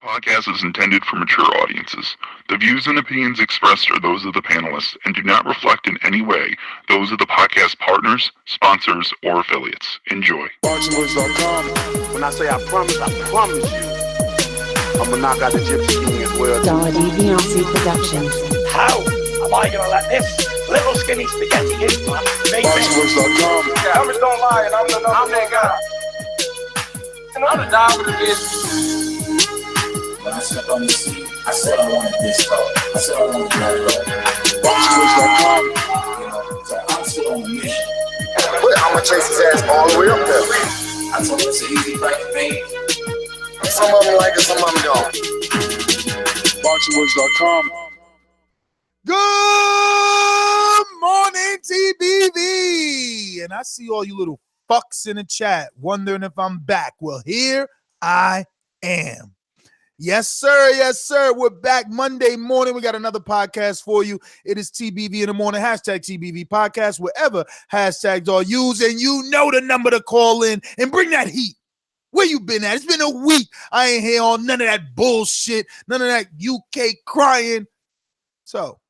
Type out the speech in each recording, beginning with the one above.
Podcast is intended for mature audiences. The views and opinions expressed are those of the panelists and do not reflect in any way those of the podcast partners, sponsors, or affiliates. Enjoy. ThaBoxingvoice.com. When I say I promise you, I'm gonna knock out the Gypsy King as well. DiBiase Productions. How am I gonna let this little skinny spaghetti hit me? ThaBoxingvoice.com. Yeah, numbers don't lie, and I'm that guy. I'm the dog with the business. When I stepped on the scene, I said I wanted this road. I said I wanted that road. ThaBoxingvoice.com. You know, so I'm still on the mission. I'm gonna chase his ass all the way up there. I told him it's an easy fight to make. Some of them like it, some of them don't. ThaBoxingvoice.com. Good morning, TBV. And I see all you little fucks in the chat wondering if I'm back. Well, here I am. Yes, sir. Yes, sir. We're back Monday morning. We got another podcast for you. It is TBV in the morning. Hashtag TBV podcast, wherever hashtags are used. And you know the number to call in and bring that heat. Where you been at? It's been a week. I ain't hear on none of that bullshit, none of that UK crying. So,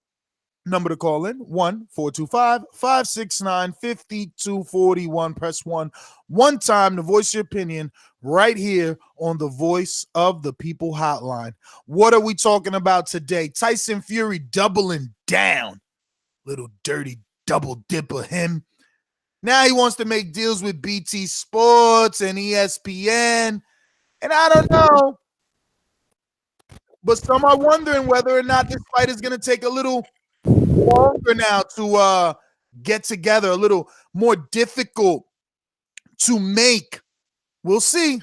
number to call in, 1-425-569-5241. Press 1 one time to voice your opinion right here on the Voice of the People hotline. What are we talking about today? Tyson Fury doubling down. Little dirty double dipper him. Now he wants to make deals with BT Sports and ESPN. And I don't know. But some are wondering whether or not this fight is going to take a little longer now to get together, a little more difficult to make. We'll see.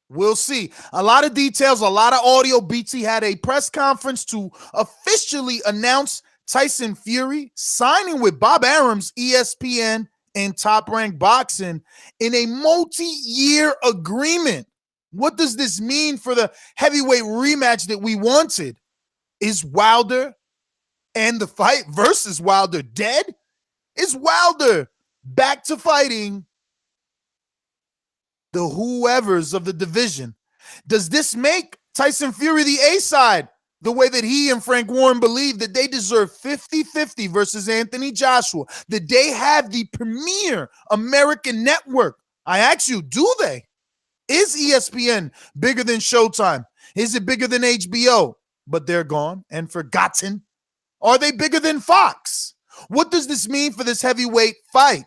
We'll see. A lot of details, a lot of audio. BT had a press conference to officially announce Tyson Fury signing with Bob Arum's ESPN and Top Rank Boxing in a multi-year agreement. What does this mean for the heavyweight rematch that we wanted? Is Wilder and the fight versus Wilder dead? Is Wilder back to fighting the whoever's of the division? Does this make Tyson Fury the A-side the way that he and Frank Warren believe that they deserve 50-50 versus Anthony Joshua, that they have the premier American network? I ask you, do they? Is ESPN bigger than Showtime? Is it bigger than HBO? But they're gone and forgotten. Are they bigger than Fox? What does this mean for this heavyweight fight?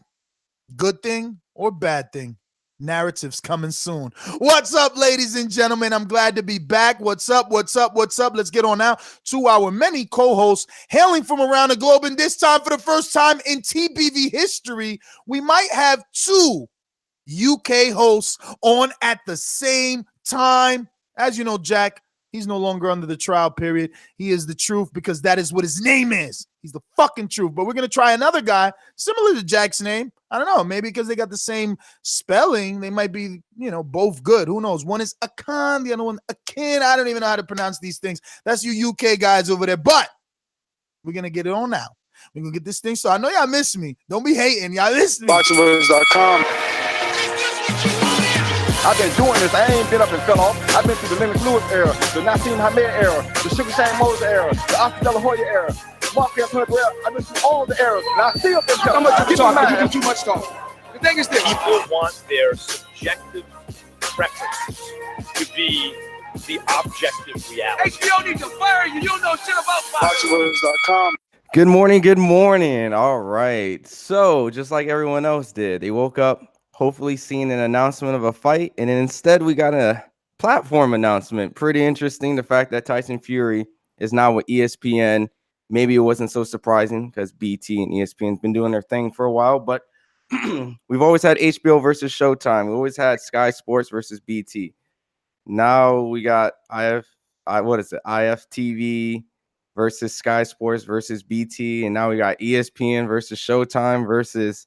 Good thing or bad thing? Narratives coming soon. What's up, ladies and gentlemen? I'm glad to be back. What's up? What's up? What's up? Let's get on now to our many co-hosts hailing from around the globe. And this time, for the first time in TBV history, we might have two UK hosts on at the same time. As you know, Jack, he's no longer under the trial period. He is the truth because that is what his name is. He's the fucking truth. But we're going to try another guy similar to Jack's name. I don't know. Maybe because they got the same spelling, they might be, both good. Who knows? One is Akan, the other one Akin. I don't even know how to pronounce these things. That's you UK guys over there. But we're going to get it on now. We're going to get this thing. So I know y'all miss me. Don't be hating. Y'all miss me. ThaBoxingvoice.com. I've been doing this. I ain't been up and fell off. I've been through the Lennox Lewis era, the Nassim Hamed era, the Sugar Shane Moses era, the Oscar De La Hoya era, Marquez Hunter era. I've been through all the eras, and I still been telling you. You do too much talking. The thing is this. People want their subjective preferences to be the objective reality. HBO needs to fire you. You don't know shit about ThaBoxingvoice.com. Good morning. Good morning. All right. So just like everyone else did, they woke up hopefully seeing an announcement of a fight, and then instead we got a platform announcement. Pretty interesting, the fact that Tyson Fury is now with ESPN. Maybe it wasn't so surprising because BT and ESPN have been doing their thing for a while, but we've always had HBO versus Showtime. We always had Sky Sports versus BT. Now we got IFTV versus Sky Sports versus BT, and now we got ESPN versus Showtime versus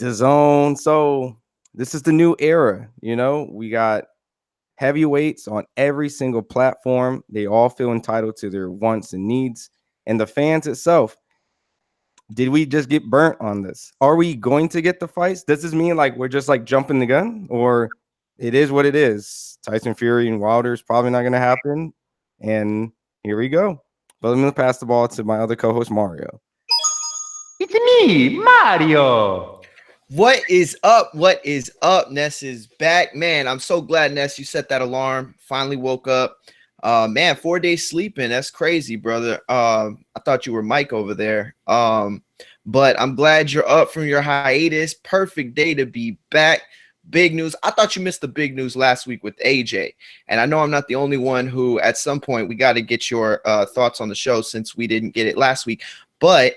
DAZN. So this is the new era. We got heavyweights on every single platform. They all feel entitled to their wants and needs. And the fans itself, did we just get burnt on this? Are we going to get the fights? Does this mean like we're just like jumping the gun, or it is what it is. Tyson Fury and Wilder is probably not going to happen. And here we go. But let me pass the ball to my other co-host, Mario. It's me, Mario. What is up? What is up? Ness is back. Man, I'm so glad, Ness, you set that alarm. Finally woke up. Man, 4 days sleeping. That's crazy, brother. I thought you were Mike over there. But I'm glad you're up from your hiatus. Perfect day to be back. Big news. I thought you missed the big news last week with AJ. And I know I'm not the only one who, at some point, we got to get your thoughts on the show since we didn't get it last week. But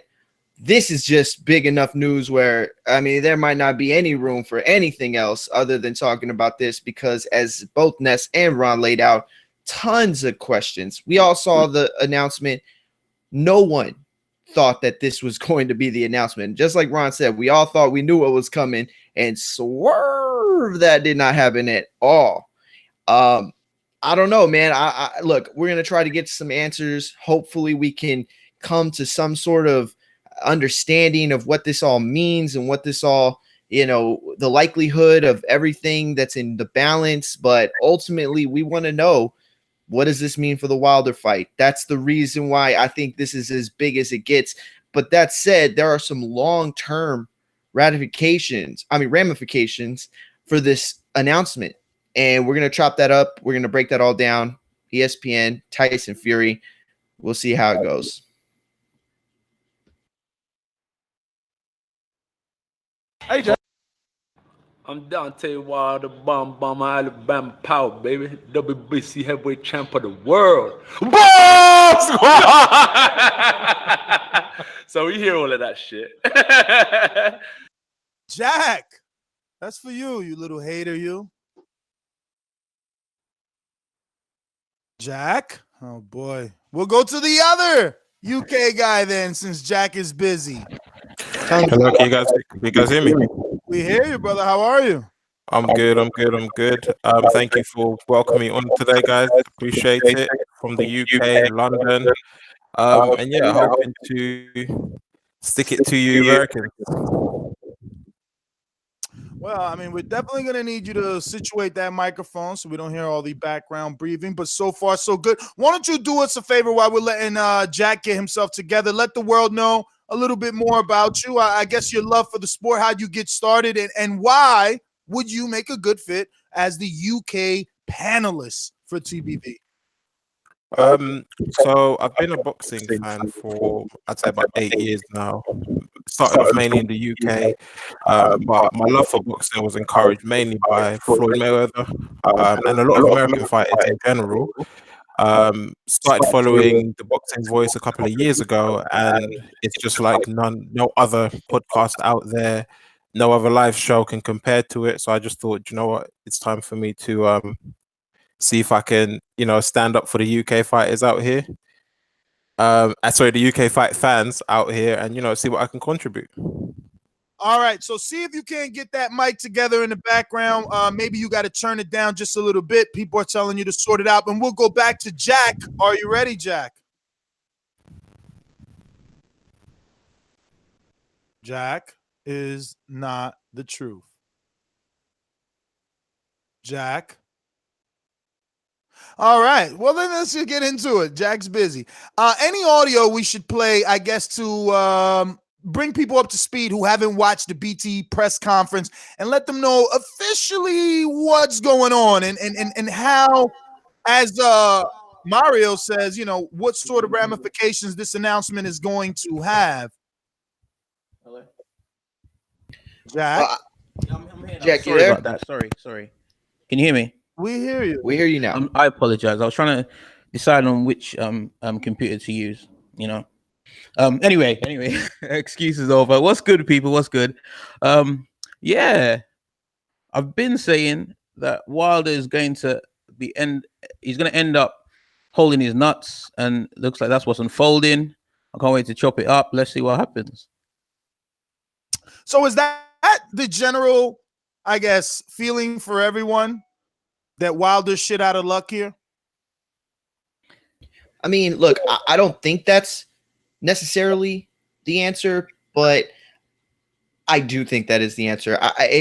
this is just big enough news where, I mean, there might not be any room for anything else other than talking about this, because as both Ness and Ron laid out, tons of questions. We all saw the announcement. No one thought that this was going to be the announcement. Just like Ron said, we all thought we knew what was coming, and swerve, that did not happen at all. I don't know, man. I look, we're going to try to get some answers. Hopefully we can come to some sort of understanding of what this all means and what this all, the likelihood of everything that's in the balance. But ultimately, we want to know, what does this mean for the Wilder fight? That's the reason why I think this is as big as it gets. But that said, there are some long-term ramifications for this announcement. And we're going to chop that up. We're going to break that all down. ESPN, Tyson Fury. We'll see how it goes. Hey, Jack. I'm Dante Wilder, bomb, Alabama power, baby. WBC heavyweight champ of the world. So we hear all of that shit. Jack, that's for you, you little hater, you. Jack? Oh, boy. We'll go to the other UK guy then, since Jack is busy. Hello, can you guys hear me? We hear you, brother. How are you? I'm good. Thank you for welcoming me on today, guys. Appreciate it. From the UK, London. And yeah, hoping to stick it to you Americans. Well, I mean, we're definitely going to need you to situate that microphone so we don't hear all the background breathing, but so far, so good. Why don't you do us a favor while we're letting Jack get himself together? Let the world know a little bit more about you. I guess your love for the sport, how'd you get started, and why would you make a good fit as the UK panelist for TBV? So I've been a boxing fan for, I'd say, about 8 years now. Started off mainly in the UK, but my love for boxing was encouraged mainly by Floyd Mayweather and a lot of American fighters in general. Started following ThaBoxingvoice a couple of years ago, and it's just like no other podcast out there, no other live show can compare to it. So I just thought, you know what, it's time for me to see if I can, stand up for the UK fighters out here. Sorry, the UK fight fans out here, and see what I can contribute. All right, so see if you can't get that mic together in the background. Maybe you got to turn it down just a little bit. People are telling you to sort it out, and we'll go back to Jack. Are you ready, Jack? Jack is not the truth. Jack. All right. Well, then let's just get into it. Jack's busy. Any audio we should play, I guess, to bring people up to speed who haven't watched the BT press conference and let them know officially what's going on and how, as Mario says, what sort of ramifications this announcement is going to have. Jack? I'm here. Jack, Sorry about that. Sorry. Can you hear me? We hear you. We hear you now. I apologize. I was trying to decide on which computer to use, Anyway, excuses over. What's good, people? What's good? Yeah. I've been saying that Wilder is going to he's going to end up holding his nuts, and looks like that's what's unfolding. I can't wait to chop it up. Let's see what happens. So is that the general, I guess, feeling for everyone, that Wilder's shit out of luck here? I mean, look, I don't think that's necessarily the answer, but I do think that is the answer.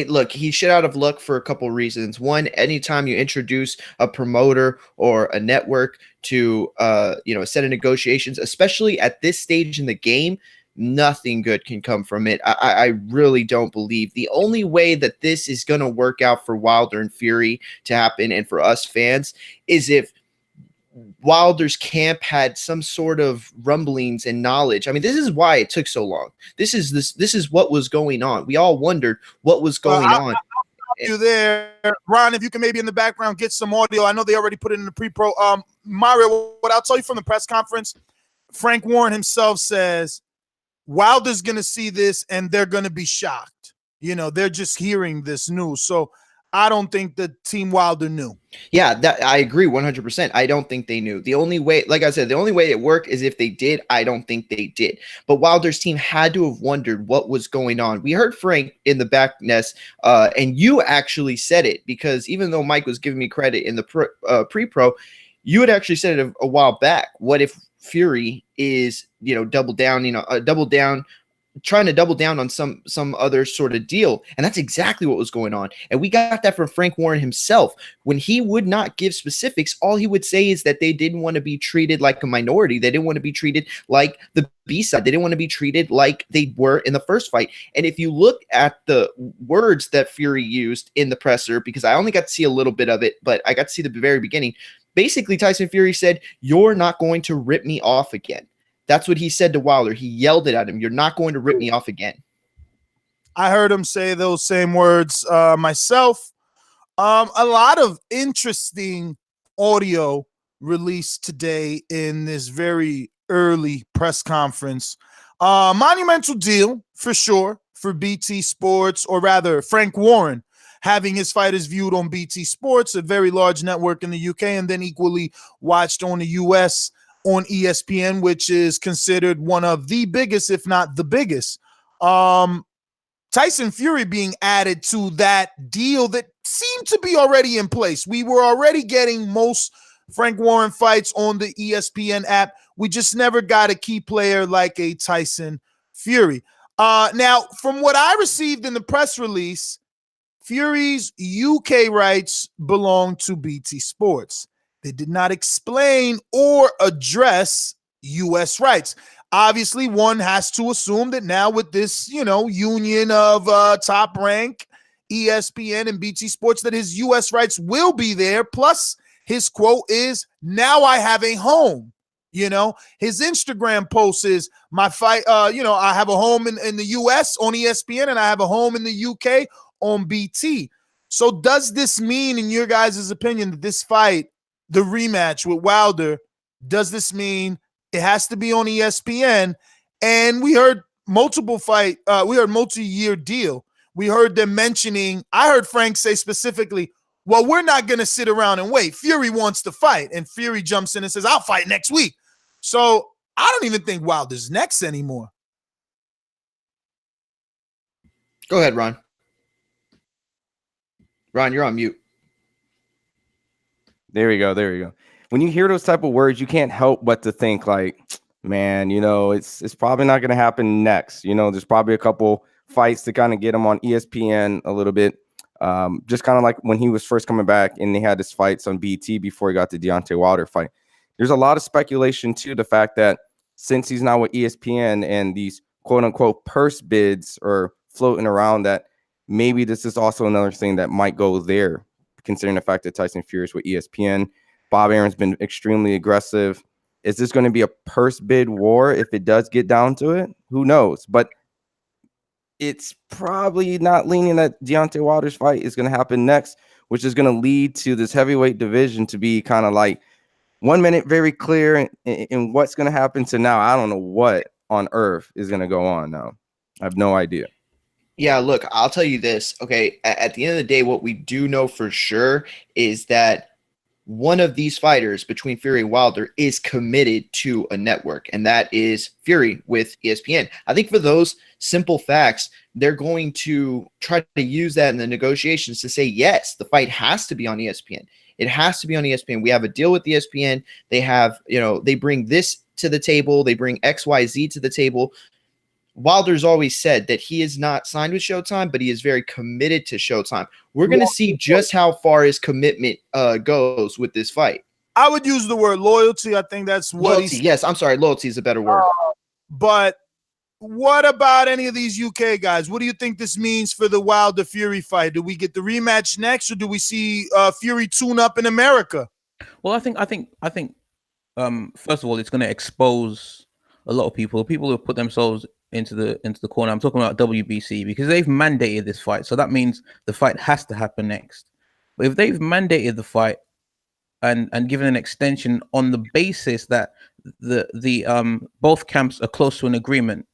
Look, he's shit out of luck for a couple reasons. One, anytime you introduce a promoter or a network to a set of negotiations, especially at this stage in the game, nothing good can come from it. I really don't believe. The only way that this is going to work out for Wilder and Fury to happen and for us fans is if Wilder's camp had some sort of rumblings and knowledge. I mean, this is why it took so long. This is what was going on. We all wondered what was going on. I'll stop you there, Ron. If you can maybe in the background get some audio. I know they already put it in the pre-pro. Mario, what I'll tell you from the press conference, Frank Warren himself says Wilder's going to see this and they're going to be shocked. They're just hearing this news. So I don't think the Team Wilder knew. Yeah, that I agree 100%. I don't think they knew. The only way, like I said, the only way it worked is if they did. I don't think they did. But Wilder's team had to have wondered what was going on. We heard Frank in the back nest, and you actually said it, because even though Mike was giving me credit in the pre-pro, you had actually said it a while back. What if Fury is, double down, trying to double down on some other sort of deal? And that's exactly what was going on. And we got that from Frank Warren himself. When he would not give specifics, all he would say is that they didn't want to be treated like a minority. They didn't want to be treated like the B-side. They didn't want to be treated like they were in the first fight. And if you look at the words that Fury used in the presser, because I only got to see a little bit of it, but I got to see the very beginning. Basically, Tyson Fury said, "You're not going to rip me off again." That's what he said to Wilder. He yelled it at him. "You're not going to rip me off again." I heard him say those same words myself. A lot of interesting audio released today in this very early press conference. Monumental deal for sure for BT Sports, or rather Frank Warren having his fighters viewed on BT Sports, a very large network in the UK, and then equally watched on the US on ESPN, which is considered one of the biggest, if not the biggest. Tyson Fury being added to that deal that seemed to be already in place. We were already getting most Frank Warren fights on the ESPN app. We just never got a key player like a Tyson Fury. Now, from what I received in the press release, Fury's UK rights belong to BT Sports. They did not explain or address U.S. rights. Obviously, one has to assume that now with this, union of Top Rank, ESPN, and BT Sports, that his U.S. rights will be there. Plus, his quote is, "Now I have a home." His Instagram post is, "My fight, I have a home in the U.S. on ESPN, and I have a home in the U.K. on BT." So does this mean, in your guys' opinion, that this fight, the rematch with Wilder, does this mean it has to be on ESPN? And we heard multi-year deal. We heard them mentioning, I heard Frank say specifically, "Well, we're not going to sit around and wait. Fury wants to fight." And Fury jumps in and says, "I'll fight next week." So I don't even think Wilder's next anymore. Go ahead, Ron. Ron, you're on mute. There we go. When you hear those type of words, you can't help but to think like, man, it's probably not going to happen next. There's probably a couple fights to kind of get him on ESPN a little bit. Just kind of like when he was first coming back and they had his fights on BT before he got the Deontay Wilder fight. There's a lot of speculation too, the fact that since he's now with ESPN and these quote unquote purse bids are floating around, that maybe this is also another thing that might go there, considering the fact that Tyson Fury is with ESPN. Bob Arum's been extremely aggressive. Is this going to be a purse bid war if it does get down to it? Who knows? But it's probably not leaning that Deontay Wilder's fight is going to happen next, which is going to lead to this heavyweight division to be kind of like 1 minute very clear in what's going to happen to now. I don't know what on earth is going to go on now. I have no idea. Yeah, look, I'll tell you this. Okay, at the end of the day, what we do know for sure is that one of these fighters between Fury and Wilder is committed to a network, and that is Fury with ESPN. I think for those simple facts, they're going to try to use that in the negotiations to say, yes, the fight has to be on ESPN. It has to be on ESPN. We have a deal with ESPN. They have, they bring this to the table. They bring XYZ to the table. Wilder's always said that he is not signed with Showtime, but he is very committed to Showtime. We're going to see just how far his commitment goes with this fight. I would use the word loyalty. I think that's what loyalty. Yes, I'm sorry. Loyalty is a better word. But what about any of these UK guys? What do you think this means for the Wilder Fury fight? Do we get the rematch next, or do we see Fury tune up in America? Well, I think first of all, it's going to expose a lot of people who have put themselves into the corner. I'm talking about WBC, because they've mandated this fight, so that means the fight has to happen next. But if they've mandated the fight and given an extension on the basis that the both camps are close to an agreement,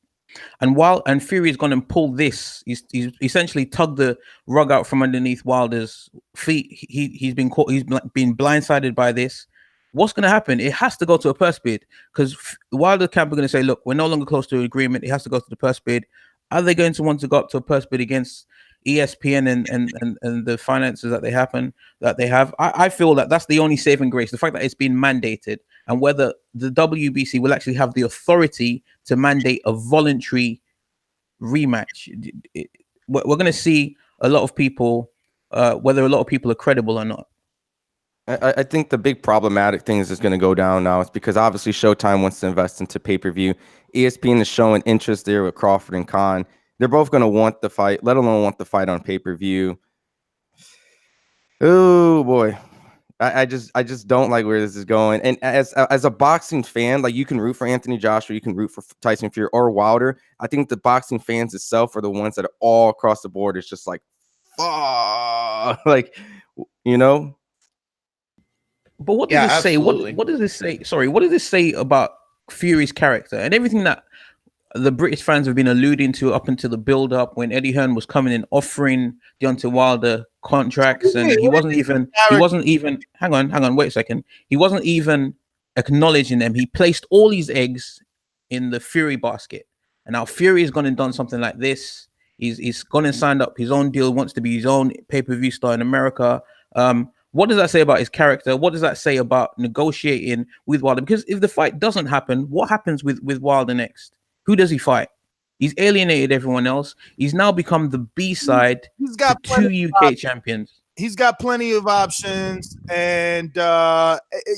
and Fury's gone and pulled this, he's essentially tugged the rug out from underneath Wilder's feet. He's been caught, he's been blindsided by this. What's going to happen? It has to go to a purse bid, because Wilder camp are going to say, look, we're no longer close to an agreement. It has to go to the purse bid. Are they going to want to go up to a purse bid against ESPN and the finances that they have? I feel that that's the only saving grace, the fact that it's been mandated, and whether the WBC will actually have the authority to mandate a voluntary rematch. We're going to see a lot of people, whether a lot of people are credible or not. I think the big problematic thing is just going to go down now. It's because obviously Showtime wants to invest into pay-per-view. ESPN is showing interest there with Crawford and Khan. They're both going to want the fight, let alone want the fight on pay-per-view. Oh boy, I just don't like where this is going. And as a boxing fan, like, you can root for Anthony Joshua, you can root for Tyson Fury or Wilder. I think the boxing fans itself are the ones that are all across the board. It's just like, like, you know. But what does this say? What does this say? Sorry, what does this say about Fury's character and everything that the British fans have been alluding to up until the build-up, when Eddie Hearn was coming and offering Deontay Wilder contracts, and he wasn't even hang on, wait a second. He wasn't even acknowledging them. He placed all these eggs in the Fury basket, and now Fury has gone and done something like this. He's gone and signed up his own deal, wants to be his own pay-per-view star in America. What does that say about his character? What does that say about negotiating with Wilder? Because if the fight doesn't happen, what happens with Wilder next? Who does he fight? He's alienated everyone else. He's now become the B-side to two UK champions. He's got plenty of options, and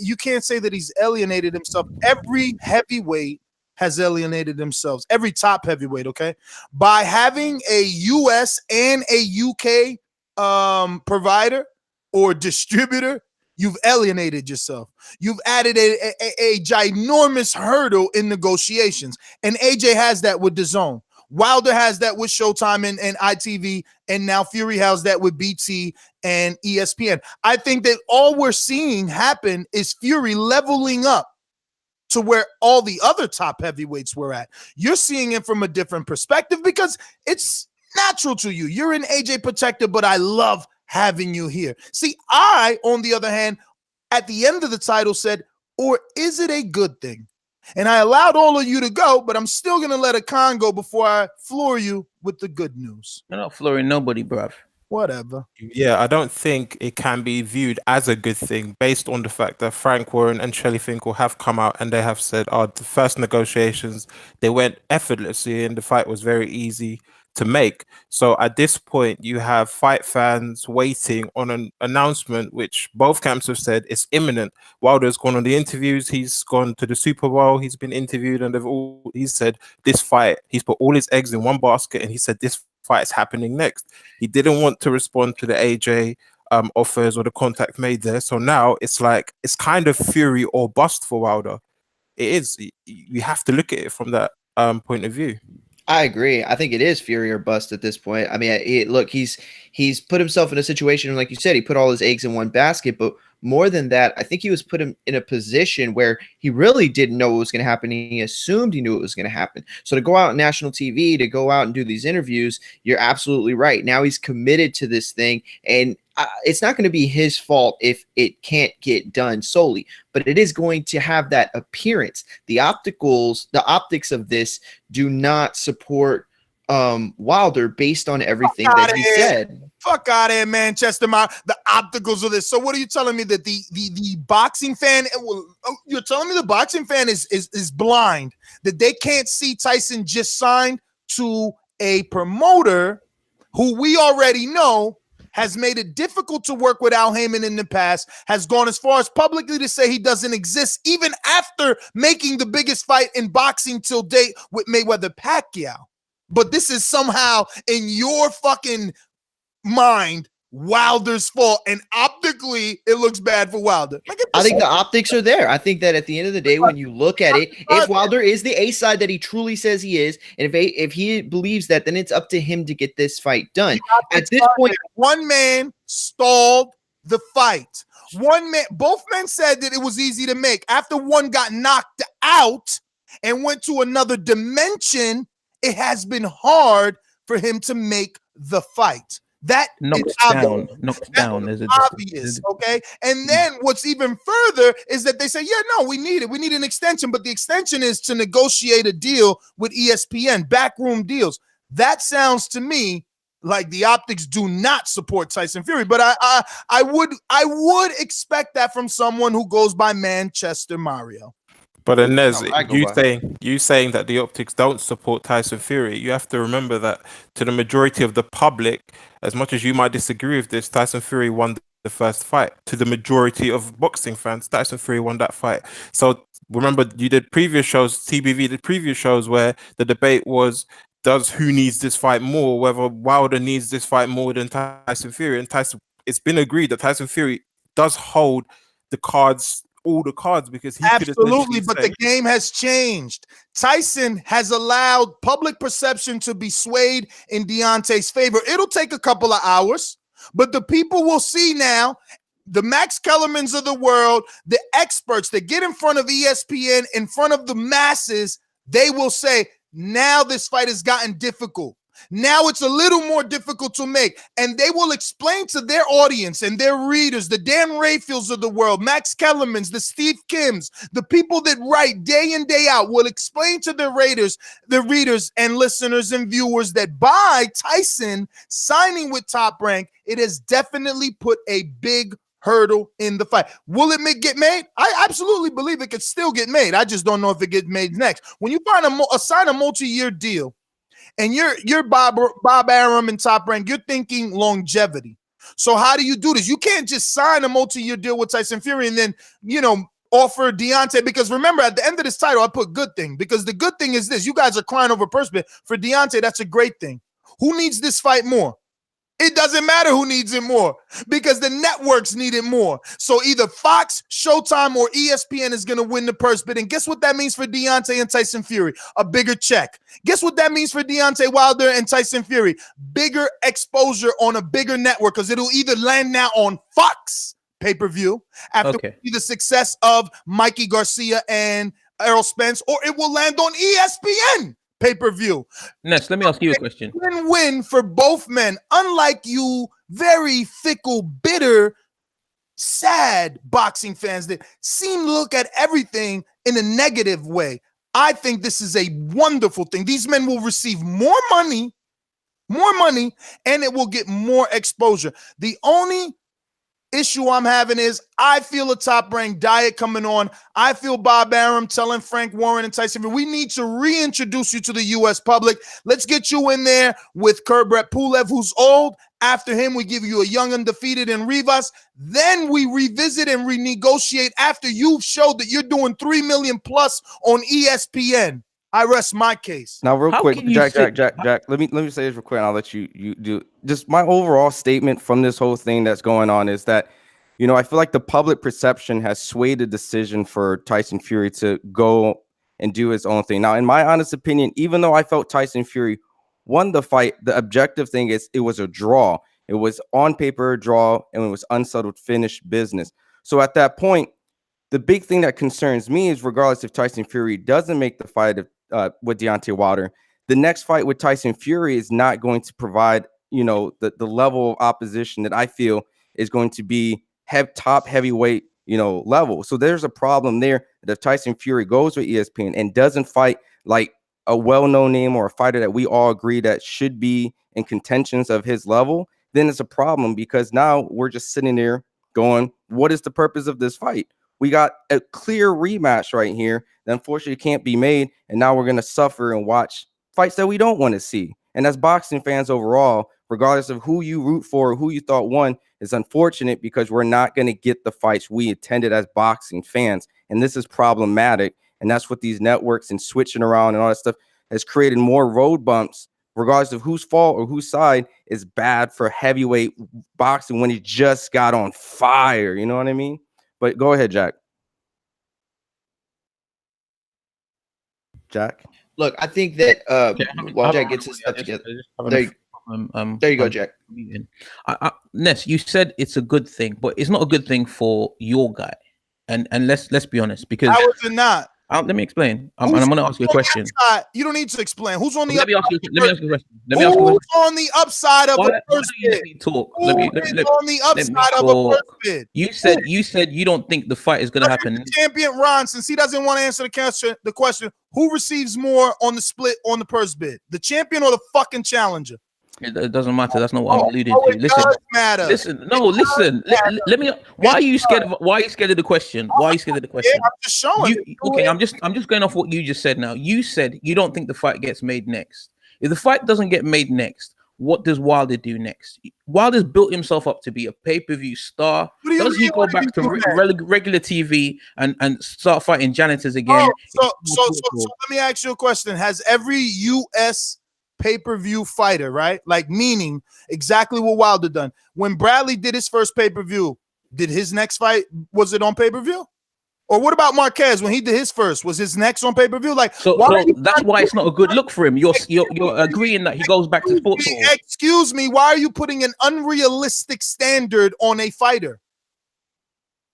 you can't say that he's alienated himself. Every heavyweight has alienated themselves. Every top heavyweight, okay? By having a US and a UK provider or distributor, you've alienated yourself. You've added a ginormous hurdle in negotiations. And AJ has that with DAZN. Wilder has that with Showtime and ITV. And now Fury has that with BT and ESPN. I think that all we're seeing happen is Fury leveling up to where all the other top heavyweights were at. You're seeing it from a different perspective because it's natural to you. You're an AJ protector, but I love having you here. See, I, on the other hand, at the end of the title said, or is it a good thing? And I allowed all of you to go, but I'm still going to let a con go before I floor you with the good news. You're not flooring nobody, bruv. Whatever. Yeah, I don't think it can be viewed as a good thing based on the fact that Frank Warren and Shelley Finkel have come out and they have said, the first negotiations, they went effortlessly and the fight was very easy to make. So at this point, you have fight fans waiting on an announcement, which both camps have said is imminent. Wilder's gone on the interviews, he's gone to the Super Bowl, he's been interviewed, and he's said this fight, he's put all his eggs in one basket, and he said this fight is happening next. He didn't want to respond to the AJ offers or the contact made there. So now it's like, it's kind of Fury or bust for Wilder. It is. You have to look at it from that point of view. I agree. I think it is Fury or bust at this point. I mean, look, he's put himself in a situation, like you said, he put all his eggs in one basket, but more than that, I think he was put in a position where he really didn't know what was going to happen. He assumed he knew what was going to happen. So to go out on national TV, to go out and do these interviews, you're absolutely right. Now he's committed to this thing, and it's not going to be his fault if it can't get done solely, but it is going to have that appearance. The optics of this do not support Wilder based on everything that he said. Fuck out of here, Manchester. The opticals of this. So what are you telling me, that the boxing fan? You're telling me the boxing fan is blind, that they can't see Tyson just signed to a promoter who we already know has made it difficult to work with Al Heyman in the past, has gone as far as publicly to say he doesn't exist, even after making the biggest fight in boxing till date with Mayweather Pacquiao. But this is somehow in your fucking mind Wilder's fault, and optically it looks bad for Wilder. I think the optics are there. I think that at the end of the day, when you look at it, if Wilder is the A side that he truly says he is, and if he believes that, then it's up to him to get this fight done. At this point, one man stalled the fight. Both men said that it was easy to make. After one got knocked out and went to another dimension, it has been hard for him to make the fight. That knocked down. Is obvious, okay? And then what's even further is that they say, yeah, no, we need it. We need an extension, but the extension is to negotiate a deal with ESPN, backroom deals. That sounds to me like the optics do not support Tyson Fury, but I would expect that from someone who goes by Manchester Mario. But Inez, you saying that the optics don't support Tyson Fury, you have to remember that to the majority of the public, as much as you might disagree with this, Tyson Fury won the first fight. To the majority of boxing fans, Tyson Fury won that fight. So remember, you did previous shows, TBV did previous shows where the debate was, who needs this fight more, whether Wilder needs this fight more than Tyson Fury. And it's been agreed that Tyson Fury does hold all the cards, because he absolutely, but the game has changed. Tyson has allowed public perception to be swayed in Deontay's favor. It'll take a couple of hours, but the people will see now. The Max Kellermans of the world, the experts that get in front of ESPN, in front of the masses, they will say, now this fight has gotten difficult. Now it's a little more difficult to make, and they will explain to their audience and their readers, the Dan Rayfields of the world, Max Kellermans, the Steve Kims, the people that write day in, day out, will explain to the readers and listeners and viewers that by Tyson signing with Top Rank, it has definitely put a big hurdle in the fight. Will it get made? I absolutely believe it could still get made. I just don't know if it gets made next. When you sign a multi-year deal, and you're Bob Arum and Top Rank, you're thinking longevity. So how do you do this? You can't just sign a multi-year deal with Tyson Fury and then, offer Deontay, because remember, at the end of this title, I put good thing, because the good thing is this. You guys are crying over purse bid. For Deontay, that's a great thing. Who needs this fight more? It doesn't matter who needs it more, because the networks need it more. So either Fox, Showtime, or ESPN is going to win the purse bid. And guess what that means for Deontay and Tyson Fury? A bigger check. Guess what that means for Deontay Wilder and Tyson Fury? Bigger exposure on a bigger network, because it'll either land now on Fox pay-per-view after the success of Mikey Garcia and Errol Spence, or it will land on ESPN pay-per-view. Next, let me ask you a question. Win-win for both men. Unlike you, very fickle, bitter, sad boxing fans that seem to look at everything in a negative way. I think this is a wonderful thing. These men will receive more money, and it will get more exposure. The only issue I'm having is I feel a Top Rank diet coming on. I feel Bob Arum telling Frank Warren and Tyson Fury, we need to reintroduce you to the U.S. public. Let's get you in there with Kurbret Pulev, who's old. After him, we give you a young undefeated in Rivas. Then we revisit and renegotiate after you've showed that you're doing $3 million plus on ESPN. I rest my case. Now, real quick, Jack. Let me say this real quick, and I'll let you do. Just my overall statement from this whole thing that's going on is that, I feel like the public perception has swayed the decision for Tyson Fury to go and do his own thing. Now, in my honest opinion, even though I felt Tyson Fury won the fight, the objective thing is it was a draw. It was on paper a draw, and it was unsettled finished business. So at that point, the big thing that concerns me is, regardless if Tyson Fury doesn't make the fight with Deontay Wilder, the next fight with Tyson Fury is not going to provide, the level of opposition that I feel is going to be top heavyweight, level. So there's a problem there that if Tyson Fury goes with ESPN and doesn't fight like a well-known name or a fighter that we all agree that should be in contentions of his level, then it's a problem, because now we're just sitting there going, what is the purpose of this fight? We got a clear rematch right here that unfortunately can't be made, and now we're going to suffer and watch fights that we don't want to see. And as boxing fans overall, regardless of who you root for or who you thought won, is unfortunate because we're not going to get the fights we attended as boxing fans. And this is problematic. And that's what these networks and switching around and all that stuff has created more road bumps, regardless of whose fault or whose side, is bad for heavyweight boxing when it just got on fire. You know what I mean? But go ahead, Jack. Jack? Look, I think that while Jack gets his stuff together, there you go, Jack. Ness, you said it's a good thing, but it's not a good thing for your guy. And let's be honest, because how is it not? Let me explain. I'm going to ask you a question. You don't need to explain. Who's on the Let me ask you a question. Who's on the upside of a first bid? Let me talk. Let me on the upside of a first bid? You said you don't think the fight is going to happen. Champion Ron, since he doesn't want to answer the question, who receives more on the split on the purse bid? The champion or the fucking challenger? It doesn't matter. That's not what I'm alluding to. Listen. Let me. Why are you scared of? Why are you scared of the question? Why are you scared of the question? Yeah, I'm just showing. Okay, I'm just going off what you just said. Now you said you don't think the fight gets made next. If the fight doesn't get made next, what does Wilder do next? Wilder's built himself up to be a pay-per-view star. Does he go back to regular TV and start fighting janitors again? So let me ask you a question: has every U.S. pay-per-view fighter, right? Like, meaning exactly what Wilder done. When Bradley did his first pay-per-view, did his next fight, was it on pay-per-view? Or what about Marquez when he did his first? Was his next on pay-per-view? Like, so that's why it's not a good look for him. You're agreeing that he goes back to sports. Excuse me, why are you putting an unrealistic standard on a fighter?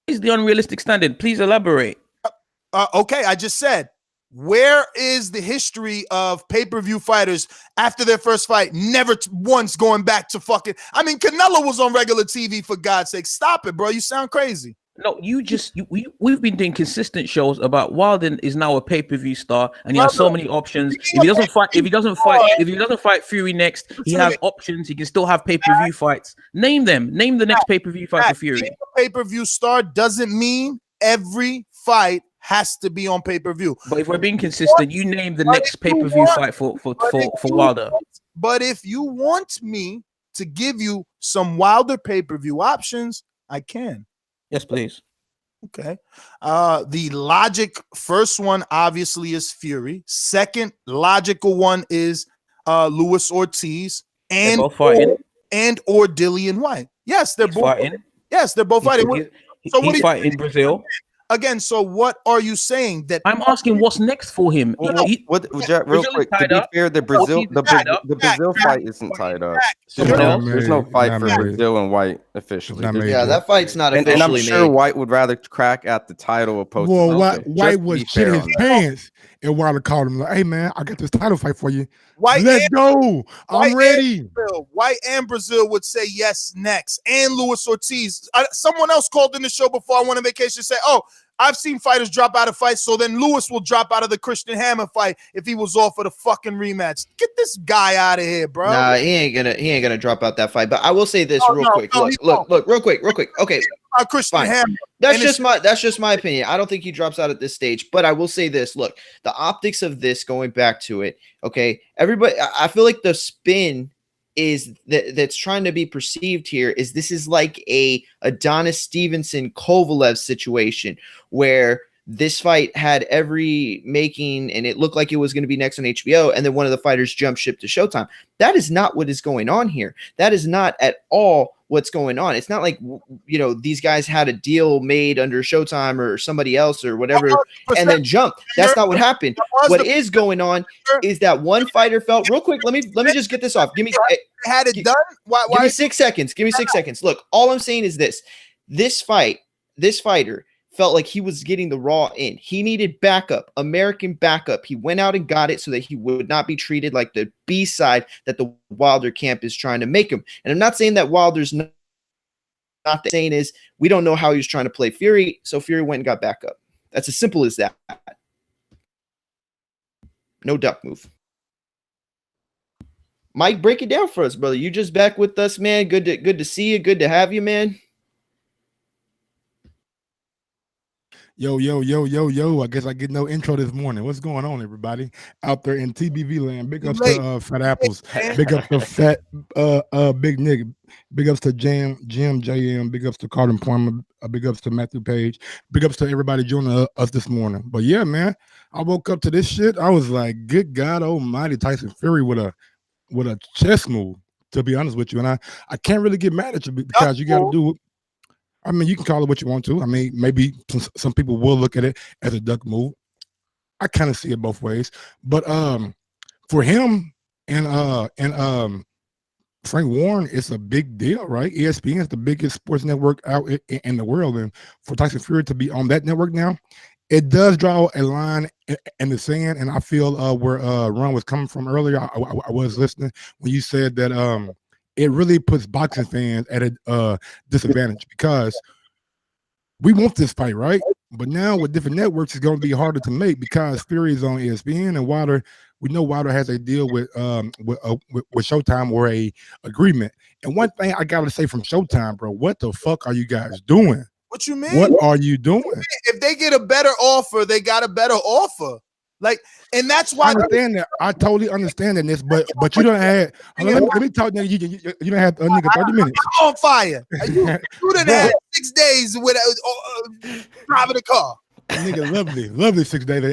What is the unrealistic standard? Please elaborate. Okay, I just said, where is the history of pay-per-view fighters after their first fight never once going back to fucking... I mean, Canelo was on regular TV, for God's sake. Stop it, bro. You sound crazy. No, we've been doing consistent shows about Wilder is now a pay-per-view star and he has so many options. If he doesn't fight Fury next, he has options. He can still have pay-per-view fights. Name them. Name the next pay-per-view fight for Fury. Being a pay-per-view star doesn't mean every fight has to be on pay-per-view. But if we're being consistent, you name the next pay-per-view fight for Wilder. But if you want me to give you some Wilder pay-per-view options, I can. Yes, please. Okay. The logic first one obviously is Fury. Second logical one is Luis Ortiz and or Dillian White. Yes, they're both fighting. Yes, they're both fighting. He's fighting in Brazil. Again, so what are you saying? That I'm asking what's next for him. Jack, real quick, to be fair, the Brazil fight isn't tied up. There's no fight for Brazil and White officially. Yeah, that fight's not officially and I'm sure White would rather crack at the title opposed to White was shitting his pants, and Wilder called him like, "Hey man, I got this title fight for you. Let's go. I'm ready." White and Brazil would say yes next, and Luis Ortiz. Someone else called in the show before I went on vacation, say, "Oh, I've seen fighters drop out of fights, so then Lewis will drop out of the Christian Hammer fight if he was off for the fucking rematch." Get this guy out of here, bro. Nah, he ain't gonna drop out that fight. But I will say this real quick. Look, real quick. Okay, Christian Hammer. That's just my opinion. I don't think he drops out at this stage. But I will say this: look, the optics of this, going back to it. Okay, everybody. I feel like the spin is that's trying to be perceived here is this is like a Adonis Stevenson Kovalev situation where this fight had every making and it looked like it was going to be next on HBO, and then one of the fighters jumped ship to Showtime. That is not what is going on here. That is not at all what's going on. It's not like, you know, these guys had a deal made under Showtime or somebody else or whatever and then jumped. That's not what happened. What is going on is that one fighter felt real quick. Let me just get this off. Give me had it done. Give me 6 seconds. Give me 6 seconds. Look, all I'm saying is this fighter felt like he was getting the raw in. He needed backup, American backup. He went out and got it so that he would not be treated like the B-side that the Wilder camp is trying to make him. And I'm not saying that Wilder's not saying is we don't know how he was trying to play Fury, so Fury went and got backup. That's as simple as that. No duck move. Mike, break it down for us, brother. You just back with us, man. Good to see you. Good to have you, man. Yo, yo, yo, yo, yo. I guess I get no intro this morning. What's going on, everybody? Out there in TBV land. Big ups to Fat Apples. Big ups to Fat Big Nigga. Big ups to Jim JM. Big ups to Carden Plummer. Big ups to Matthew Page. Big ups to everybody joining us this morning. But yeah, man, I woke up to this shit. I was like, good God almighty, Tyson Fury with a chess move, to be honest with you. And I can't really get mad at you because you got to do, I mean, you can call it what you want to. I mean, maybe some people will look at it as a duck move. I kind of see it both ways. But for him and Frank Warren, it's a big deal, right? ESPN is the biggest sports network out in the world. And for Tyson Fury to be on that network now, it does draw a line in the sand. And I feel where Ron was coming from earlier, I was listening when you said that it really puts boxing fans at a disadvantage because we want this fight, right? But now with different networks, it's going to be harder to make because Fury is on ESPN and Wilder. We know Wilder has a deal with Showtime or a agreement. And one thing I gotta say from Showtime, bro, what the fuck are you guys doing? What you mean? What are you doing? If they get a better offer, they got a better offer. Like, and that's why I understand that. I totally understand that this, but you don't have. Let me talk. You don't have a nigga 30 minutes. I'm on fire. You done had 6 days with driving a car. Nigga, lovely 6 days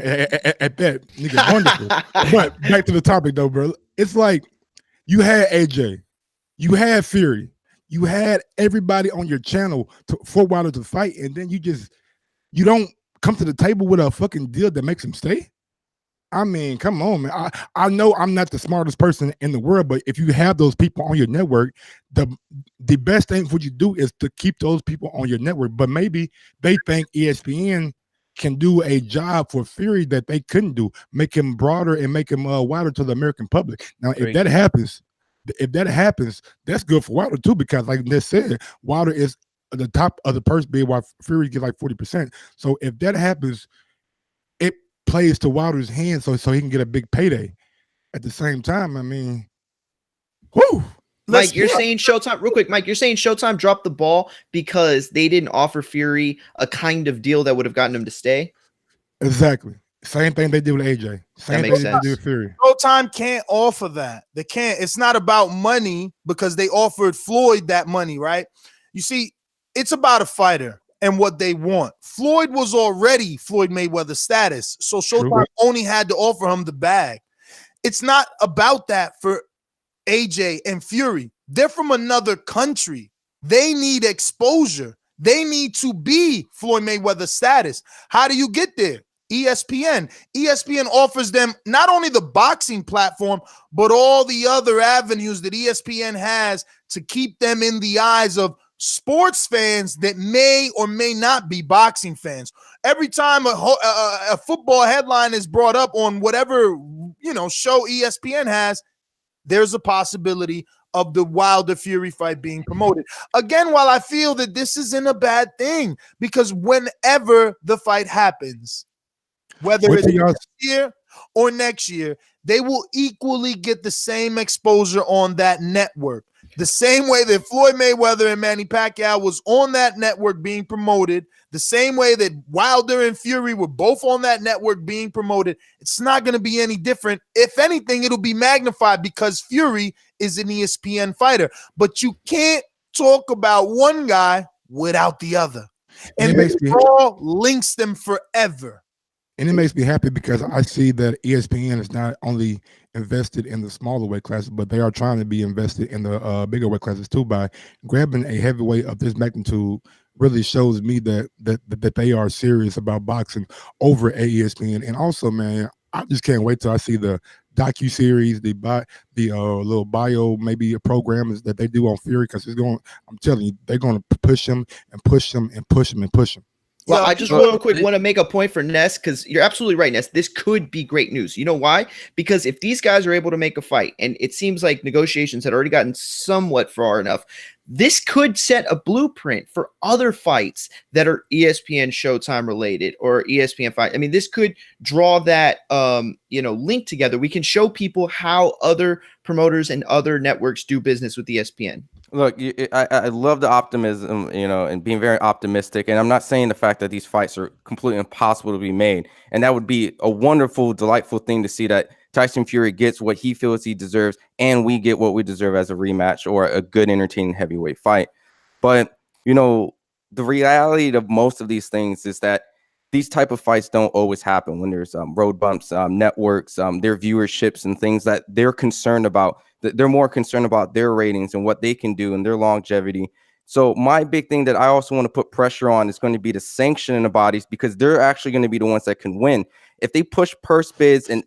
at that. Nigga, wonderful. But back to the topic though, bro. It's like you had AJ, you had Fury, you had everybody on your channel for Wilder to fight, and then you don't come to the table with a fucking deal that makes him stay. I mean, come on, man. I know I'm not the smartest person in the world, but if you have those people on your network, the best thing for you to do is to keep those people on your network. But maybe they think ESPN can do a job for Fury that they couldn't do, make him broader and make him wider to the American public. Now, if that happens, that's good for Wilder too, because like Ness said, Wilder is the top of the purse bid while Fury gets like 40%. So if that happens, it plays to Wilder's hands so he can get a big payday. At the same time, I mean, whoo. Mike, you're saying Showtime, real quick, Mike, you're saying Showtime dropped the ball because they didn't offer Fury a kind of deal that would have gotten him to stay? Exactly. Same thing they did with AJ. Same thing they did with Fury. Showtime can't offer that. They can't. It's not about money because they offered Floyd that money, right? You see, it's about a fighter and what they want. Floyd was already Floyd Mayweather status, so Showtime only had to offer him the bag. It's not about that for AJ and Fury. They're from another country. They need exposure. They need to be Floyd Mayweather status. How do you get there? ESPN. ESPN offers them not only the boxing platform, but all the other avenues that ESPN has to keep them in the eyes of sports fans that may or may not be boxing fans. Every time a football headline is brought up on whatever show ESPN has, there's a possibility of the Wilder Fury fight being promoted. Again, while I feel that this isn't a bad thing, because whenever the fight happens, whether it's this year or next year, they will equally get the same exposure on that network. The same way that Floyd Mayweather and Manny Pacquiao was on that network being promoted, the same way that Wilder and Fury were both on that network being promoted, it's not going to be any different. If anything, it'll be magnified because Fury is an ESPN fighter. But you can't talk about one guy without the other. And it all links them forever. And it makes me happy because I see that ESPN is not only invested in the smaller weight classes, but they are trying to be invested in the bigger weight classes too. By grabbing a heavyweight of this magnitude, really shows me that they are serious about boxing over at ESPN. And also, man, I just can't wait till I see the docu-series, the little bio, maybe a program that they do on Fury, because it's going. I'm telling you, they're going to push him and push him and push him and push him. Well, I just real quick want to make a point for Ness, because you're absolutely right, Ness. This could be great news. You know why? Because if these guys are able to make a fight, and it seems like negotiations had already gotten somewhat far enough, this could set a blueprint for other fights that are ESPN Showtime related or ESPN fight. I mean, this could draw that link together. We can show people how other promoters and other networks do business with ESPN. Look, I love the optimism, and being very optimistic. And I'm not saying the fact that these fights are completely impossible to be made. And that would be a wonderful, delightful thing to see, that Tyson Fury gets what he feels he deserves, and we get what we deserve as a rematch or a good, entertaining heavyweight fight. But, the reality of most of these things is that these type of fights don't always happen when there's road bumps, networks, their viewerships and things that they're concerned about. They're more concerned about their ratings and what they can do and their longevity. So my big thing that I also want to put pressure on is going to be the sanctioning the bodies, because they're actually going to be the ones that can win. If they push purse bids and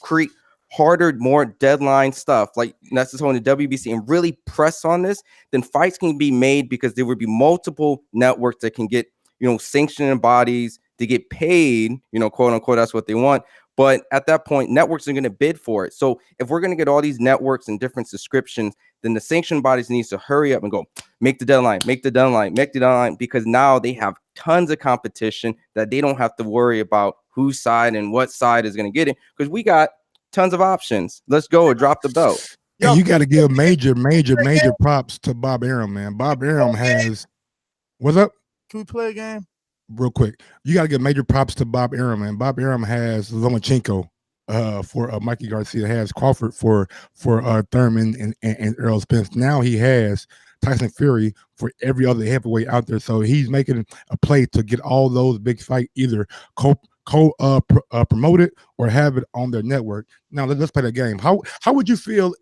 create harder, more deadline stuff like necessarily the WBC and really press on this, then fights can be made, because there would be multiple networks that can get, sanctioning bodies to get paid, quote unquote, that's what they want. But at that point, networks are going to bid for it. So if we're going to get all these networks and different subscriptions, then the sanction bodies needs to hurry up and go make the deadline, because now they have tons of competition that they don't have to worry about whose side and what side is going to get it, because we got tons of options. Let's go, drop the belt. And you got to give major props to Bob Arum, man. Bob Arum has, what's up? Can we play a game? Real quick, you got to give major props to Bob Arum, man. Bob Arum has Lomachenko for Mikey Garcia, has Crawford for Thurman and Errol Spence. Now he has Tyson Fury for every other heavyweight out there. So he's making a play to get all those big fights either promoted or have it on their network. Now let's play the game. How would you feel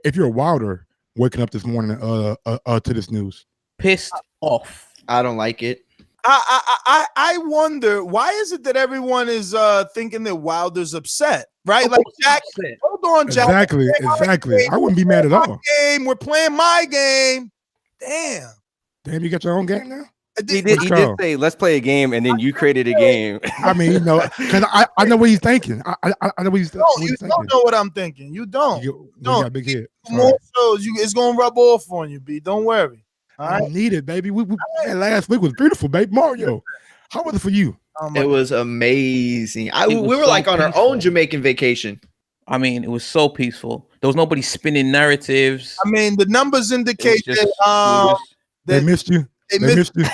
if you're Wilder waking up this morning to this news? Pissed off. I don't like it. I wonder, why is it that everyone is thinking that Wilder's upset, right? Like, Jack, hold on, Jack. Exactly. I wouldn't be mad at all. We're playing my game. Damn, you got your own game now? He did say, let's play a game, and then you created a game. I mean, because I know what he's thinking. I know what he's thinking. You don't know what I'm thinking. You don't. You got a big head. More shows, it's going to rub off on you, B. Don't worry. I don't need it, baby. Man, last week was beautiful, baby. Mario, how was it for you? It was amazing. We were like on our own Jamaican vacation. I mean, it was so peaceful. There was nobody spinning narratives. I mean, the numbers indicate that they missed you. They missed you.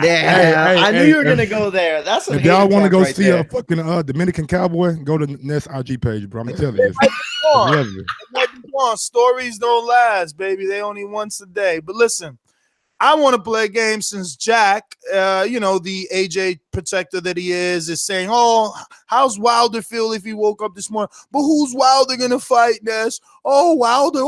Yeah, I knew you were gonna go there. That's what. If y'all want to go see a fucking Dominican cowboy, go to the next IG page, bro. I'm telling you. Stories don't last, baby. They only once a day. But listen, I want to play a game since Jack, the AJ protector that he is saying, oh, how's Wilder feel if he woke up this morning? But who's Wilder going to fight, Ness? Oh, Wilder.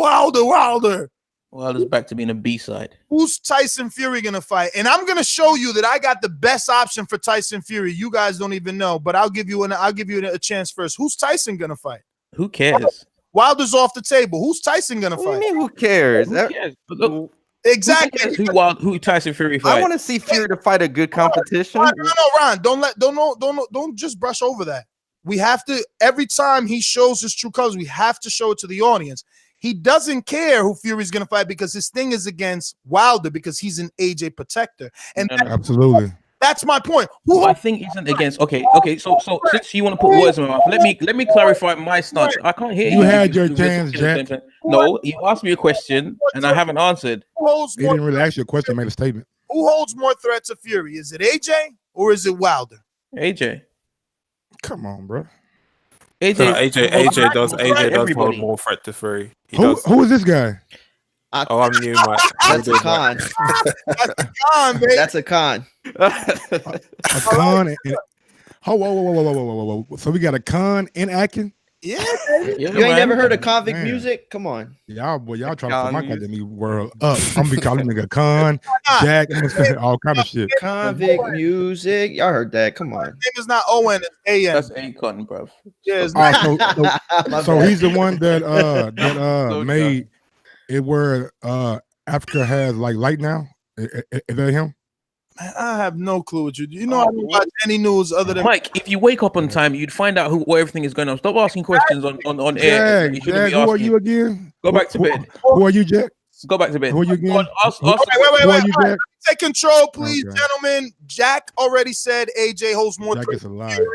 Wilder's back to being a B-side. Who's Tyson Fury going to fight? And I'm going to show you that I got the best option for Tyson Fury. You guys don't even know, but I'll give you a chance first. Who's Tyson going to fight? Who cares? Wilder's off the table. Who's Tyson going to fight? What do you mean, who cares? Who cares? Look, exactly. Who Tyson Fury fight? I want to see Fury to fight a good competition. Ron, don't just brush over that. We have to, every time he shows his true colors, we have to show it to the audience. He doesn't care who Fury's going to fight because his thing is against Wilder because he's an AJ protector. And absolutely. That's my point. My thing isn't against. Okay. So since you want to put words in my mouth, let me clarify my stance. I can't hear you. You had your chance, Jack. No, you asked me a question and I haven't answered. He didn't really ask you a question. Made a statement. Who holds more threat to Fury? Is it AJ or is it Wilder? AJ. Come on, bro. AJ does hold more threat to Fury. Who is this guy? I'm new, Mike. That's a con. That's a con, baby. That's a con. A con. Whoa. So we got a con in Atkins? Yeah. You ain't never heard of convict music? Come on. Y'all trying to put my goddamn world up. I'm gonna be calling nigga con, Jack, all kind of shit. Convict music. Y'all heard that. Come on. His name is not Owen, it's A.M. That's A-Con, bro. Yeah, so he's the one that made it where Africa has like light now. Is that him? I have no clue what you do. You know, I don't watch any news other than Mike. If you wake up on time, you'd find out what everything is going on. Stop asking questions on air. Jack, who are you again? Go back to bed. Who are you, Jack? Go back to bed. Who are you again? Wait. Take control, please, gentlemen. Jack already said AJ holds more threat. Jack is a liar.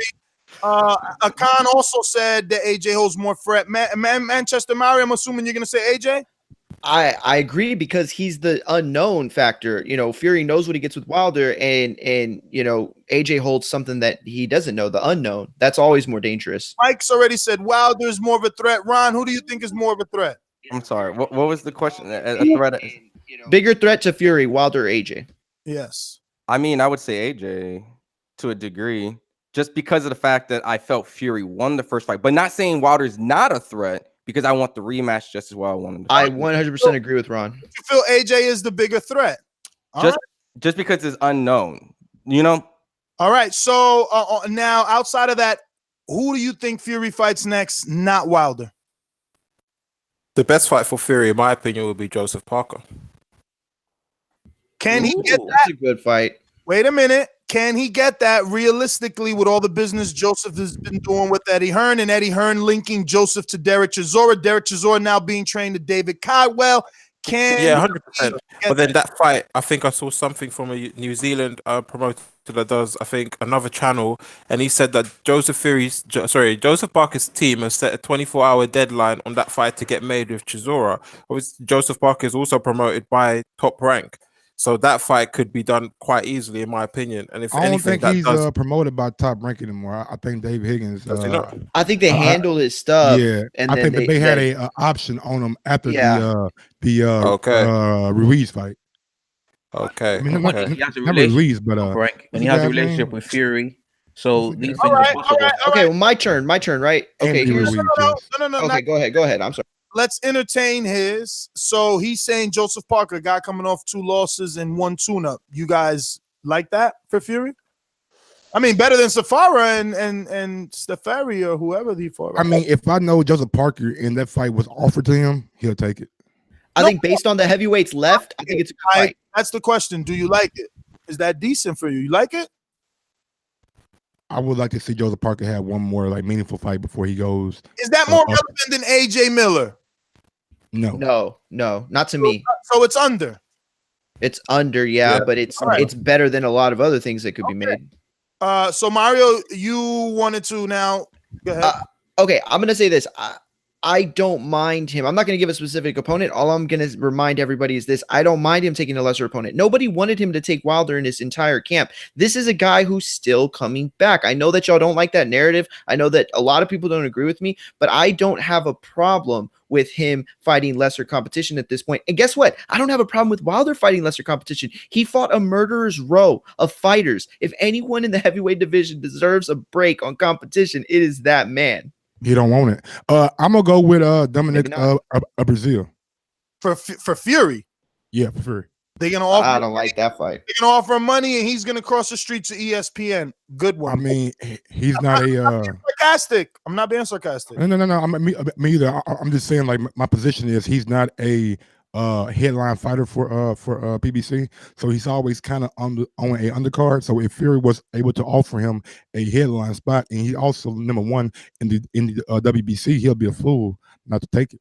Akan also said that AJ holds more threat. Manchester Mario, I'm assuming you're going to say AJ? I agree because he's the unknown factor. You know, Fury knows what he gets with Wilder, and you know, AJ holds something that he doesn't know, the unknown. That's always more dangerous. Mike's already said Wilder's more of a threat. Ron, who do you think is more of a threat? I'm sorry. What was the question? A threat? Bigger threat to Fury, Wilder or AJ? Yes. I mean, I would say AJ to a degree, just because of the fact that I felt Fury won the first fight, but not saying Wilder's not a threat because I want the rematch just as well. I wanted. I 100% agree with Ron. You feel AJ is the bigger threat? Just because it's unknown, you know. All right. So now, outside of that, who do you think Fury fights next? Not Wilder. The best fight for Fury, in my opinion, would be Joseph Parker. Can he get that? That's a good fight. Wait a minute. Can he get that realistically with all the business Joseph has been doing with Eddie Hearn, and Eddie Hearn linking Joseph to Derek Chisora? Derek Chisora now being trained to David Caldwell. Yeah, 100%. But then that fight, I think I saw something from a New Zealand promoter that does, I think, another channel, and he said that Joseph Parker's team has set a 24-hour deadline on that fight to get made with Chisora. Obviously, Joseph Parker is also promoted by Top Rank, so that fight could be done quite easily, in my opinion. And if I don't anything, think he's does promoted by Top Rank anymore. I think Dave Higgins. I think they handled his stuff. Yeah, and I then think that they had a option on him after Okay. Ruiz fight. Okay. I mean, okay. He has a not relationship, Ruiz, but Frank, and what's he the has a guy's relationship name? with Fury. So these things All are right, possible. Okay, well, my turn, right? Okay, Andy here's Ruiz, No. okay. Go ahead. I'm sorry. Let's entertain his. So he's saying Joseph Parker, guy coming off 2 losses and 1 tune-up. You guys like that for Fury? I mean, better than Safara and Stefari or whoever he fought. I mean, if I know Joseph Parker and that fight was offered to him, he'll take it. I think based on the heavyweights left, I think it's a good fight. That's the question. Do you like it? Is that decent for you? You like it? I would like to see Joseph Parker have one more like meaningful fight before he goes. Is that more relevant than AJ Miller? No, not to me. So it's under. It's under, yeah. But it's better than a lot of other things that could be made. So Mario, you wanted to now. Go ahead. Okay, I'm gonna say this. I don't mind him. I'm not going to give a specific opponent. All I'm going to remind everybody is this. I don't mind him taking a lesser opponent. Nobody wanted him to take Wilder in his entire camp. This is a guy who's still coming back. I know that y'all don't like that narrative. I know that a lot of people don't agree with me, but I don't have a problem with him fighting lesser competition at this point. And guess what? I don't have a problem with Wilder fighting lesser competition. He fought a murderer's row of fighters. If anyone in the heavyweight division deserves a break on competition, it is that man. He don't want it. I'm gonna go with Dominic Brazil for Fury. Yeah, for Fury. They're gonna offer. I don't like that fight. They're gonna offer him money, and he's gonna cross the street to ESPN. Good one. I mean, he's not a sarcastic. I'm not being sarcastic. No. Me either. I'm just saying, like, my position is he's not a headline fighter for PBC, so he's always kind of on a undercard. So if Fury was able to offer him a headline spot, and he also number 1 in the WBC, he'll be a fool not to take it.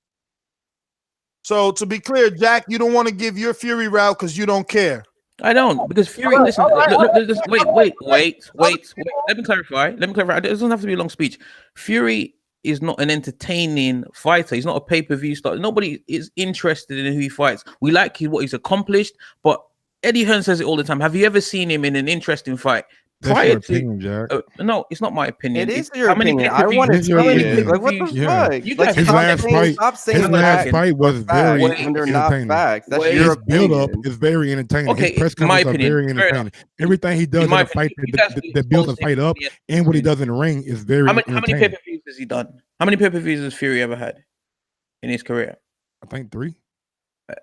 So to be clear, Jack, you don't want to give your Fury route because you don't care. I don't, because Fury. Listen, wait. Let me clarify. It doesn't have to be a long speech. Fury is not an entertaining fighter. He's not a pay-per-view star. Nobody is interested in who he fights. We like what he's accomplished, but Eddie Hearn says it all the time. Have you ever seen him in an interesting fight? That's your opinion, Jack. No, it's not my opinion. It is your opinion. I want to tell you. Like, what the fuck? You like, his last fight was very entertaining. Facts. That's his build-up is very entertaining. Okay, his press conferences are very entertaining. Everything he does in a fight that builds a fight up, and what he does in the ring is very entertaining. How many pay-per-views has he done? How many pay-per-views has Fury ever had in his career? I think 3.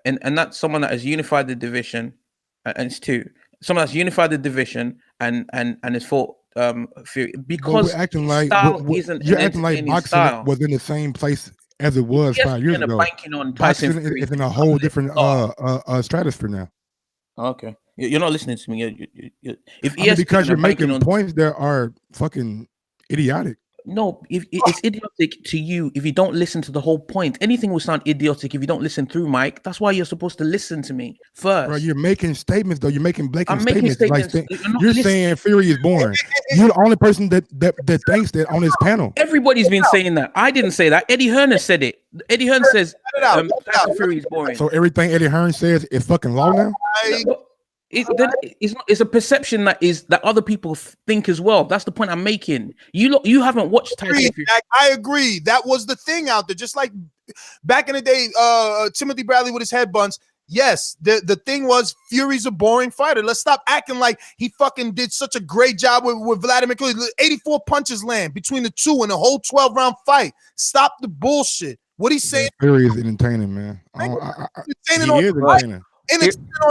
And that's someone that has unified the division, and it's 2. Someone that's unified the division and has fought Fury, because acting like you're acting like boxing was in the same place as it was 5 years ago. Boxing is in a whole different stratosphere now. Okay, you're not listening to me. Because you're making points that are fucking idiotic. No, it's idiotic to you if you don't listen to the whole point. Anything will sound idiotic if you don't listen through, Mike. That's why you're supposed to listen to me first. Bro, you're making statements, though. You're making blatant statements. You're saying Fury is boring. You're the only person that thinks that on this panel. Everybody's been saying that. I didn't say that. Eddie Hearn said it. Eddie Hearn says Tyson Fury is boring. So everything Eddie Hearn says is fucking law now. It's a perception that other people think as well. That's the point I'm making. You haven't watched Tyson Fury. I agree. That was the thing out there. Just like back in the day, Timothy Bradley with his head buns. Yes, the thing was Fury's a boring fighter. Let's stop acting like he fucking did such a great job with Vladimir Klitschko. 84 punches land between the two in a whole 12-round fight. Stop the bullshit. What he's saying? Fury is entertaining, man. Entertaining on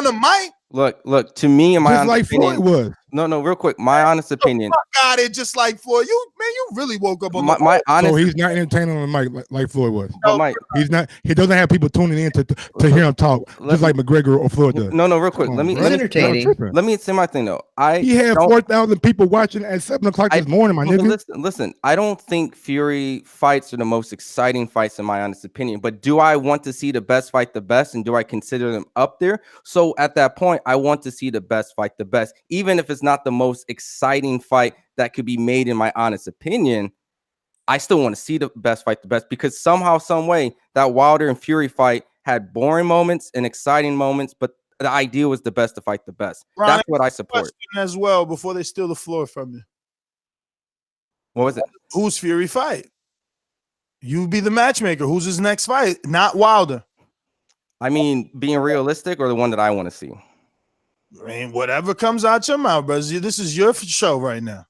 the mic. Look. To me, in my just honest like opinion, Floyd was. No, real quick. My honest opinion. Got it. Just like Floyd. You really woke up on my honest. So he's not entertaining on the mic like Floyd was. But Mike, he's not. He doesn't have people tuning in to hear him talk, just like McGregor or Floyd does. No, real quick. Let me say my thing though. He had 4,000 people watching at 7:00 this morning, my nigga. Listen. I don't think Fury fights are the most exciting fights in my honest opinion. But do I want to see the best fight the best, and do I consider them up there? So at that point, I want to see the best fight the best, even if it's not the most exciting fight that could be made in my honest opinion. I still want to see the best fight the best, because somehow, some way, that Wilder and Fury fight had boring moments and exciting moments, but the idea was the best to fight the best. Ron, that's what I support as well. Before they steal the floor from you, what was it? Who's Fury fight? You be the matchmaker. Who's his next fight? Not Wilder. I mean, being realistic, or the one that I want to see. I mean, whatever comes out your mouth, bro. This is your show right now.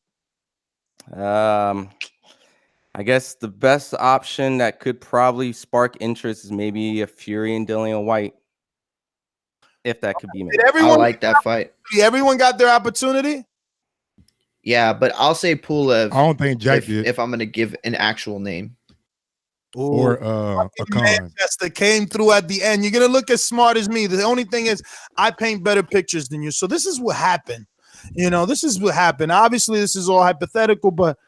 I guess the best option that could probably spark interest is maybe a Fury and Dillian White, if that could be made. I like that fight. Everyone got their opportunity. Yeah, but I'll say Pulev. I don't think Jack did. If I'm going to give an actual name. Or a Manchester came through at the end. You're gonna look as smart as me. The only thing is, I paint better pictures than you. So this is what happened. This is what happened. Obviously, this is all hypothetical, but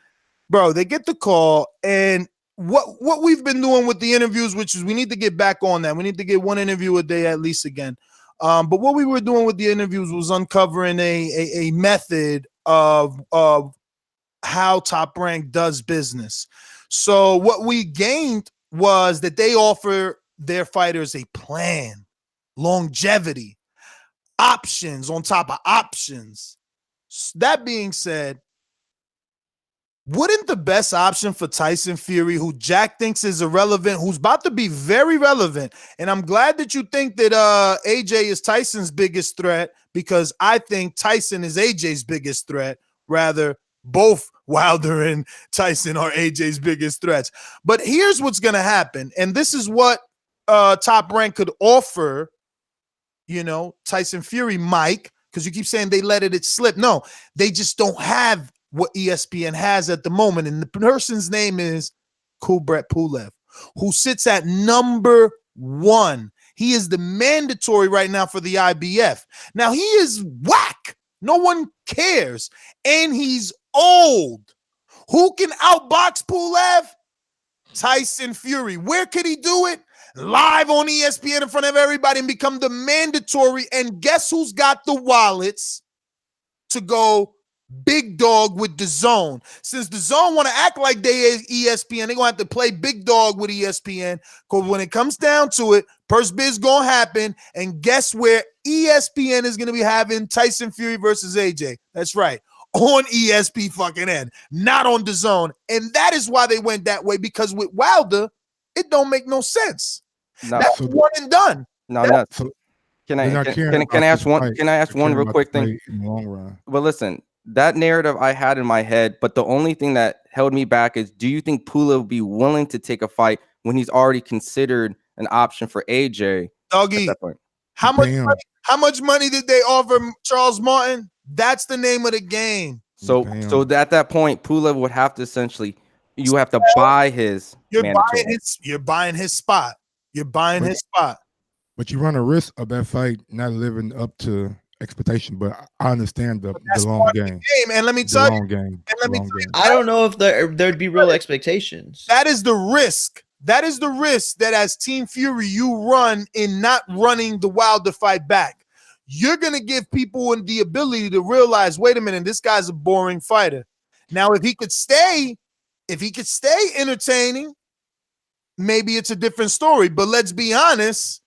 bro, they get the call, and what we've been doing with the interviews, which is we need to get back on that. We need to get one interview a day at least again. But what we were doing with the interviews was uncovering a method of how Top Rank does business. So what we gained was that they offer their fighters a plan, longevity, options on top of options. That being said, wouldn't the best option for Tyson Fury, who Jack thinks is irrelevant, who's about to be very relevant, and I'm glad that you think that AJ is Tyson's biggest threat, because I think Tyson is AJ's biggest threat, rather both Wilder and Tyson are AJ's biggest threats. But here's what's going to happen. And this is what Top Rank could offer, Tyson Fury, Mike, because you keep saying they let it slip. No, they just don't have what ESPN has at the moment. And the person's name is Kubrat Pulev, who sits at number 1. He is the mandatory right now for the IBF. Now, he is whack. No one cares. And he's old. Who can outbox Pulev? Tyson Fury. Where could he do it? Live on ESPN in front of everybody and become the mandatory. And guess who's got the wallets to go big dog with DAZN? Since DAZN want to act like they is ESPN, they're going to have to play big dog with ESPN, because when it comes down to it, purse bid's going to happen. And guess where ESPN is going to be having Tyson Fury versus AJ? That's right, on ESP fucking N, not on DAZN. And that is why they went that way, because with Wilder, it don't make no sense. No. That's one and done. Can I ask one? Can I ask one real quick thing? In the long run. Well, listen, that narrative I had in my head, but the only thing that held me back is, do you think Pulev would be willing to take a fight when he's already considered an option for AJ? Doggy, how much money did they offer Charles Martin? That's the name of the game. So at that point, Pulev would have to essentially, you have to buy his. You're buying his spot. You're buying his spot. But you run a risk of that fight not living up to expectation. But I understand the long game. And let me tell you, I don't know if there'd be real expectations. That is the risk. That is the risk that as Team Fury you run in not running the Wilder fight back. You're going to give people the ability to realize, wait a minute, this guy's a boring fighter. Now, if he could stay entertaining, maybe it's a different story. But let's be honest,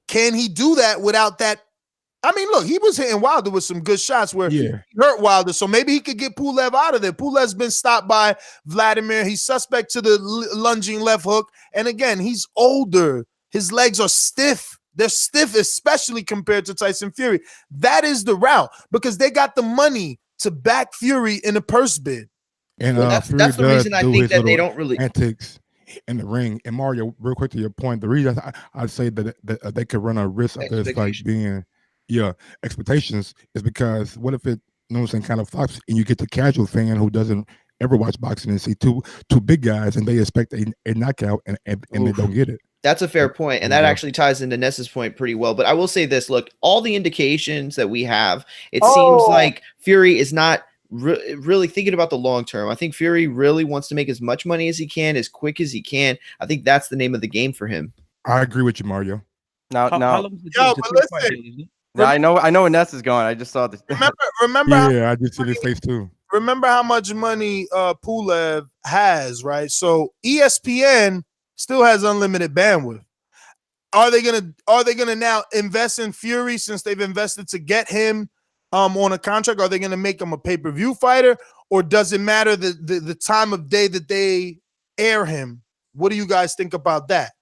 can he do that without that? I mean, look, he was hitting Wilder with some good shots where he hurt Wilder, so maybe he could get Pulev out of there. Pulev's been stopped by Vladimir. He's suspect to the lunging left hook. And again, he's older. His legs are stiff. They're stiff, especially compared to Tyson Fury. That is the route because they got the money to back Fury in a purse bid. And Fury that's the does reason I do think his that they little don't really antics in the ring. And Mario, real quick to your point, the reason I'd say that they could run a risk of this fight being expectations is because what if it, you know what I'm saying, kind of flops and you get the casual fan who doesn't ever watch boxing and see two big guys and they expect a knockout and they don't get it. That's a fair point, and that actually ties into Ness's point pretty well. But I will say this: look, all the indications that we have, it seems like Fury is not really thinking about the long term. I think Fury really wants to make as much money as he can, as quick as he can. I think that's the name of the game for him. I agree with you, Mario. Now, but listen, now I know where Ness is going. I just saw this. Remember? Yeah, I just see his face too. Remember how much money Pulev has, right? So ESPN still has unlimited bandwidth. Are they gonna now invest in Fury since they've invested to get him on a contract? Are they gonna make him a pay-per-view fighter, or does it matter the time of day that they air him? What do you guys think about that?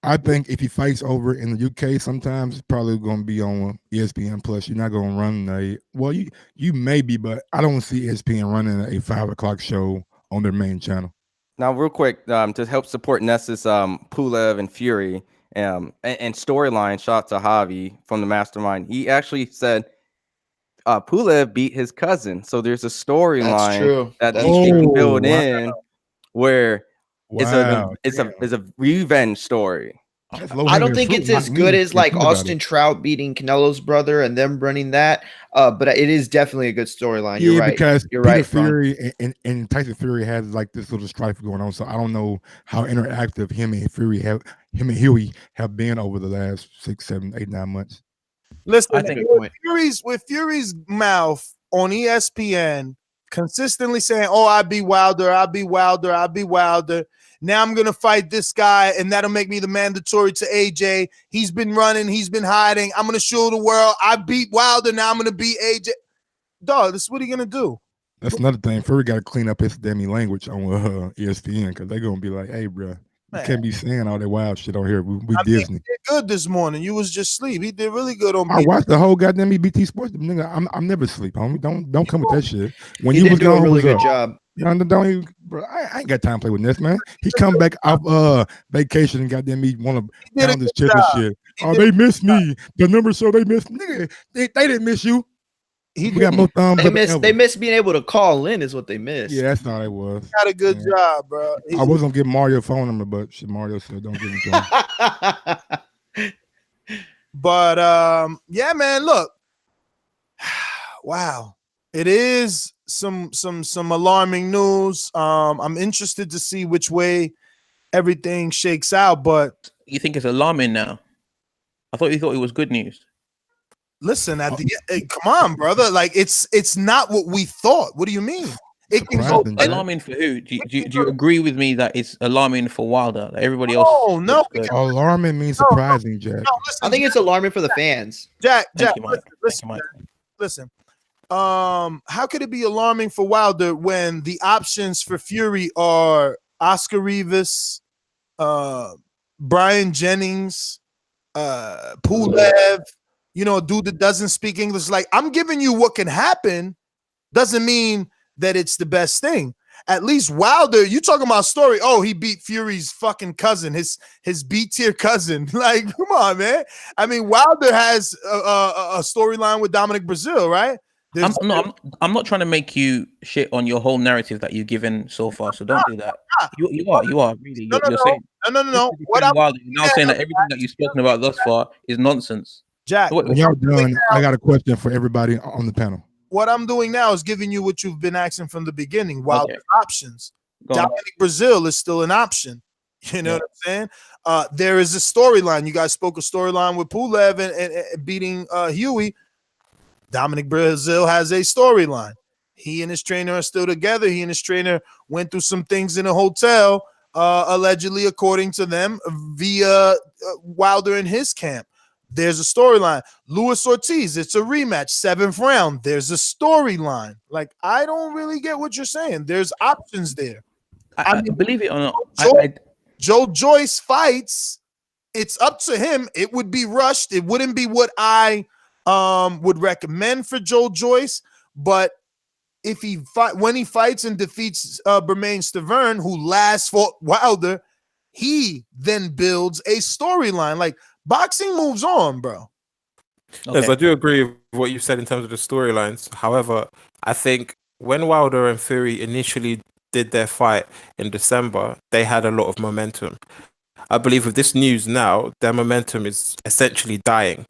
I think if he fights over in the UK, sometimes it's probably going to be on ESPN Plus. You're not going to run you may be, but I don't see ESPN running a 5:00 show on their main channel. Now, real quick, to help support Ness's Pulev and Fury and storyline, shout to Javi from the Mastermind. He actually said Pulev beat his cousin, so there's a storyline that they can build in where it's a revenge story. I don't think it's as good as like Austin Trout beating Canelo's brother and them running that, but it is definitely a good storyline. You're right. Because You're Peter right. Fury and Tyson Fury has like this little strife going on, so I don't know how interactive him and Huey have been over the last 6, 7, 8, 9 months. Listen, with Fury's mouth on ESPN consistently saying, "Oh, I beat Wilder, I beat Wilder, I beat Wilder. Now I'm gonna fight this guy, and that'll make me the mandatory to AJ. He's been running, he's been hiding. I'm gonna show the world I beat Wilder. Now I'm gonna beat AJ. Dog, this is what are you gonna do?" That's another thing. Fury got to clean up his damn language on ESPN because they're gonna be like, "Hey, bro, you can't be saying all that wild shit on here. We Disney." He did good this morning. You was just asleep. He did really good on. I watched the whole goddamn EBT Sports. Nigga, I'm never asleep, homie. Don't come with that shit. When he you did was do gone, a really good up? job. Don't even, bro. I ain't got time to play with this, man. He come back off vacation and goddamn me want to pound his chest and shit. Oh, they missed me. The numbers show they missed. Nigga, they didn't miss you. He got more thumbs. They missed being able to call in is what they missed. Yeah, that's not it was. Got a good job, bro. I was gonna give Mario a phone number, but shit, Mario said don't give him to him. But yeah, man, look. Wow. It is some alarming news. I'm interested to see which way everything shakes out, but you think it's alarming now? I thought you thought it was good news. Listen, at the come on, brother. Like it's not what we thought. What do you mean? It can go alarming for who? Do you agree with me that it's alarming for Wilder? Like everybody else? Oh no, alarming means surprising, Jack. No, listen, I think it's alarming for the fans. Jack, listen. Listen. How could it be alarming for Wilder when the options for Fury are Oscar Rivas, Brian Jennings, Pulev? You know, a dude that doesn't speak English. Like, I'm giving you what can happen, doesn't mean that it's the best thing. At least Wilder, you talking about story. Oh, he beat Fury's fucking cousin, his B-tier cousin. Like, come on, man. I mean, Wilder has a storyline with Dominic Brazil, right? I'm not trying to make you shit on your whole narrative that you've given so far. So don't do that. You are really. You're saying no. What I'm now saying that everything that you've spoken about thus far is nonsense. Jack, when y'all done, I got a question for everybody on the panel. What I'm doing now is giving you what you've been asking from the beginning. While there's options, Dominic Brazil is still an option. You know what I'm saying? There is a storyline. You guys spoke a storyline with Pulev and beating Huey. Dominic Brazil has a storyline. He and his trainer are still together. He and his trainer went through some things in a hotel. allegedly, according to them, via Wilder and his camp. There's a storyline. Luis Ortiz, it's a rematch, 7th round. There's a storyline. Like, I don't really get what you're saying. There's options there. I mean, believe it or not, Joe Joyce fights. It's up to him. It would be rushed. It wouldn't be what I would recommend for Joe Joyce. But if when he fights and defeats Bermain Stavern, who last fought Wilder, he then builds a storyline. Like, boxing moves on, bro. Yes, I do agree with what you said in terms of the storylines. However, I think when Wilder and Fury initially did their fight in December, they had a lot of momentum. I believe with this news now, their momentum is essentially dying.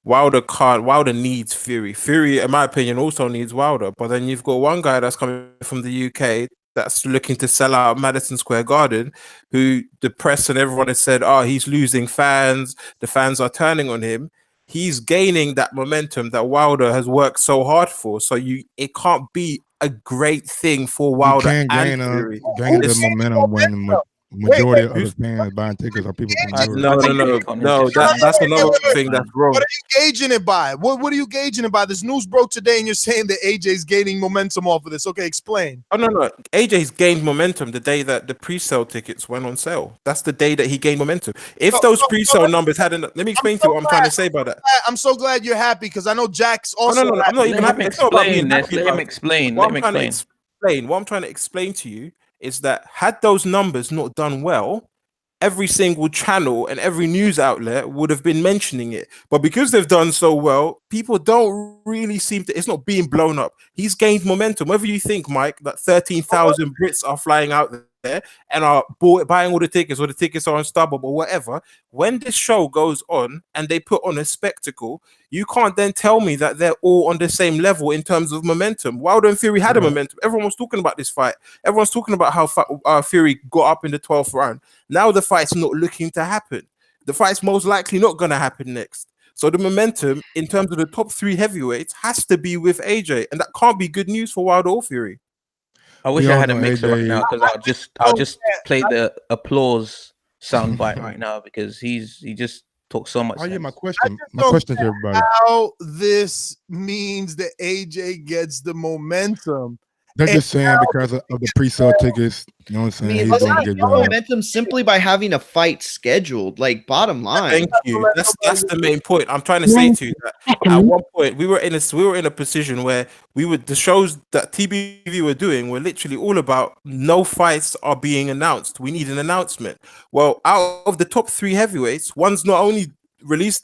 Wilder needs Fury. Fury, in my opinion, also needs Wilder. But then you've got one guy that's coming from the UK that's looking to sell out Madison Square Garden, who the press and everyone has said, oh, he's losing fans. The fans are turning on him. He's gaining that momentum that Wilder has worked so hard for. So it can't be a great thing for Wilder You can't and Fury. gain the momentum when the majority of the fans buying tickets are people from Europe. No. That's another thing that's wrong. What are you gauging it by? What are you gauging it by? This news broke today, and you're saying that AJ's gaining momentum off of this. Okay, explain. Oh no. AJ's gained momentum the day that the pre-sale tickets went on sale. That's the day that he gained momentum. If those pre-sale numbers hadn't, let me explain to you what I'm trying to say about that. I'm so glad you're happy because I know Jack's also. No, I'm not even happy. It's not about being happy. Let him explain. What I'm trying to explain to you is that had those numbers not done well, every single channel and every news outlet would have been mentioning it. But because they've done so well, people don't really seem to, it's not being blown up. He's gained momentum. Whether you think, Mike, that 13,000 Brits are flying out there and are buying all the tickets, or the tickets are on StubHub or whatever, when this show goes on and they put on a spectacle, you can't then tell me that they're all on the same level in terms of momentum. Wilder and Fury had a momentum. Everyone was talking about this fight. Everyone's talking about how Fury got up in the 12th round. Now the fight's not looking to happen. The fight's most likely not going to happen next. So the momentum in terms of the top 3 heavyweights has to be with AJ, and that can't be good news for Wilder or Fury. I wish I had a mixer right now because I'll just play the applause soundbite right now because he just talks so much. Oh yeah, my question to everybody. How this means that AJ gets the momentum. They're just saying because of the pre-sale tickets. You know what I'm saying? I mean, He's gonna get momentum simply by having a fight scheduled. Like, bottom line. Thank you. That's the main point. I'm trying to say to you that at one point we were in a position where the shows that TBV were doing were literally all about no fights are being announced. We need an announcement. Well, out of the top 3 heavyweights, one's not only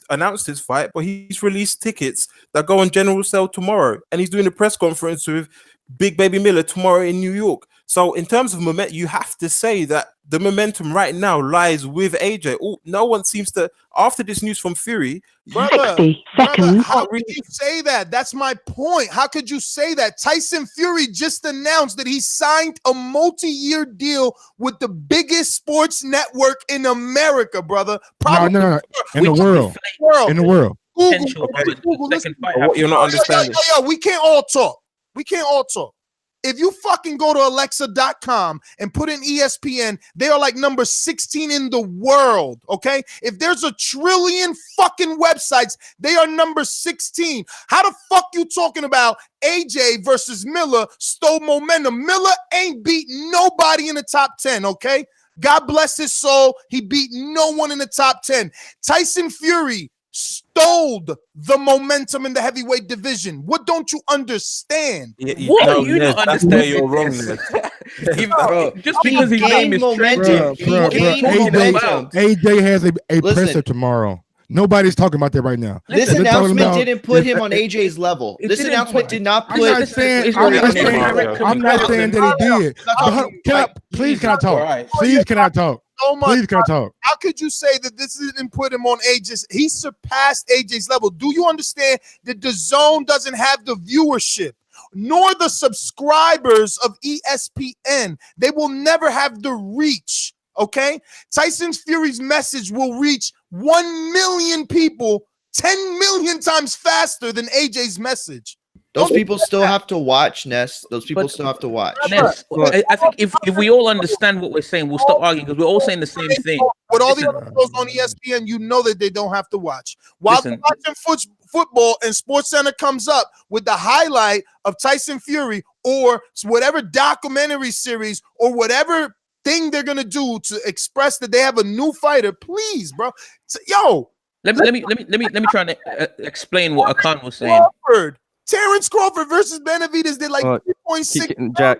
announced his fight, but he's released tickets that go on general sale tomorrow, and he's doing a press conference with Big Baby Miller tomorrow in New York. So in terms of momentum, you have to say that the momentum right now lies with AJ. No one seems to, after this news from Fury, brother, how could you say that? That's my point. How could you say that? Tyson Fury just announced that he signed a multi-year deal with the biggest sports network in America, brother. No. In the world. Google, listen. You're not understanding. Yo, we can't all talk. If you fucking go to Alexa.com and put in ESPN, they are like number 16 in the world, okay? If there's a trillion fucking websites, they are number 16. How the fuck you talking about AJ versus Miller stole momentum? Miller ain't beat nobody in the top 10, okay? God bless his soul. He beat no one in the top 10. Tyson Fury stole the momentum in the heavyweight division. What don't you understand? What are you not understanding? You're wrong. Just because his name is momentum. AJ has a presser tomorrow. Nobody's talking about that right now. This announcement didn't put him on AJ's level. This announcement did not put. I'm not saying that he did. Please can I talk? Please can I talk? Please can I talk? How could you say that this didn't put him on AJ's? He surpassed AJ's level. Do you understand that the zone doesn't have the viewership, nor the subscribers of ESPN? They will never have the reach. Okay, Tyson Fury's message will reach 1 million people 10 million times faster than AJ's message. Those people still have to watch, Ness. Those people still have to watch. Ness, I think if we all understand what we're saying, we'll stop arguing because we're all saying the same thing. With all the other shows on ESPN, you know that they don't have to watch. While Listen. they're watching football and Sports Center comes up with the highlight of Tyson Fury or whatever documentary series or whatever thing they're gonna do to express that they have a new fighter, please, bro. Yo, let me try and explain what Akan was saying. Terrence Crawford versus Benavidez did like 3.6.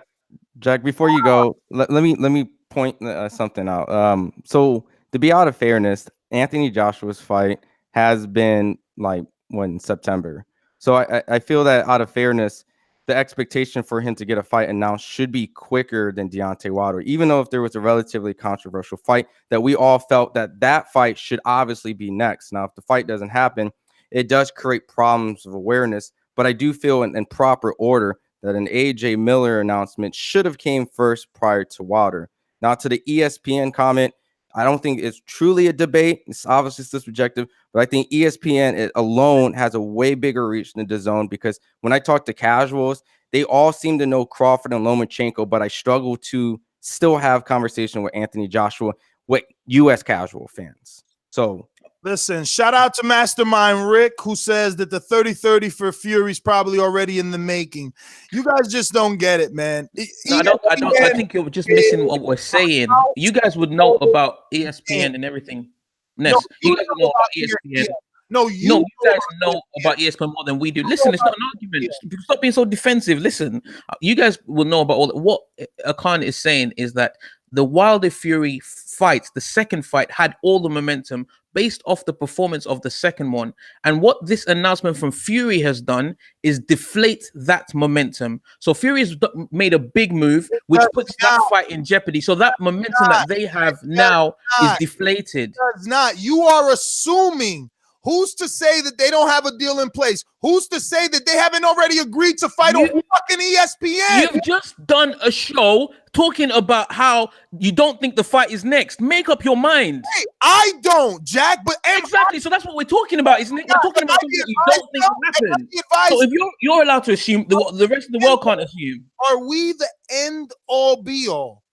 Jack, before you go, let me point something out. So to be out of fairness, Anthony Joshua's fight has been like in September. So I feel that out of fairness, the expectation for him to get a fight announced should be quicker than Deontay Wilder, even though if there was a relatively controversial fight that we all felt that fight should obviously be next. Now, if the fight doesn't happen, it does create problems of awareness. But I do feel in proper order that an AJ Miller announcement should have came first prior to Wilder. Now, to the ESPN comment, I don't think it's truly a debate. It's obviously still subjective, but I think ESPN alone has a way bigger reach than DAZN because when I talk to casuals, they all seem to know Crawford and Lomachenko, but I struggle to still have conversation with Anthony Joshua with U.S. casual fans. So listen, shout out to Mastermind Rick, who says that the 30-30 for Fury's probably already in the making. You guys just don't get it, man. No, I think you're just missing what we're saying. You guys would know about ESPN and everything. Ness, you guys know about ESPN. You guys know about ESPN more than we do. Listen, it's not an argument. Stop being so defensive. Listen, you guys will know about all that. What Akan is saying is that the Wilder Fury fight, the second fight, had all the momentum based off the performance of the second one. And what this announcement from Fury has done is deflate that momentum. So Fury has made a big move, which puts that fight in jeopardy. So that momentum that they have now is deflated. It's not. You are assuming. Who's to say that they don't have a deal in place? Who's to say that they haven't already agreed to fight on fucking ESPN? You've just done a show talking about how you don't think the fight is next. Make up your mind. Hey, I don't, Jack. But exactly. So that's what we're talking about, isn't it? We're talking about something that you don't think will happen. So if you're allowed to assume, the rest of the world can't assume. Are we the end all be all?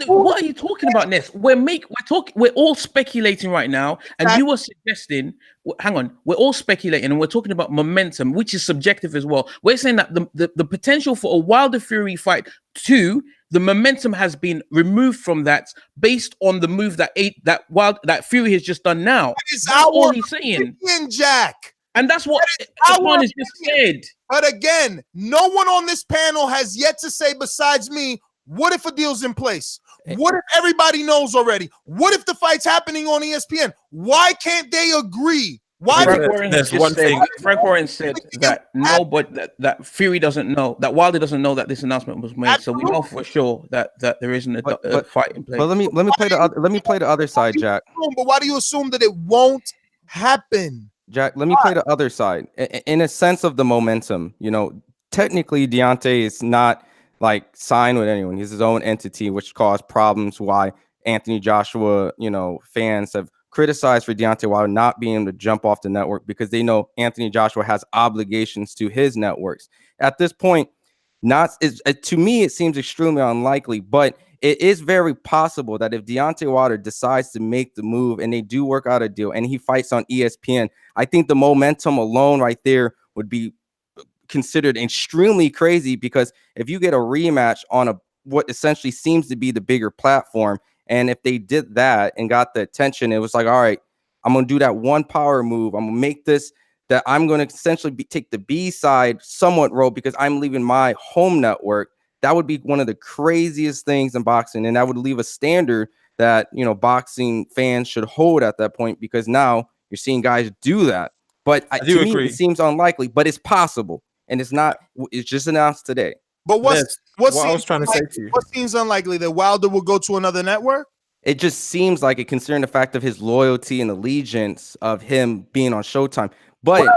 What are you talking about, Ness? We're all speculating right now, and you were suggesting. Hang on, we're all speculating, and we're talking about momentum, which is subjective as well. We're saying that the potential for a Wilder Fury fight 2, the momentum has been removed from that based on the move that Fury has just done now. That's all he's saying, Jack. And that's what Akan has just said. But again, no one on this panel has yet to say besides me. What if a deal's in place? What if everybody knows already? What if the fight's happening on ESPN? Why can't they agree? Why? Frank Warren said that that Fury doesn't know, that Wilder doesn't know that this announcement was made. So we know for sure that there isn't a fight in place. But let me play the other side, Jack. But why do you assume that it won't happen? Jack, let me play the other side. In a sense of the momentum, technically Deontay is not like signed with anyone. He's his own entity, which caused problems why Anthony Joshua, fans have criticized for Deontay Wilder not being able to jump off the network because they know Anthony Joshua has obligations to his networks. At this point, to me, it seems extremely unlikely, but it is very possible that if Deontay Wilder decides to make the move and they do work out a deal and he fights on ESPN, I think the momentum alone right there would be considered extremely crazy, because if you get a rematch on what essentially seems to be the bigger platform, and if they did that and got the attention, it was like, all right, I'm gonna do that one power move, I'm gonna make this that I'm gonna essentially take the B side somewhat role because I'm leaving my home network. That would be one of the craziest things in boxing, and that would leave a standard that boxing fans should hold at that point, because now you're seeing guys do that. But to me, it seems unlikely, but it's possible. And it's not. It's just announced today. But what I was trying to say to you? What seems unlikely, that Wilder will go to another network? It just seems like it, considering the fact of his loyalty and allegiance of him being on Showtime. But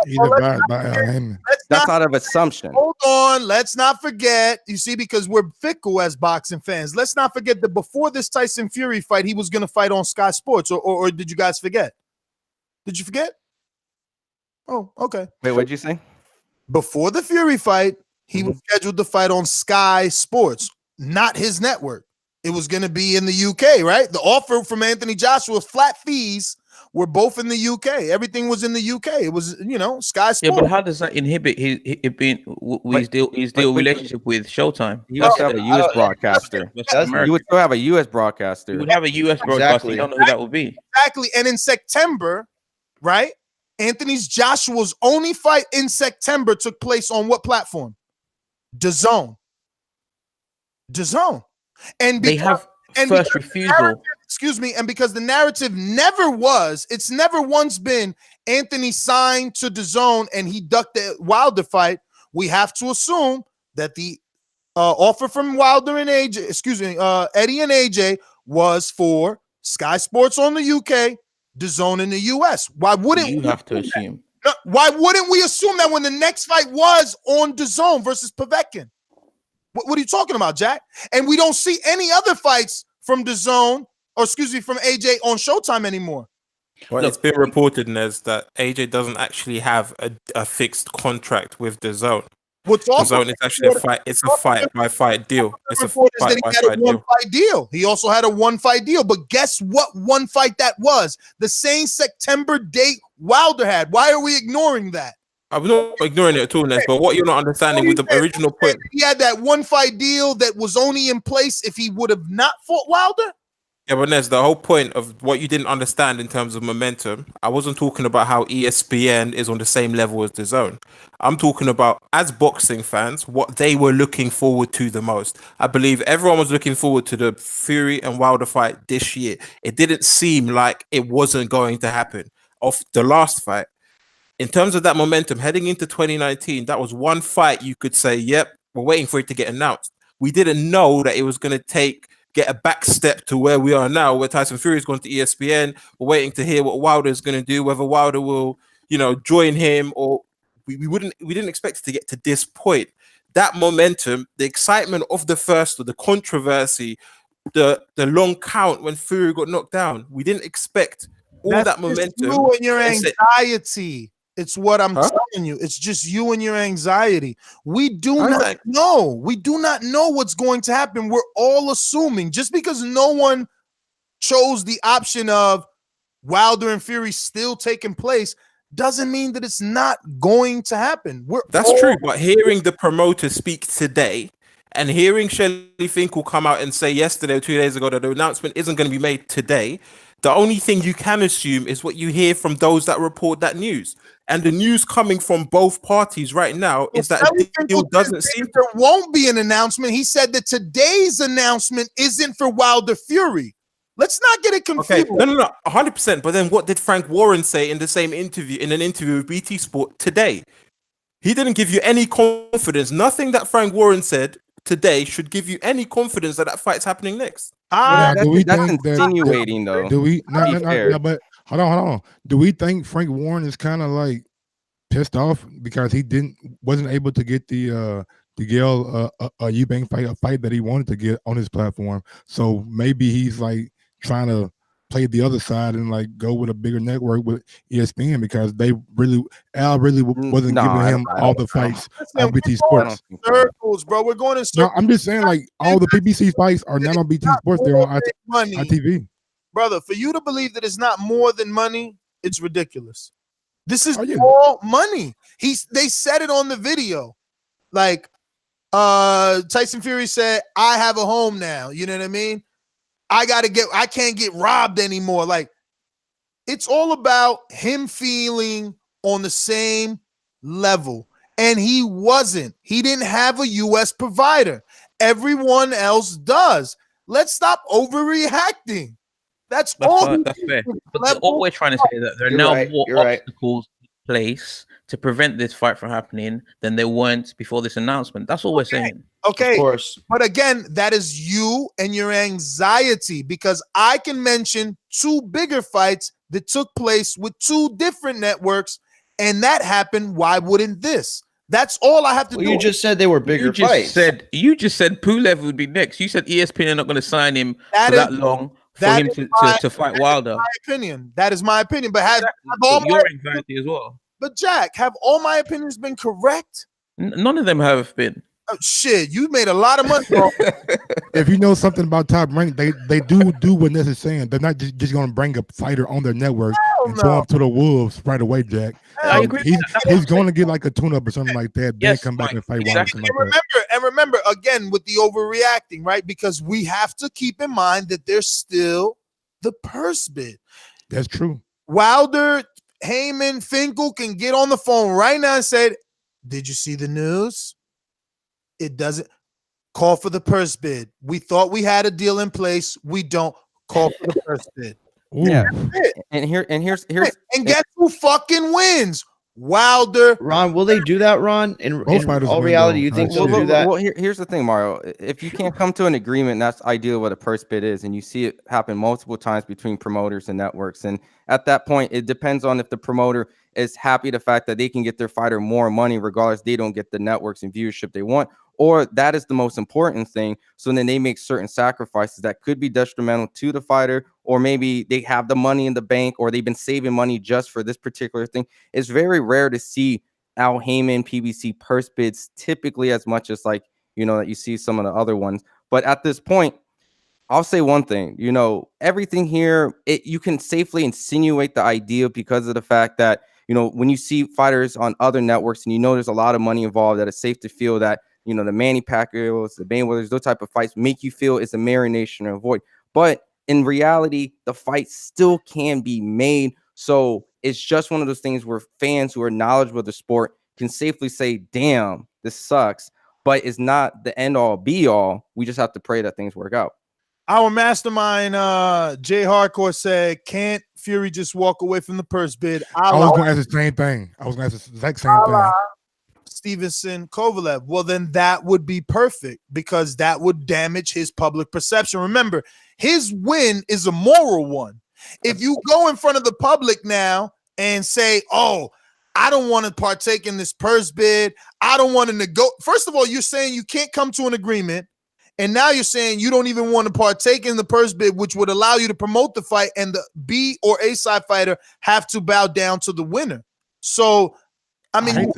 that's out of assumption. Hold on, let's not forget. You see, because we're fickle as boxing fans. Let's not forget that before this Tyson Fury fight, he was going to fight on Sky Sports. Or did you guys forget? Did you forget? Oh, okay. Wait, what did you say? Before the Fury fight, he was scheduled to fight on Sky Sports, not his network. It was going to be in the UK, right? The offer from Anthony Joshua, flat fees, were both in the UK. Everything was in the UK. It was, Sky Sports. Yeah, but how does that inhibit his being his deal relationship with Showtime? You also have a U.S. broadcaster. You would still have a U.S. broadcaster. You would have a U.S. broadcaster. You don't know who that would be. Exactly. And in September, right? Anthony Joshua's only fight in September took place on what platform? DAZN. DAZN. And they have first refusal. Excuse me. And because the narrative it's never once been Anthony signed to DAZN and he ducked the Wilder fight. We have to assume that the offer from Wilder and AJ, Eddie and AJ was for Sky Sports on the UK, DAZN in the US. Why wouldn't you have to assume? Why wouldn't we assume that when the next fight was on DAZN versus Povetkin? What are you talking about, Jack? And we don't see any other fights from DAZN, from AJ on Showtime anymore. Well, it's been reported, Nez, that AJ doesn't actually have a fixed contract with DAZN. DAZN is actually a fight. It's a fight-by-fight deal. It's a fight-by-fight deal. One-fight deal. He also had a one-fight deal. But guess what one fight that was? The same September date Wilder had. Why are we ignoring that? I'm not ignoring it at all, Nez, but what you're not understanding with the original point. He had that one-fight deal that was only in place if he would have not fought Wilder? Yeah, but Nez, the whole point of what you didn't understand in terms of momentum, I wasn't talking about how ESPN is on the same level as DAZN. I'm talking about, as boxing fans, what they were looking forward to the most. I believe everyone was looking forward to the Fury and Wilder fight this year. It didn't seem like it wasn't going to happen. Off the last fight, in terms of that momentum heading into 2019, that was one fight you could say, yep, we're waiting for it to get announced. We didn't know that it was going to get a back step to where we are now, where Tyson Fury is going to ESPN. We're waiting to hear what Wilder is going to do, whether Wilder will, join him, or we didn't expect it to get to this point. That momentum, the excitement of the first, or the controversy, the long count when Fury got knocked down, we didn't expect all that momentum. You and your anxiety. It's what I'm telling you. It's just you and your anxiety. We do not know. We do not know what's going to happen. We're all assuming. Just because no one chose the option of Wilder and Fury still taking place doesn't mean that it's not going to happen. That's true, but hearing the promoter speak today and hearing Shelley Finkel come out and say yesterday or 2 days ago that the announcement isn't going to be made today, the only thing you can assume is what you hear from those that report that news. And the news coming from both parties right now is that a deal doesn't seem... There won't be an announcement. He said that today's announcement isn't for Wilder Fury. Let's not get it confused. Okay, no, 100%. But then what did Frank Warren say in the same interview, in an interview with BT Sport today? He didn't give you any confidence. Nothing that Frank Warren said today should give you any confidence that that fight's happening next. That's insinuating, though. Do we? No, but hold on. Do we think Frank Warren is kind of like pissed off because he wasn't able to get the Gail Eubank fight that he wanted to get on his platform? So maybe he's like trying to play the other side and like go with a bigger network with ESPN because Al really wasn't giving him all the fights on BT Sports. Circles, bro. We're going in circles. No, I'm just saying, like, all the PBC fights are not on BT Sports. They're on ITV. Brother, for you to believe that it's not more than money, it's ridiculous. This is all money. They said it on the video. Like, Tyson Fury said, I have a home now. You know what I mean? I can't get robbed anymore. Like, it's all about him feeling on the same level. And he wasn't. He didn't have a U.S. provider. Everyone else does. Let's stop overreacting. That's all. That's fair. But all we're trying to say is that there are now more obstacles in place to prevent this fight from happening than there weren't before this announcement. That's all we're saying. Okay. Of course. But again, that is you and your anxiety, because I can mention two bigger fights that took place with two different networks, and that happened. Why wouldn't this? That's all I have to do. You just said they were bigger fights. You just said Pulev would be next. You said ESPN are not going to sign him for that long for him to fight Wilder. That is my opinion. But have your anxiety as well. But Jack, have all my opinions been correct? None of them have been. Oh, shit, you made a lot of money, bro. If you know something about Top Rank, they do what Ness is saying. They're not just going to bring a fighter on their network and throw him to the wolves right away, Jack. I agree. He's going to get like a tune-up or something like that. Then come back and fight Exactly. And remember, again, with the overreacting, right? Because we have to keep in mind that there's still the purse bid. That's true. Wilder, Heyman, Finkel can get on the phone right now and say, did you see the news? It doesn't. Call for the purse bid. We thought we had a deal in place. We don't. Call for the purse bid. Yeah. And here's and guess who fucking wins? Wilder. Ron, will they do that, Ron? In all reality, you think they'll do that? Well, here's the thing, Mario. If you can't come to an agreement, that's ideally what a purse bid is, and you see it happen multiple times between promoters and networks. And at that point, it depends on if the promoter is happy the fact that they can get their fighter more money, regardless they don't get the networks and viewership they want, or that is the most important thing. So then they make certain sacrifices that could be detrimental to the fighter, or maybe they have the money in the bank, or they've been saving money just for this particular thing. It's very rare to see Al Heyman PBC purse bids typically as much as that you see some of the other ones. But at this point, I'll say one thing, everything here, you can safely insinuate the idea because of the fact that, when you see fighters on other networks and there's a lot of money involved, that it's safe to feel that, the Manny Pacquiao's, the Mayweathers, those type of fights make you feel it's a marination or a void. But in reality, the fight still can be made. So it's just one of those things where fans who are knowledgeable of the sport can safely say, damn, this sucks. But it's not the end all be all. We just have to pray that things work out. Our mastermind, Jay Hardcore, said, can't Fury just walk away from the purse bid? I was going to ask the same thing. I was going to ask the exact same thing. Stevenson Kovalev. Well, then that would be perfect because that would damage his public perception. Remember, his win is a moral one. If you go in front of the public now and say, oh, I don't want to partake in this purse bid, I don't want to negotiate. First of all, you're saying you can't come to an agreement. And now you're saying you don't even want to partake in the purse bid, which would allow you to promote the fight, and the B or A side fighter have to bow down to the winner. So, I mean, you're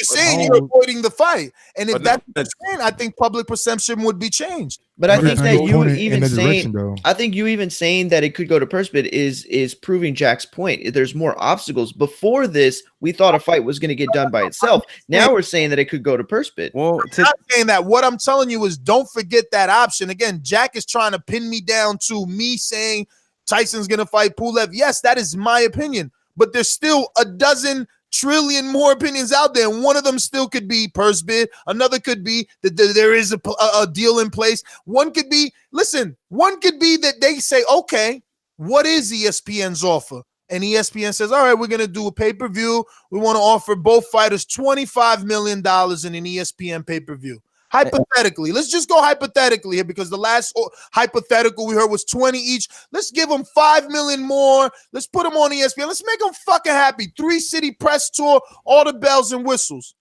saying you're avoiding the fight. And if that's what you're saying, I think public perception would be changed. But I think that you even saying that it could go to purse bid is proving Jack's point. There's more obstacles. Before this, we thought a fight was going to get done by itself. Now we're saying that it could go to purse bid. Well, I'm not saying that. What I'm telling you is don't forget that option. Again, Jack is trying to pin me down to me saying Tyson's going to fight Pulev. Yes, that is my opinion. But there's still a dozen trillion more opinions out there, and one of them still could be purse bid. Another could be that there is a deal in place. One could be that they say, okay, what is ESPN's offer? And ESPN says, all right, we're going to do a pay-per-view. We want to offer both fighters $25 million in an ESPN pay-per-view. Hypothetically, let's just go hypothetically here, because the last hypothetical we heard was 20 each. Let's give them $5 million more. Let's put them on ESPN. Let's make them fucking happy. 3-city press tour, all the bells and whistles.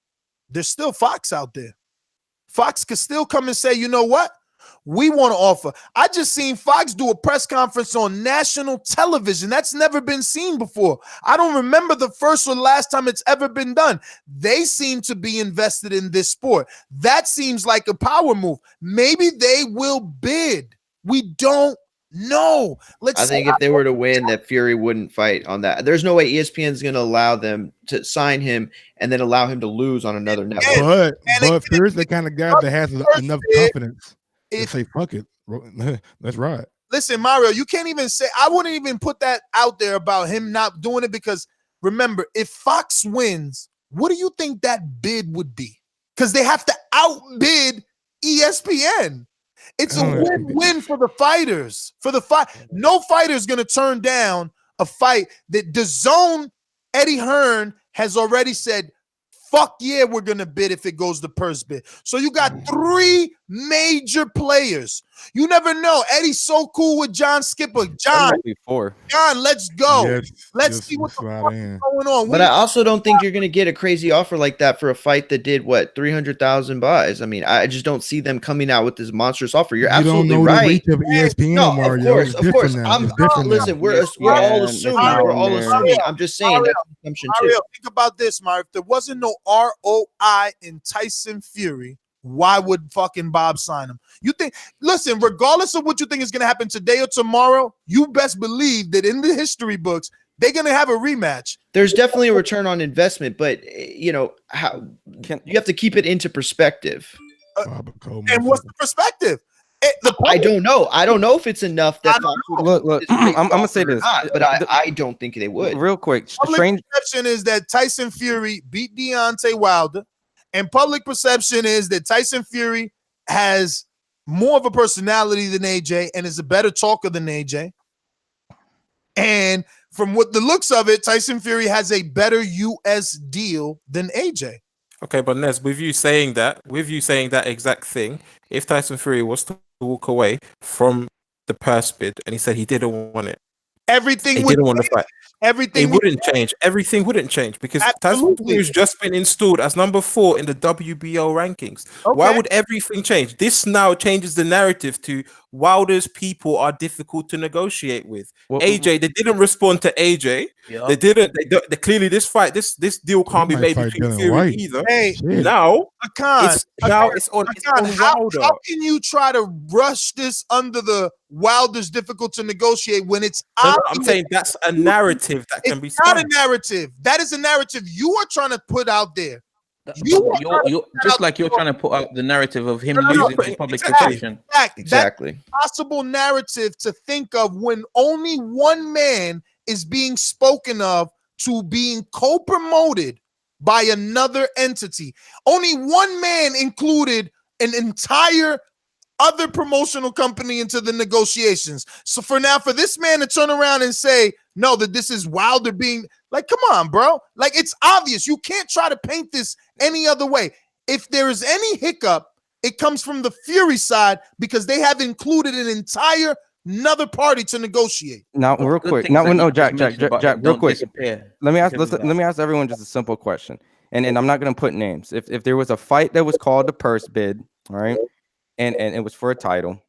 There's still Fox out there. Fox could still come and say, you know what? We want to offer. I just seen Fox do a press conference on national television. That's never been seen before. I don't remember the first or last time it's ever been done. They seem to be invested in this sport. That seems like a power move. Maybe they will bid. We don't know. I think if they were to win, that Fury wouldn't fight on that. There's no way ESPN is going to allow them to sign him and then allow him to lose on another network. But Fury's the kind of guy that has enough confidence. Say fuck it, let's ride. Listen, Mario, you can't even say, I wouldn't even put that out there about him not doing it, because remember, if Fox wins, what do you think that bid would be? Because they have to outbid ESPN. It's a win-win for the fighters. No fighter is going to turn down a fight that DAZN, Eddie Hearn has already said, fuck yeah, we're going to bid if it goes to purse bid. So you got 3 major players. You never know. Eddie's so cool with John Skipper. John, let's go. Yes, Let's see what the fuck is going on. But I also don't think you're going to get a crazy offer like that for a fight that did what 300,000 buys. I mean, I just don't see them coming out with this monstrous offer. You're absolutely don't know right. the reach of ESPN, No, Mario. of course. Listen, we're all assuming. We're all assuming. I'm just saying that's an assumption too. Mario, think about this, Mario. If there wasn't no ROI in Tyson Fury, why would fucking Bob sign him? You think, listen, regardless of what you think is going to happen today or tomorrow, you best believe that in the history books, they're going to have a rematch. There's definitely a return on investment, but you know, you have to keep it into perspective. And what's the perspective? I don't know. I don't know if it's enough. That look. I'm gonna say this, but I don't think they would. Real quick, public perception is that Tyson Fury beat Deontay Wilder, and public perception is that Tyson Fury has more of a personality than AJ and is a better talker than AJ. And from what the looks of it, Tyson Fury has a better US deal than AJ. Okay, but Nez, with you saying that exact thing, if Tyson Fury was to walk away from the purse bid and he said he didn't want it, everything he didn't want to fight. Everything it wouldn't change. Everything wouldn't change because Tyson Fury's just been installed as number 4 in the WBO rankings. Okay. Why would everything change? This now changes the narrative to Wilder's people are difficult to negotiate with. AJ, they didn't respond to AJ. Yeah. They didn't. They clearly this deal can't be made between Fury either. Hey, now it's on Wilder. How can you try to rush this under the Wilder's difficult to negotiate when it's I'm saying that's a narrative that can be spun. Not a narrative. That is a narrative you are trying to put out there. You're just like you're trying to put out the narrative of him losing in public perception. Exactly. That's a possible narrative to think of when only one man is being spoken of to being co-promoted by another entity. Only one man included an entire other promotional company into the negotiations. So for this man to turn around and say, no, that this is Wilder being like, come on, bro. Like, it's obvious. You can't try to paint this any other way. If there is any hiccup, it comes from the Fury side because they have included an entire another party to negotiate. Now, real quick. Jack, real quick. Let me ask everyone just a simple question. And I'm not going to put names. If there was a fight that was called the purse bid, all right, and it was for a title,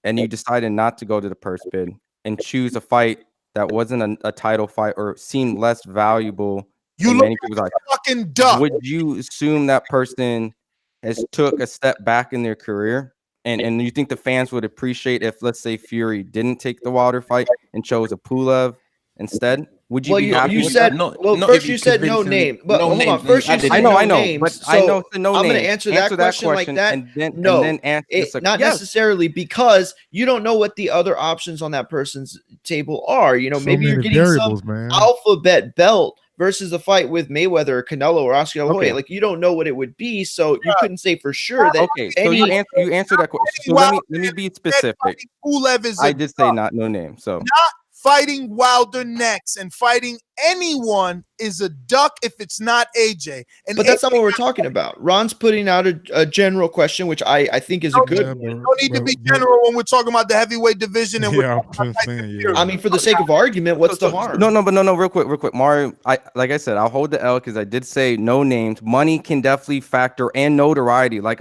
and you decided not to go to the purse bid and choose a fight that wasn't a title fight or seemed less valuable, you look like a fucking duck. Would you assume that person has took a step back in their career? And you think the fans would appreciate if, let's say, Fury didn't take the Wilder fight and chose a Pulev instead? Would you be happy? You said first you said no name, but hold on. First you said I know, names, but I know the no name. I'm going to answer that question like that. And then answer not necessarily, because you don't know what the other options on that person's table are. You know, maybe you're getting some alphabet belt versus a fight with Mayweather or Canelo or Oscar De La Hoya. Like, you don't know what it would be, so you couldn't say for sure that. Okay, so you answer that question. So let me be specific. I did say no name. So not fighting Wilder next and fighting anyone is a duck if it's not AJ. But that's not what we're talking about. Ron's putting out a general question, which I think is a good one. No need to be general when we're talking about the heavyweight division. And I mean, for the sake of argument, what's the harm? No, real quick, Mario. Like I said, I'll hold the L because I did say no names. Money can definitely factor, and notoriety, like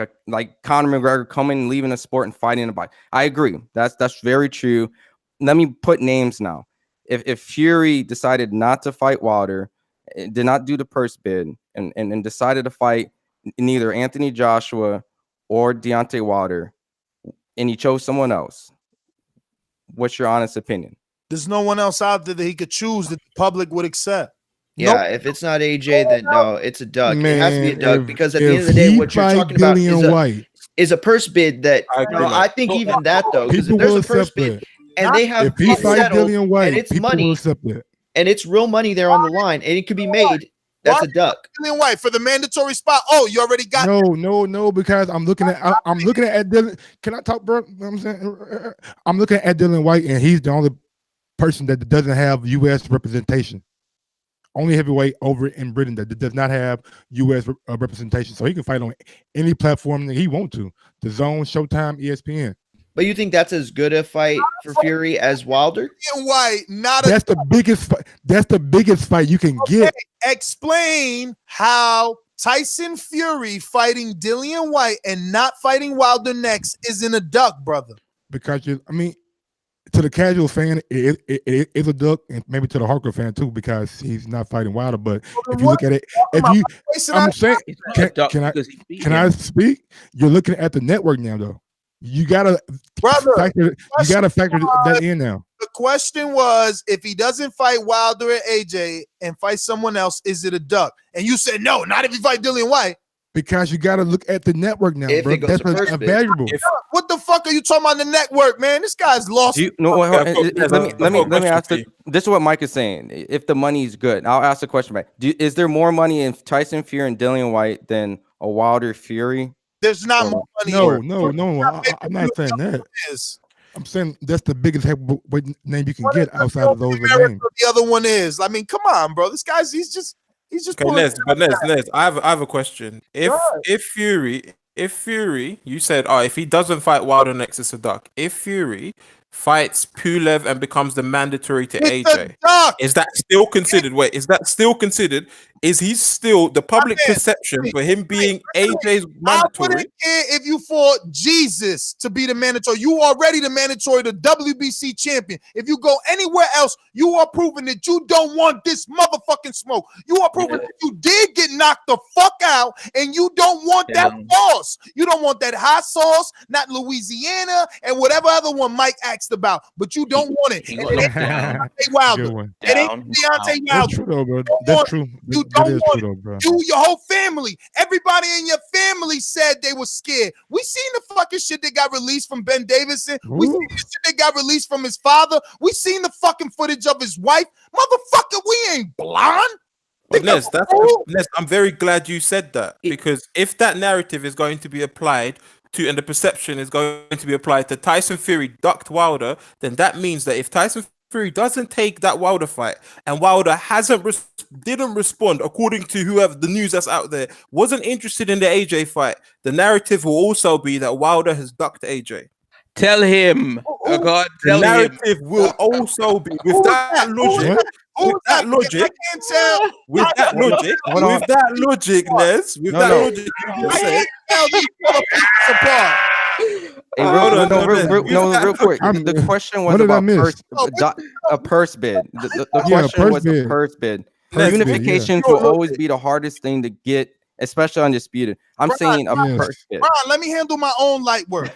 Conor McGregor coming and leaving the sport and fighting a fight. I agree. That's very true. Let me put names now. If Fury decided not to fight Wilder, did not do the purse bid, and decided to fight neither Anthony Joshua or Deontay Wilder, and he chose someone else, what's your honest opinion? There's no one else out there that he could choose that the public would accept. Yeah, if it's not AJ, then no, it's a duck. Man, it has to be a duck because at the end of the day, what you're talking about is a purse bid that I think even that though, because if there's a purse bid and they have it settled and it's money and it's real money there on the line and it could be made, that's a duck. Dillian White for the mandatory spot. Oh, you already got no, because I'm looking at Dillian. Can I talk, bro? You know what I'm saying, I'm looking at Dillian White and he's the only person that doesn't have U.S. representation. only heavyweight over in Britain that does not have U.S. Representation, so he can fight on any platform that he wants to. The Zone, Showtime, ESPN. But you think that's as good a fight for Fury as Wilder? White, not That's the biggest. That's the biggest fight you can get. Explain how Tyson Fury fighting Dillian White and not fighting Wilder next isn't a duck, brother. Because to the casual fan, it is a duck, and maybe to the hardcore fan too, because he's not fighting Wilder. But if you look at it, I'm saying, can I speak? You're looking at the network now, though. You gotta factor that in now. The question was, if he doesn't fight Wilder and AJ and fight someone else, is it a duck? And you said no, not if he fight Dillian White. Because you got to look at the network now, bro. That's a variable. What the fuck are you talking about the network, man? This guy's lost. Let me ask. This is what Mike is saying. If the money is good, I'll ask the question back. Is there more money in Tyson Fury and Dillian White than a Wilder Fury? There's not more money. No. I'm not saying that. I'm saying that's the biggest heavyweight name you can get outside of those names. The other one is. I mean, come on, bro. This guy's he's just. Okay, Les, I have a question. If Fury, you said, if he doesn't fight Wilder next, it's a duck. If Fury fights Pulev and becomes the mandatory to AJ, is that still considered? Wait, is that still considered? Is he still the public perception for him being AJ's mandatory? I wouldn't care if you fought Jesus to be the mandatory. You already the mandatory, the WBC champion. If you go anywhere else, you are proving that you don't want this motherfucking smoke. You are proving that you did get knocked the fuck out, and you don't want that sauce. You don't want that hot sauce, not Louisiana, and whatever other one Mike asked about. But you don't want it. And it ain't Deontay Wilder. It ain't Deontay Wilder. That's true, though, bro. That's true. You don't want it. You, your whole family, everybody in your family said they were scared. We seen the fucking shit that got released from Ben Davison. We seen the shit that got released from his father. We seen the fucking footage of his wife. Motherfucker, we ain't blind. Les, I'm very glad you said that, because if that narrative is going to be applied to, and the perception is going to be applied to Tyson Fury ducked Wilder, then that means that if Tyson Fury doesn't take that Wilder fight and Wilder didn't respond according to whoever the news that's out there, wasn't interested in the AJ fight, the narrative will also be that Wilder has ducked AJ. Tell him, God, the narrative will also be with that logic. With that logic, Les, with that logic, you just said. Real quick. The question was about a purse bid. The question was a purse bid. Unifications will always be the hardest thing to get, especially undisputed. I'm saying a purse bid. Ron, let me handle my own light work.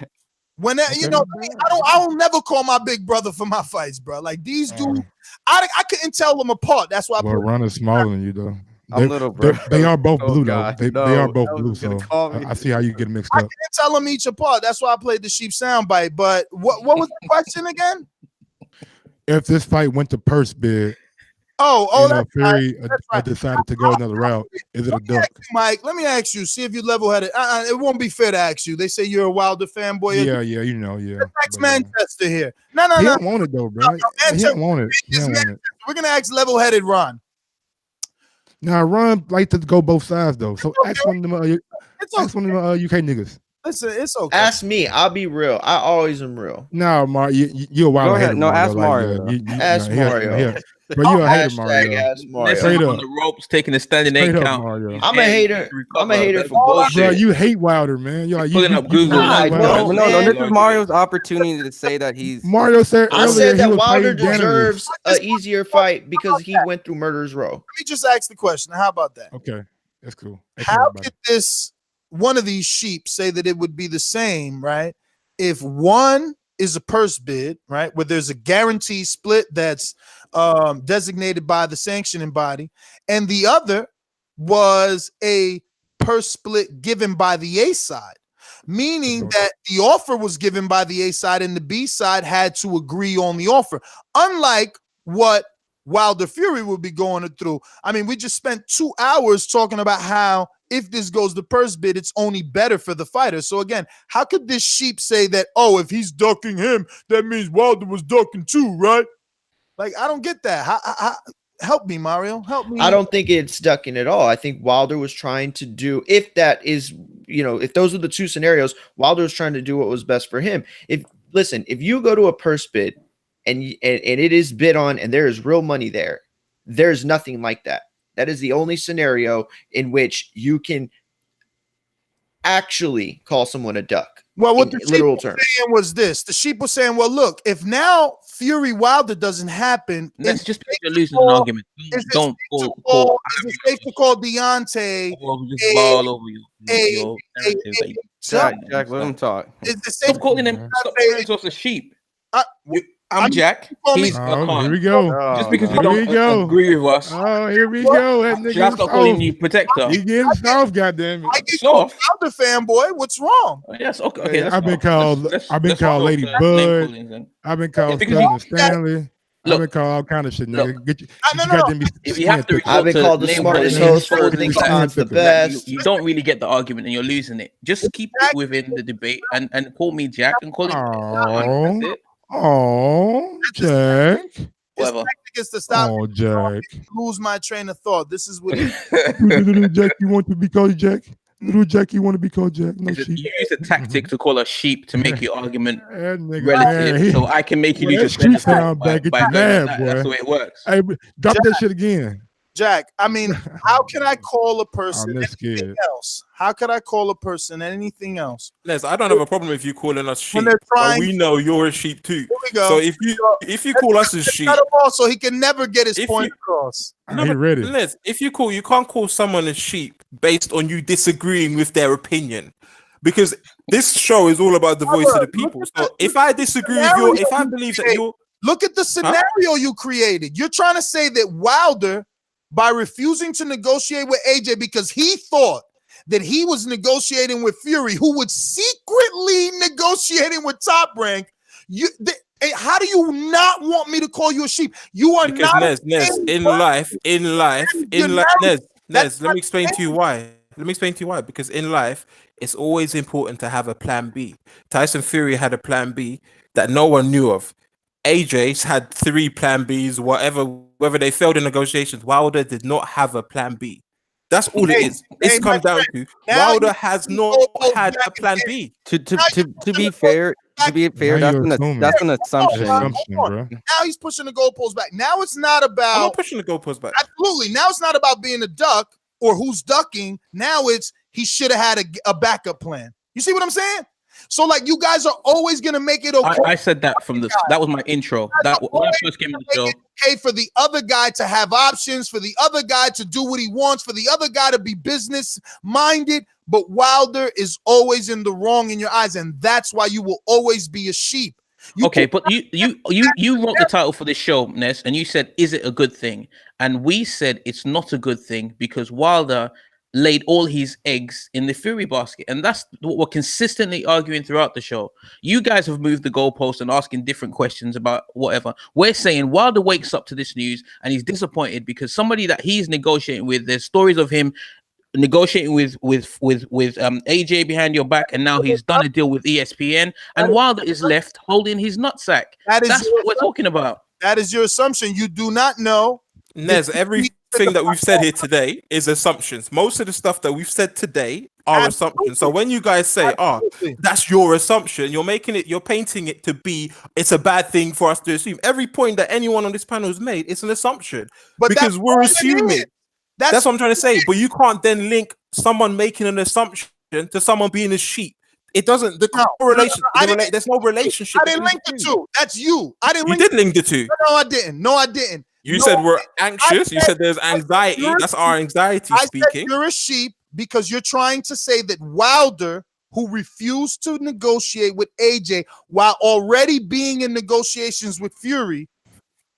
When I don't never call my big brother for my fights, bro. Like these dudes, I couldn't tell them apart. That's why. Ron is smaller than you, though. I'm little, bro. They are both blue, though. They are both blue, so I see how you get mixed up. I can't tell them each apart. That's why I played the sheep soundbite. But what was the question again? If this fight went to purse bid, that's Fury right. decided to go another route, is it a duck? Mike, let me ask you. See if you're level-headed. It won't be fair to ask you. They say you're a Wilder fanboy. Yeah. That's Manchester here. No. He don't want it though, bro. He don't want it. We're gonna ask level-headed Ron. Now Ron like to go both sides though. So ask one of them UK niggas. Listen, it's okay. Ask me. I'll be real. I always am real. No, Mario, you're a wild. Go ahead. No, ask Mario. Ask Mario. But you're a hater, Mario. Straight up. On the ropes, taking a standing eight count. I'm a hater. I'm a hater for bullshit. Bro, you hate Wilder, man. You're like pulling up Google. No. This is Mario's opportunity to say that he's. Mario said I said that Wilder deserves an easier fight because he went through Murder's Row. Let me just ask the question. How about that? Okay, that's cool. How could one of these sheep say that it would be the same, right? If one is a purse bid, right, where there's a guarantee split that's designated by the sanctioning body, and the other was a purse split given by the A side, meaning that the offer was given by the A side and the B side had to agree on the offer, unlike what Wilder Fury will be going through. I mean, we just spent 2 hours talking about how if this goes to purse bid, it's only better for the fighter. So again, how could this sheep say that, if he's ducking him, that means Wilder was ducking too, right? Like, I don't get that. Help me, Mario. Help me. I don't think it's ducking at all. I think Wilder was trying to do, if that is, if those are the two scenarios, Wilder was trying to do what was best for him. If you go to a purse bid and it is bid on and there is real money there, there's nothing like that. That is the only scenario in which you can actually call someone a duck. Well, what the literal sheep terms was saying was this: the sheep was saying, "Well, look, if now Fury Wilder doesn't happen, let's just you're losing an argument. Don't call. Is it safe to call Deontay just ball over your narrative? Jack, let him talk. Is it safe? Stop calling him. Stop calling himself a sheep. I'm Jack. He's a con. Here we go. Just because you Here we don't go. agree with us. Oh, here we go. That nigga Should I start calling you protector? He getting soft, goddamn it. I get called Wilder fanboy. What's wrong? Yes, okay. I've been called Lady Bud. I've been called Cousin Stanley. I've been called all kind of shit, nigga. If you have to I've been called the smartest host for the best. You don't really get the argument and you're losing it. Just keep it within the debate and call me Jack and call it. Oh, Jack. Whatever. Is to stop Jack. Lose my train of thought. This is what little Jack, you want to be called Jack? Little Jack, you want to be called Jack? No sheep. You use a tactic to call a sheep to make your argument relative, man. So I can make you lose your train of thought. That's the way it works. Hey, drop that shit again. Jack, I mean, how can I call a person anything scared. else? How could I call a person anything else? Les, I don't have a problem if you calling us sheep, trying, but we know you're a sheep too. Here we go. So if you call us a sheep, so he can never get his point across. No, but Les, if you can't call someone a sheep based on you disagreeing with their opinion, because this show is all about the voice of the people. So if I disagree with if I believe that you're look at the scenario you created. You're trying to say that Wilder, by refusing to negotiate with AJ because he thought that he was negotiating with Fury, who was secretly negotiating with Top Rank. How do you not want me to call you a sheep? You are because not. Nes, in life, Nes, let me explain to you why. Because in life, it's always important to have a plan B. Tyson Fury had a plan B that no one knew of. AJ's had 3 plan Bs, whether they failed in negotiations. Wilder did not have a plan B. That's all it is. It's come down to Wilder has not had a plan B. To be fair, that's an assumption. Now he's pushing the goalposts back. Now it's not about. I'm not pushing the goalposts back. Absolutely. Now it's not about being a duck or who's ducking. Now it's he should have had a backup plan. You see what I'm saying? So, like, you guys are always gonna make it okay. I said that that was my intro. That when I first came in the show. Okay, for the other guy to have options, for the other guy to do what he wants, for the other guy to be business minded. But Wilder is always in the wrong in your eyes, and that's why you will always be a sheep. But you wrote the title for this show, Ness, and you said, "Is it a good thing?" And we said it's not a good thing because Wilder laid all his eggs in the Fury basket. And that's what we're consistently arguing throughout the show. You guys have moved the goalpost and asking different questions about whatever. We're saying Wilder wakes up to this news and he's disappointed because somebody that he's negotiating with, there's stories of him negotiating with AJ behind your back, and now he's done a deal with ESPN, and Wilder is left holding his nutsack. That's what we're talking about. That is your assumption. You do not know. Nez, everything that we've said here today is assumptions. Most of the stuff that we've said today are assumptions. So when you guys say, that's your assumption, you're painting it to be, it's a bad thing for us to assume. Every point that anyone on this panel has made, it's an assumption. But because we're assuming. That's what I'm trying to say. But you can't then link someone making an assumption to someone being a sheep. It doesn't. Correlation. There's no relationship. I didn't link the two. That's you. I didn't. You did link the two. No, I didn't. No, I didn't. You said we're anxious. You said there's anxiety. That's our anxiety speaking. Said you're a sheep because you're trying to say that Wilder, who refused to negotiate with AJ while already being in negotiations with Fury,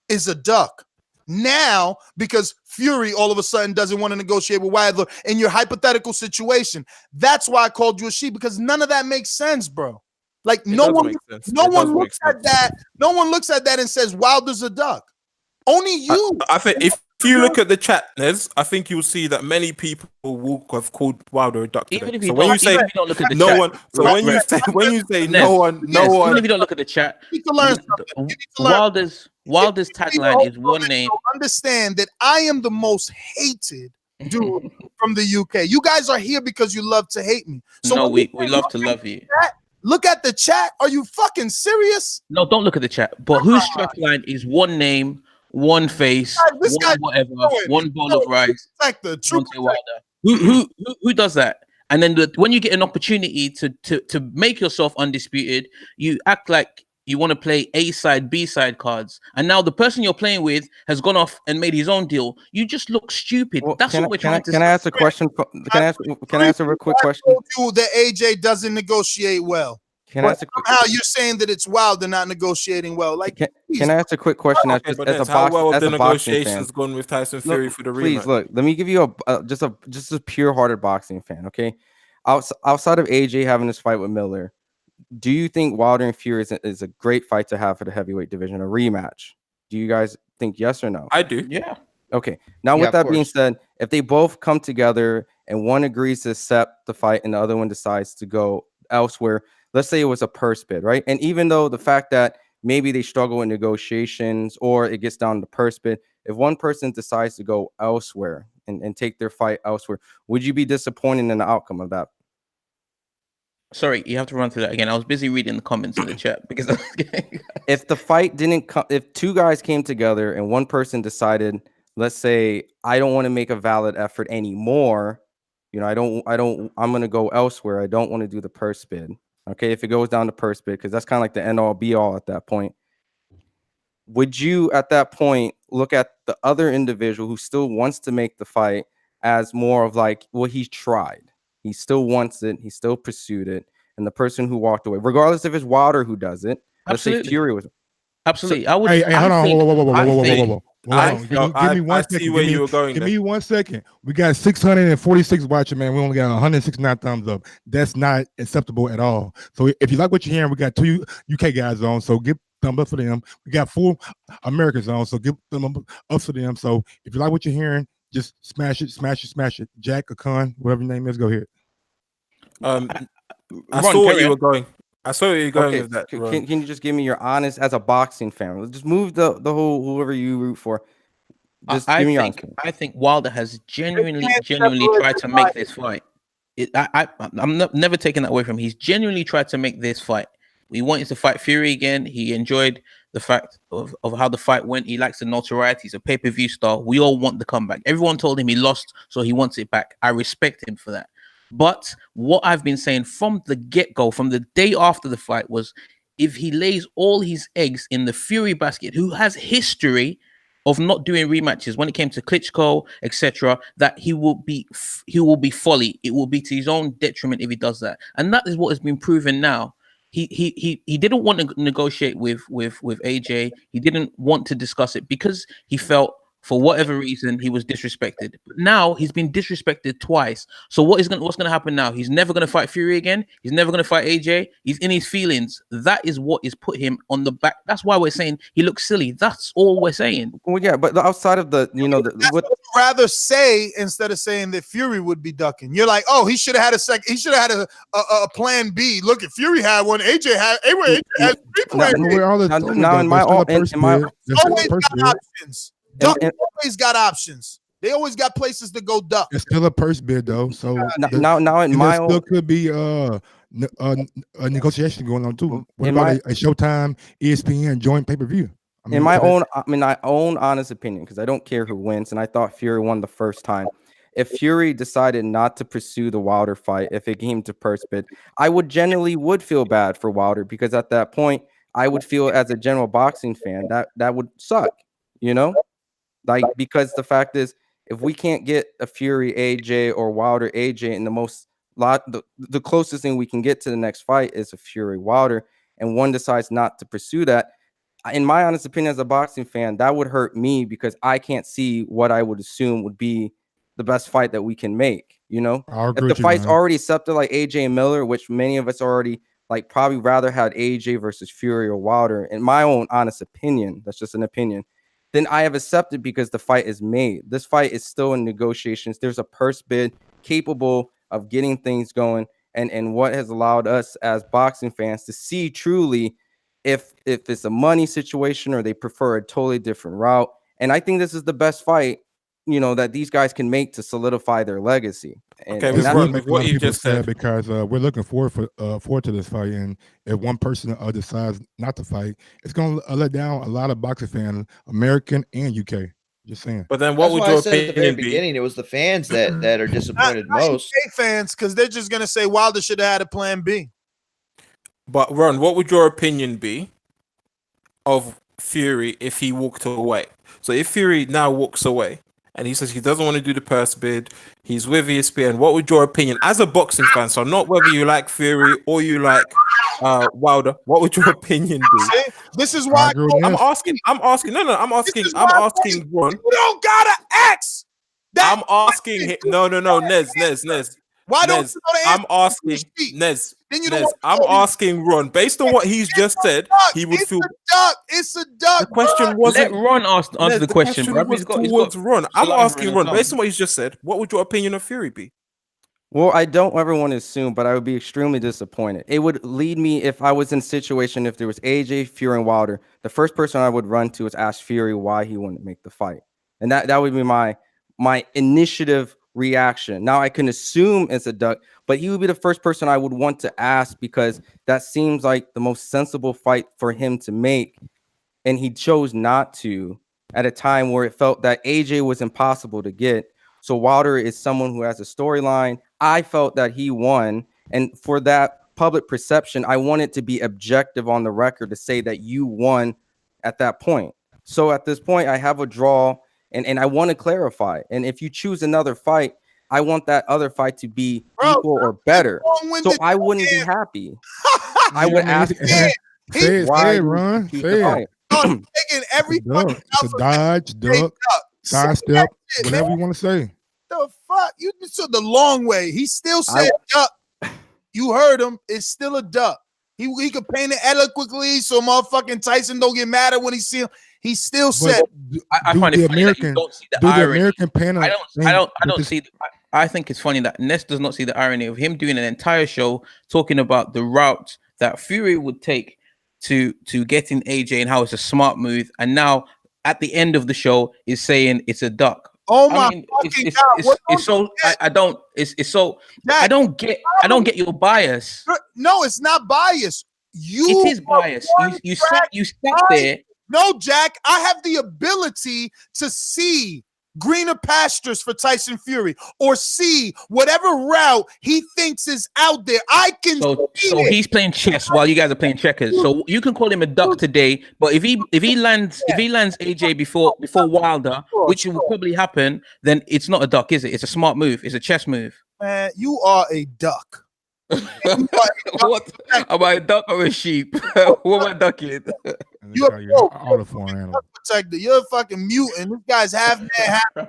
is a duck. Now, because Fury all of a sudden doesn't want to negotiate with Wilder in your hypothetical situation. That's why I called you a sheep, because none of that makes sense, bro. Like no one looks at that and says Wilder's a duck. Only you. I think if you look at the chat, Nez, I think you'll see that many people will have called Wilder a duck Even today. if you So when don't, you say even if you don't look at the no chat, one, so when you say no Nez, one, Nez, even if you don't look at the chat, You need to learn something. You need to learn. Wilder's tagline is one name. Understand that I am the most hated dude from the UK. You guys are here because you love to hate me. So No, when we love to love you. look at the chat. Are you fucking serious? No, don't look at the chat. But whose tagline is one name, one face, This one guy, whatever, one bowl of rice? True Wilder. Who does that? And then when you get an opportunity to make yourself undisputed, you act like you want to play A side, B side cards, and now the person you're playing with has gone off and made his own deal. You just look stupid. That's what we're trying to. Can I ask a question? Can I ask a real quick question? I told you that AJ doesn't negotiate well. Can I ask somehow you're saying that it's Wilder not negotiating well? Like, can I ask a quick question? Okay, but Nez, how well have the negotiations gone with Tyson Fury for the rematch? Please look. Let me give you just a pure-hearted boxing fan. Okay, outside of AJ having this fight with Miller, do you think Wilder and Fury is a great fight to have for the heavyweight division, a rematch? Do you guys think yes or no? I do. Yeah. Okay. Now, with that being said, if they both come together and one agrees to accept the fight and the other one decides to go elsewhere, let's say it was a purse bid, right? And even though the fact that maybe they struggle in negotiations or it gets down to purse bid, if one person decides to go elsewhere and take their fight elsewhere, would you be disappointed in the outcome of that? Sorry, you have to run through that again. I was busy reading the comments in the chat because if the fight didn't come, if two guys came together and one person decided, let's say, I don't want to make a valid effort anymore, you know, I'm going to go elsewhere. I don't want to do the purse bid. Okay, if it goes down to purse bid, because that's kind of like the end all be all at that point. Would you at that point look at the other individual who still wants to make the fight as more of like, well, he's tried. He still wants it. He still pursued it. And the person who walked away, regardless if it's Wilder who does it, let's say Fury was. Absolutely. So, I would. Hey, hold on. Give me 1 second. see where you were going. Give me 1 second. We got 646 watching, man. We only got 169 thumbs up. That's not acceptable at all. So if you like what you're hearing, we got 2 UK guys on. So give thumb up for them. We got 4 Americans on. So give thumb up for them. So if you like what you're hearing, just smash it, smash it, smash it. Jack, Akon, whatever your name is, go ahead. I saw where you were going. I saw where you're going with that. Can you just give me your honest, as a boxing fan? Just move the whole whoever you root for. Just give me your honest. I think Wilder has genuinely tried to make this fight. I'm never taking that away from him. He's genuinely tried to make this fight. He wanted to fight Fury again. He enjoyed the fact of how the fight went. He likes the notoriety. He's a pay-per-view star. We all want the comeback. Everyone told him he lost, so he wants it back. I respect him for that. But what I've been saying from the get-go, from the day after the fight, was if he lays all his eggs in the Fury basket, who has history of not doing rematches when it came to Klitschko, etc., that he will be folly. It will be to his own detriment if he does that. And that is what has been proven now. He didn't want to negotiate with AJ. He didn't want to discuss it because he felt, for whatever reason, he was disrespected. But now he's been disrespected twice. So what's going to happen now? He's never going to fight Fury again. He's never going to fight AJ. He's in his feelings. That is what is put him on the back. That's why we're saying he looks silly. That's all we're saying. Well, yeah, but outside of the, what I'd rather say instead of saying that Fury would be ducking. You're like, oh, he should have had a second. He should have had a plan B. Look, if Fury had one, AJ had 3 plans. Now in my always got options. Duck always got options. They always got places to go duck. It's still a purse bid though, so now in my still could be a negotiation going on too. What about a Showtime, ESPN joint pay-per-view? In my own honest opinion, because I don't care who wins, and I thought Fury won the first time. If Fury decided not to pursue the Wilder fight, if it came to purse bid, I would feel bad for Wilder, because at that point, I would feel as a general boxing fan that would suck, Like, because the fact is, if we can't get a Fury AJ or Wilder AJ in the closest thing we can get to the next fight is a Fury Wilder, and one decides not to pursue that, in my honest opinion, as a boxing fan, that would hurt me because I can't see what I would assume would be the best fight that we can make. If the fight's already accepted, like AJ and Miller, which many of us already probably rather had AJ versus Fury or Wilder. In my own honest opinion, that's just an opinion. then I have accepted because the fight is made. This fight is still in negotiations. There's a purse bid capable of getting things going, and what has allowed us as boxing fans to see truly if it's a money situation or they prefer a totally different route. And I think this is the best fight, that these guys can make to solidify their legacy. And, Okay, and with that's Ron, Make with a lot what of you people just sad said, because we're looking forward to this fight, and if one person decides not to fight, it's going to let down a lot of boxing fans, American and UK. Just saying. but then what That's would why I your said at the very opinion be? beginning it was the fans that are disappointed Not most. UK fans, because they're just gonna say Wilder should have had a plan B. But Ron, what would your opinion be of Fury if he walked away? So if Fury now walks away and he says he doesn't want to do the purse bid, he's with ESPN, what would your opinion as a boxing fan? So not whether you like Fury or you like Wilder, what would your opinion be? See? This is I why agree with I'm Ness. asking. I'm asking Ron. you don't gotta ask. I'm asking him. No, Nez. Why don't Nez, you go to I'm answer asking the sheet? Nez. Then you don't Nez, want to I'm tell me asking Ron. Based on what he's just said, he would it's feel. a duck. It's a duck. The question Let wasn't. Ron answer Nez, the the question, question bro. was He's got towards Ron. I'm saliva in asking his Ron. Based tongue. on what he's just said, what would your opinion of Fury be? Well, I don't ever want to assume, but I would be extremely disappointed. It would lead me if I was in a situation, if there was AJ, Fury, and Wilder, the first person I would run to is ask Fury why he wouldn't make the fight. And that would be my initiative reaction. Now I can assume it's a duck, but he would be the first person I would want to ask because that seems like the most sensible fight for him to make. And he chose not to at a time where it felt that AJ was impossible to get. So Wilder is someone who has a storyline. I felt that he won. And for that public perception, I want it to be objective on the record to say that you won at that point. So at this point, I have a draw and I want to clarify. And if you choose another fight, I want that other fight to be equal or better. So I wouldn't be happy. I would ask Say it, Ron. choose Say the it. fight. Taking every fucking It's a dodge, duck, sidestep, whatever you want to say. The fuck? You took the long way. He still said duck. You heard him. It's still a duck. He could paint it eloquently so motherfucking Tyson don't get mad at when he see him. He still said. I find it funny that you don't see the irony. American panel. I don't see. I think it's funny that Ness does not see the irony of him doing an entire show talking about the route that Fury would take to getting AJ and how it's a smart move, and now at the end of the show is saying it's a duck. Oh my fucking God! It's so I don't. It's so I don't get your bias. No, it's not bias. It is bias. You sat there. No, Jack. I have the ability to see greener pastures for Tyson Fury, or see whatever route he thinks is out there. I can. So he's playing chess while you guys are playing checkers. So you can call him a duck today, but if he lands AJ before Wilder, which will probably happen, then it's not a duck, is it? It's a smart move. It's a chess move. Man, you are a duck. What? Am I a duck or a sheep? What am I ducking? You're protector. You're a fucking mutant. This guy's half man,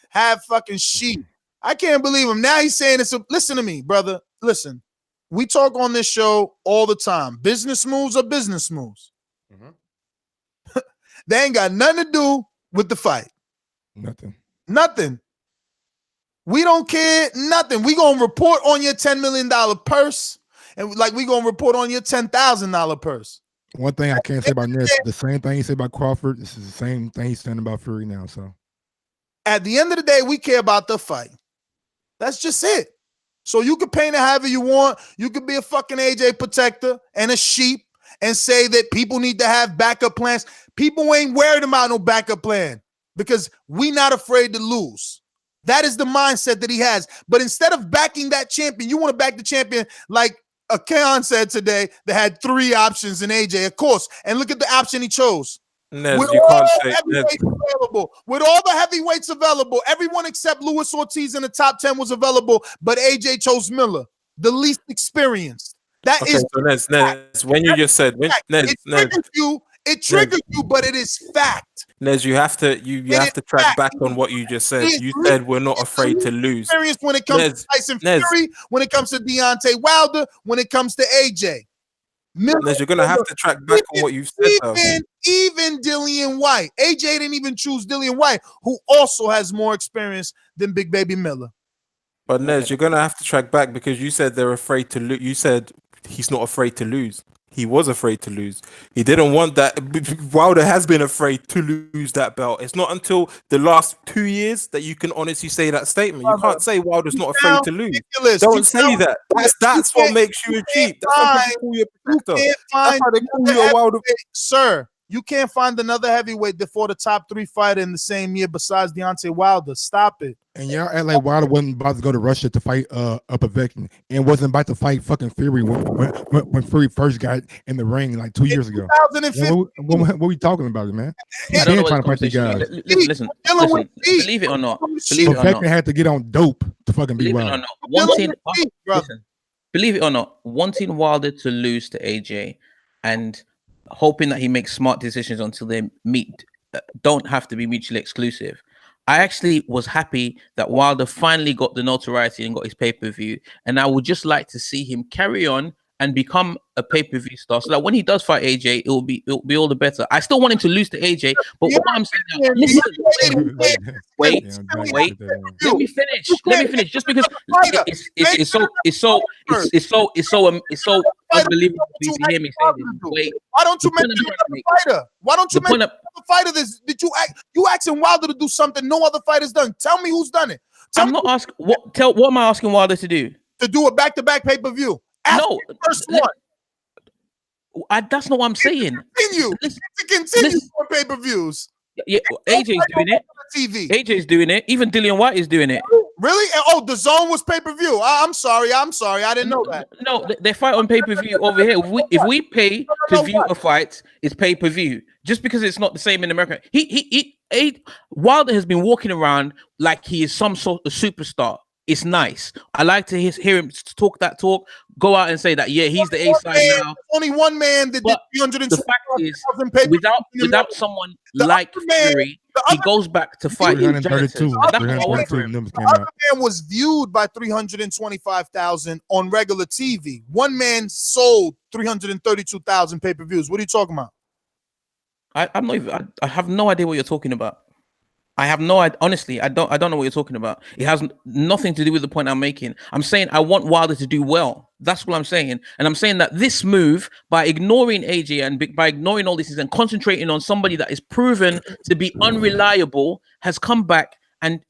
half fucking sheep. I can't believe him. Now he's saying it's listen to me, brother. Listen, we talk on this show all the time. Business moves are business moves. Mm-hmm. They ain't got nothing to do with the fight. Nothing. We don't care. Nothing. We gonna report on your $10 million purse, and like we gonna report on your $10,000 purse. One thing I can't say about Ness, the same thing he said about Crawford, this is the same thing he's saying about Fury now. So at the end of the day, we care about the fight. That's just it. So you can paint it however you want. You could be a fucking AJ protector and a sheep and say that people need to have backup plans. People ain't worried about no backup plan because we not afraid to lose. That is the mindset that he has. But instead of backing that champion, you want to back the champion like Keon said today that had 3 options in AJ, of course. And look at the option he chose. Nez, with you all can't say heavyweights available, with all the heavyweights available, everyone except Luis Ortiz in the top 10 was available, but AJ chose Miller, the least experienced. That okay, is so Nez, when you just said it triggers you, but it is fact. Nez, you have to track back on what you just said. You said we're not afraid to lose. When it comes to Tyson Fury, when it comes to Deontay Wilder, when it comes to AJ. Nez, you're gonna have to track back on what you've said, though. even Dillian White. AJ didn't even choose Dillian White, who also has more experience than Big Baby Miller. But Nez, you're gonna have to track back because you said they're afraid to lose. You said he's not afraid to lose. He was afraid to lose. He didn't want that. Wilder has been afraid to lose that belt. It's not until the last 2 years that you can honestly say that statement. You can't say Wilder's not afraid to lose. Don't say that. That's what makes you a cheat. That's why people call you a protector. That's why they call you a Wilder. Sir, you can't find another heavyweight before the top 3 fighter in the same year besides Deontay Wilder. Stop it. And y'all act like Wilder wasn't about to go to Russia to fight Povetkin and wasn't about to fight fucking Fury when Fury first got in the ring like 2 years ago. 2015. What we talking about, man? I don't know Trying to what fight these guys. Listen. Believe it or not, Povetkin had to get on dope to fucking beat believe it or Wilder. not, believe it or not, wanting Wilder to lose to AJ and hoping that he makes smart decisions until they meet don't have to be mutually exclusive. I actually was happy that Wilder finally got the notoriety and got his pay-per-view, and I would just like to see him carry on and become a pay-per-view star, so that when he does fight AJ, it'll be all the better. I still want him to lose to AJ, but what I'm saying now, listen, wait, let me finish. Just because it's so unbelievable for you to hear me say this. Wait, why don't you mention another fighter? Why don't you mention another fighter? Did you asking Wilder to do something no other fighter's done? Tell me who's done it. I'm not asking what am I asking Wilder to do? To do a back-to-back pay-per-view. No, first one. That's not what I'm saying. Continue on pay-per-views. Yeah, AJ's doing it. TV. AJ's doing it. Even Dillian White is doing it. Really? Oh, the Zone was pay-per-view. I'm sorry. I didn't know that. No, they fight on pay-per-view over here. If we pay to view a fight, it's pay-per-view. Just because it's not the same in America. Wilder has been walking around like he is some sort of superstar. It's nice. I like to hear him talk that talk. Go out and say that, yeah, he's the A side now. Only one man that did 300. The fact is, without someone like Fury, he goes back to fight. 332. The other man was viewed by 325,000 on regular TV. One man sold 332,000 pay-per-views. What are you talking about? I'm not even. I have no idea what you're talking about. I have no idea. Honestly, I don't know what you're talking about. It has nothing to do with the point I'm making. I'm saying I want Wilder to do well. That's what I'm saying. And I'm saying that this move, by ignoring AJ and by ignoring all this and concentrating on somebody that is proven to be unreliable, has come back and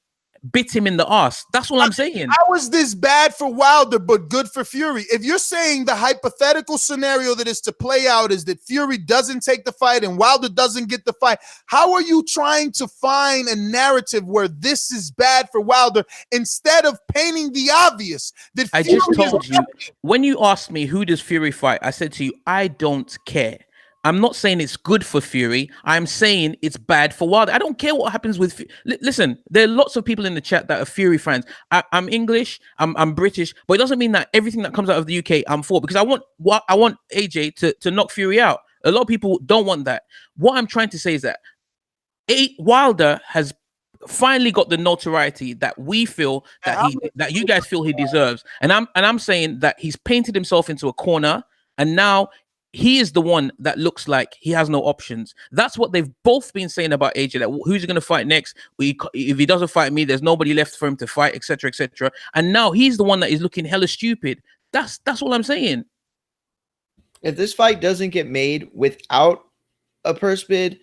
bit him in the ass. That's what I'm saying. How is this bad for Wilder but good for Fury? If you're saying the hypothetical scenario that is to play out is that Fury doesn't take the fight and Wilder doesn't get the fight, how are you trying to find a narrative where this is bad for Wilder instead of painting the obvious? That I just told you, when you asked me who does Fury fight, I said to you, I don't care. I'm not saying it's good for Fury. I'm saying it's bad for Wilder. I don't care what happens with. Listen, there are lots of people in the chat that are Fury fans. I'm English. I'm British, but it doesn't mean that everything that comes out of the UK I'm for, because I want AJ to knock Fury out. A lot of people don't want that. What I'm trying to say is that Wilder has finally got the notoriety that we feel that you guys feel he deserves, and I'm saying that he's painted himself into a corner, and now he is the one that looks like he has no options. That's what they've both been saying about AJ, that who's he going to fight next? If he doesn't fight me, there's nobody left for him to fight, etc., etc. And now he's the one that is looking hella stupid. That's all I'm saying. If this fight doesn't get made without a purse bid,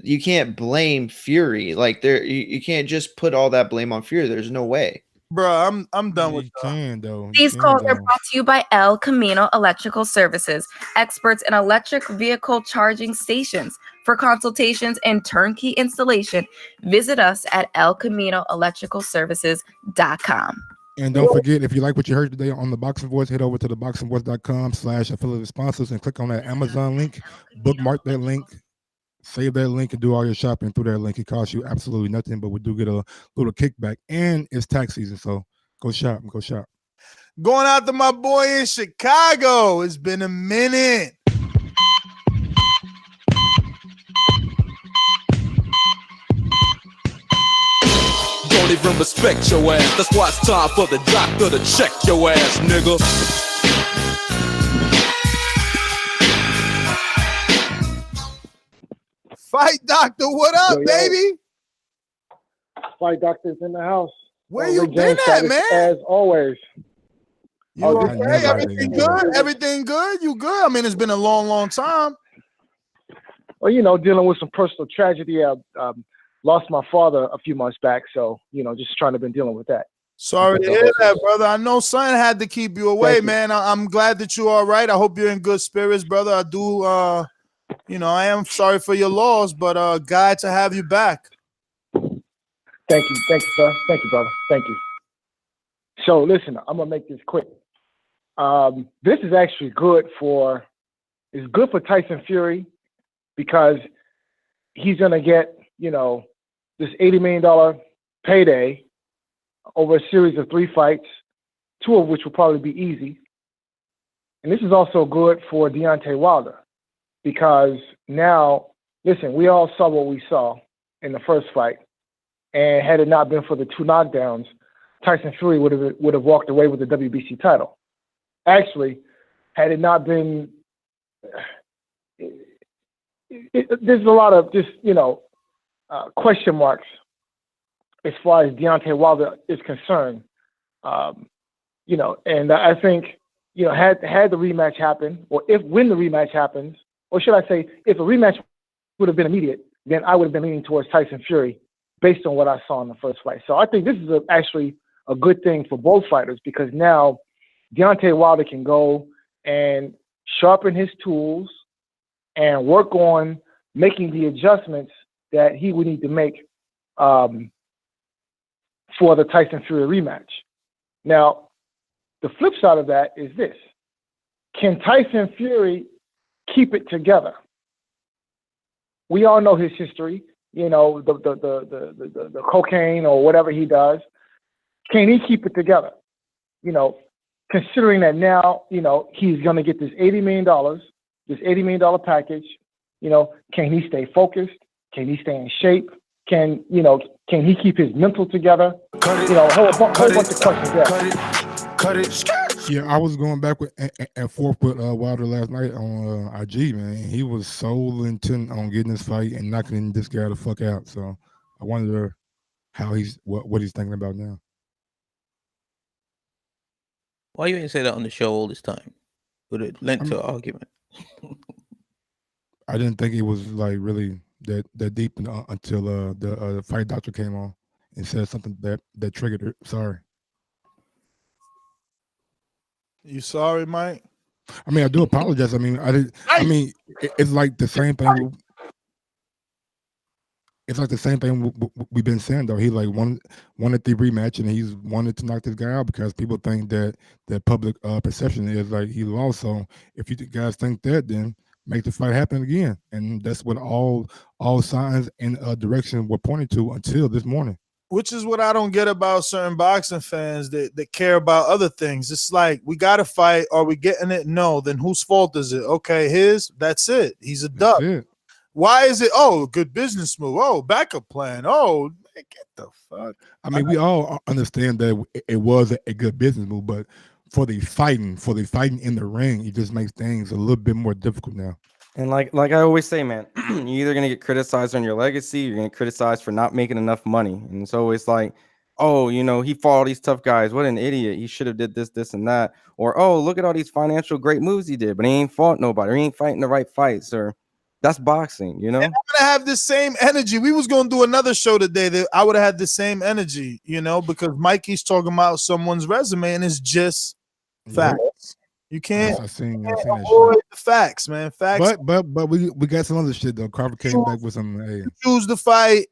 you can't blame Fury. Like you can't just put all that blame on Fury. There's no way. Bro, I'm done with though. These calls are brought to you by El Camino Electrical Services, experts in electric vehicle charging stations. For consultations and turnkey installation, visit us at elcaminoelectricalservices.com. And don't forget, if you like what you heard today on The Boxing Voice, head over to ThaBoxingVoice.com/affiliate sponsors and click on that Amazon link, bookmark that link, save that link, and do all your shopping through that link. It costs you absolutely nothing, but we do get a little kickback. And it's tax season, so go shop. Going out to my boy in Chicago. It's been a minute. Don't even respect your ass. That's why it's time for the doctor to check your ass, nigga. Fight Doctor, what up, Yo. baby? Fight Doctor's in the house. Where On you Rick been James at, status, man? as always. You just okay? Everything good? Everything good? You good? I mean, it's been a long time. Well, dealing with some personal tragedy. I lost my father a few months back, so just trying to been dealing with that. Sorry to hear that, brother. I know something had to keep you away, man. I'm glad that you're all right. I hope you're in good spirits, brother. I do, I am sorry for your loss, but glad to have you back. Thank you, sir. Thank you, brother. Thank you. So, listen, I'm gonna make this quick. This is actually good for Tyson Fury because he's gonna get this $80 million payday over a series of 3 fights, 2 of which will probably be easy. And this is also good for Deontay Wilder because now, listen, we all saw what we saw in the first fight. And had it not been for the 2 knockdowns, Tyson Fury would have walked away with the WBC title. Actually, had it not been, there's a lot of just question marks as far as Deontay Wilder is concerned. And I think had the rematch happen, or when the rematch happens, or should I say, if a rematch would have been immediate, then I would have been leaning towards Tyson Fury based on what I saw in the first fight. So I think this is actually a good thing for both fighters because now Deontay Wilder can go and sharpen his tools and work on making the adjustments that he would need to make for the Tyson Fury rematch. Now, the flip side of that is this. Can Tyson Fury keep it together? We all know his history. The cocaine or whatever he does, can he keep it together? Considering that now, he's going to get this $80 million package, can he stay focused? Can he stay in shape? Can he keep his mental together? A whole bunch of questions there. Cut it. Yeah, I was going back and forth with Wilder last night on IG, man. He was so intent on getting this fight and knocking this guy the fuck out. So I wonder how what he's thinking about now. Why you ain't say that on the show all this time? Would it lent to an argument? I didn't think it was like really that deep until the fight doctor came on and said something that triggered it. Sorry. You sorry, Mike? I mean, I do apologize. I mean, it's like the same thing. It's like the same thing we've been saying though. He like wanted the rematch and he's wanted to knock this guy out because people think that public perception is like he lost. So if you guys think that, then make the fight happen again. And that's what all signs and direction were pointing to until this morning. Which is what I don't get about certain boxing fans that care about other things. It's like, we got to fight. Are we getting it? No. Then whose fault is it? Okay, his. That's it. He's a duck. Why is it? Oh, good business move. Oh, backup plan. Oh, man, get the fuck. I mean, we all understand that it was a good business move, but for the fighting in the ring, it just makes things a little bit more difficult now. And like I always say, man, you're either gonna get criticized on your legacy, you're gonna get criticized for not making enough money. And it's always like, oh, he fought all these tough guys. What an idiot. He should have did this, and that. Or, oh, look at all these financial great moves he did, but he ain't fought nobody, or he ain't fighting the right fights, or that's boxing, And I'm gonna have the same energy. We was gonna do another show today that I would have had the same energy, because Mikey's talking about someone's resume and it's just facts. You can't avoid the facts, man. Facts. But we got some other shit though. Carver came back with some. Hey. Choose to fight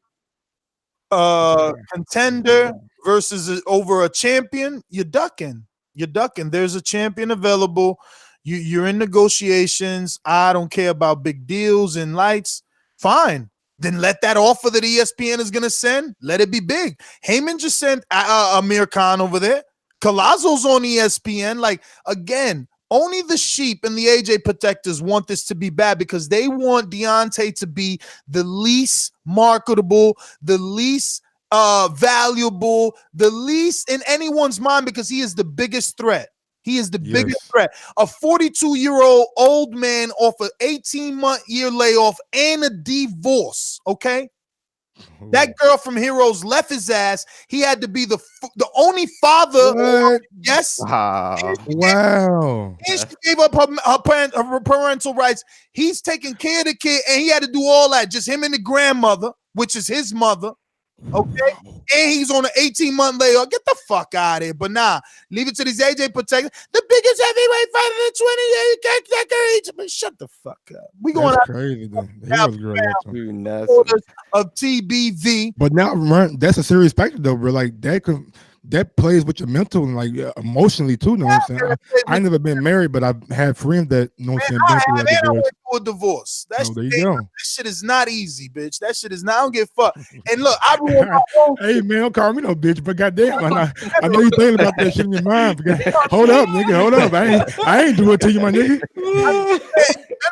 contender versus over a champion. You're ducking. There's a champion available. You're in negotiations. I don't care about big deals and lights. Fine. Then let that offer that ESPN is gonna send. Let it be big. Heyman just sent Amir Khan over there. Collazo's on ESPN. Like, again, only the sheep and the AJ protectors want this to be bad because they want Deontay to be the least marketable, the least valuable, the least in anyone's mind because he is the biggest threat. He is the Yes. biggest threat. A 42-year-old old man off an 18-month-year layoff and a divorce, okay? That girl from Heroes left his ass. He had to be the only father. What? Yes. Wow. And she gave up her parental rights. He's taking care of the kid, and he had to do all that. Just him and the grandmother, which is his mother. Okay. And he's on an 18-month layoff. Get the fuck out of here. But nah, leave it to these AJ protectors. The biggest heavyweight fighter in 28 decades. But shut the fuck up. We going That's out crazy. The Heroes girl left him. of TBV. But now, that's a serious factor, though, bro. Like that plays with your mental and like emotionally too. Know what I'm saying? I never been married, but I've had friends that know what I'm saying been through a divorce. A divorce. That there you go. That shit is not easy, bitch. That shit is not. I don't give a fuck. And look, I hey man, don't call me no bitch, but goddamn, I know you thinking about that shit in your mind. Hold up, nigga, hold up. I ain't do it to you, my nigga. I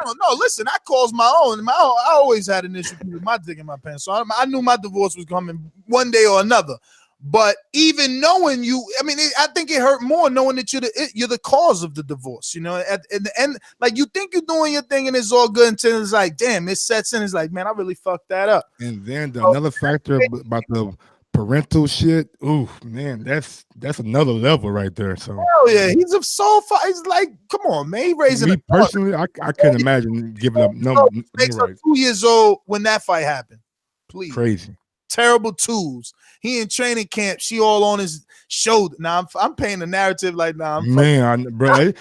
don't know. Listen, I caused my own. I always had an issue with my dick in my pants, so I knew my divorce was coming one day or another. But even knowing you, I mean, I think it hurt more knowing that you're the cause of the divorce. You know, at the end, like you think you're doing your thing and it's all good until it's like, damn, it sets in. It's like, man, I really fucked that up. And then another factor about the parental shit. Ooh, man, that's another level right there. So hell yeah, he's a soul fight. He's like, come on, man, he raising me personally, I couldn't imagine giving up no makes her rights. 2 years old when that fight happened. Please, Crazy. Terrible twos. He in training camp. She all on his shoulder. Now I'm paying the narrative like now. Bro,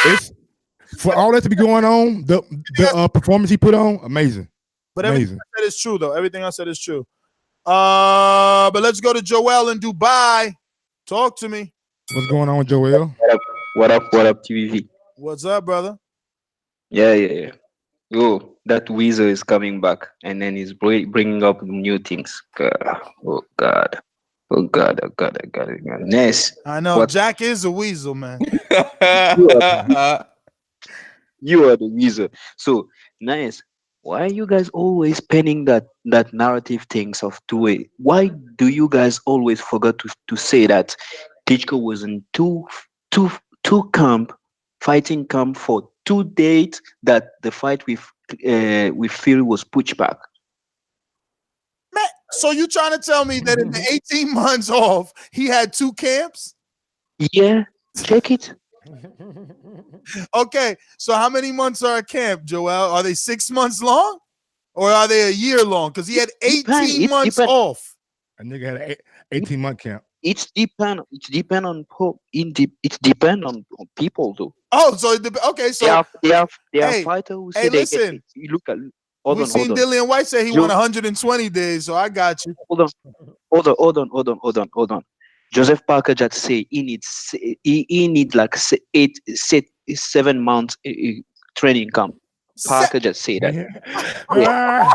it's for all that to be going on. The performance he put on, amazing. But everything I said is true, though. Everything I said is true. But let's go to Joel in Dubai. Talk to me. What's going on, Joel? What up, TVV? What's up, brother? Yeah. Yo, that Weezer is coming back, and then he's bringing up new things. Oh God. Ness. I know. Jack is a weasel, man. You are the Weezer. So, Nice. Why are you guys always penning that narrative things of two-way? Why do you guys always forget to say that Klitschko was in two fighting camp for 2 days, that the fight with Fury was pushed back? Man, so you trying to tell me that in the 18 months off, he had 2 camps? Yeah, check it. Okay, so how many months are a camp, Joel? Are they 6 months long, or are they a year long? Because he had 18 months off. A nigga had an 18-month camp. It's depend on people though. Oh, so okay, so they are fighters who say they listen. you look at. We seen Dillian White say he won 120 days, so I got you. Hold on. Joseph Parker just say he needs like 7 months training camp. Parker just say that. Yeah.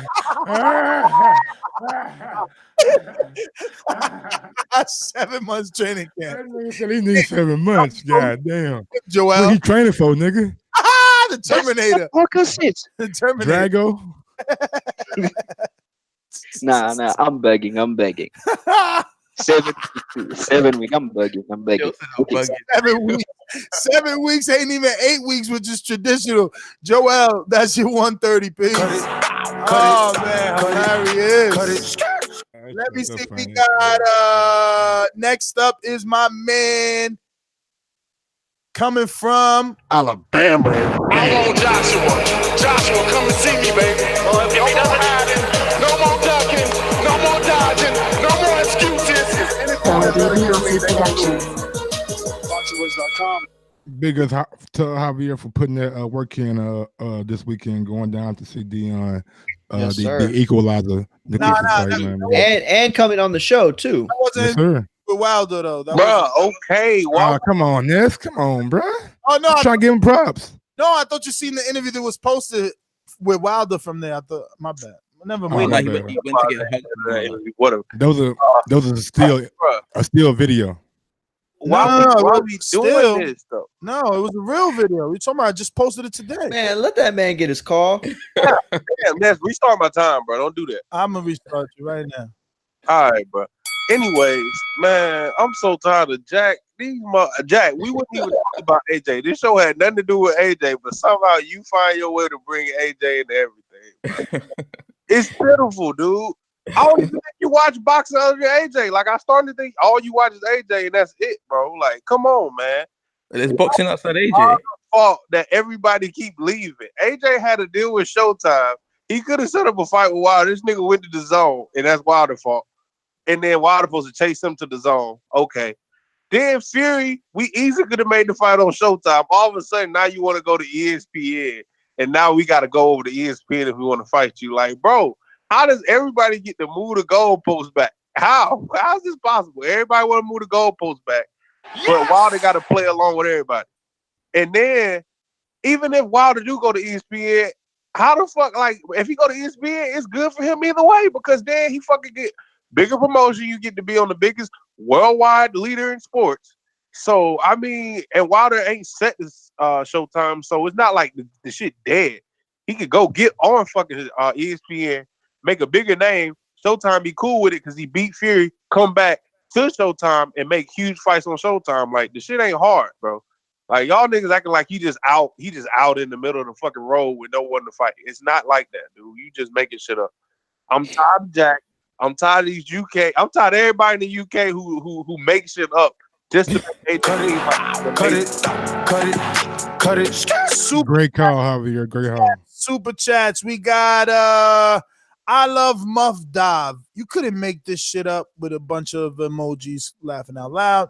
7 months training camp. He needs 7 months. God damn. Joel, what he training for, nigga? The Terminator. Parker says the Terminator. Drago. Nah, I'm begging. 7 weeks. I'm begging. 7 weeks. 7 weeks ain't even 8 weeks, which is traditional. Joel, that's your 130 piece. Oh man, hilarious. Let me see. We got next up is my man coming from Alabama. I want Joshua, come and see me, baby. If he doesn't hide, no more ducking, no more dodging, no more excuses. Big ups to Javier for putting that work in this weekend, going down to see Dion, the equalizer. And coming on the show too. That wasn't with Wilder though. Bro, okay. Come on, Ness. Come on, bro. Oh no, I'm trying to give him props. No, I thought you seen the interview that was posted with Wilder from there. I thought, my bad. Never mind. He went to get Those are still a video. Why are we doing this though? No, it was a real video. We talking about I just posted it today. Man, let that man get his call. Damn, let's restart my time, bro. Don't do that. I'm gonna restart you right now. All right, bro. Anyways, man, I'm so tired of Jack. Jack, we wouldn't even talk about AJ. This show had nothing to do with AJ, but somehow you find your way to bring AJ into everything. It's pitiful, dude. I don't even think you watch boxing other than AJ. Like, I started to think all you watch is AJ, and that's it, bro. Like, come on, man. There's boxing outside AJ. It's fault that everybody keep leaving. AJ had to deal with Showtime. He could have set up a fight with Wilder. This nigga went to the zone, and that's Wilder's fault. And then Wilder supposed to chase him to the zone. Okay. Then Fury, we easily could have made the fight on Showtime. All of a sudden, now you want to go to ESPN, and now we got to go over to ESPN if we want to fight you. Like, bro, how does everybody get to move the goalposts back? How is this possible? Everybody want to move the goalposts back, but Wilder got to play along with everybody. And then, even if Wilder do go to ESPN, how the fuck, like, if he go to ESPN, it's good for him either way, because then he fucking get bigger promotion. You get to be on the biggest worldwide leader in sports. So, I mean, and Wilder ain't set this Showtime, so it's not like the shit dead. He could go get on fucking ESPN, make a bigger name. Showtime be cool with it because he beat Fury, come back to Showtime and make huge fights on Showtime. Like, the shit ain't hard, bro. Like, y'all niggas acting like he just out in the middle of the fucking road with no one to fight. It's not like that, dude. You just making shit up. I'm tired of Jack. I'm tired of these UK. I'm tired of everybody in the UK who make shit up just to make cut it. Great call, Javier. Great call. Super chats. We got I love Muff Dive. You couldn't make this shit up with a bunch of emojis laughing out loud.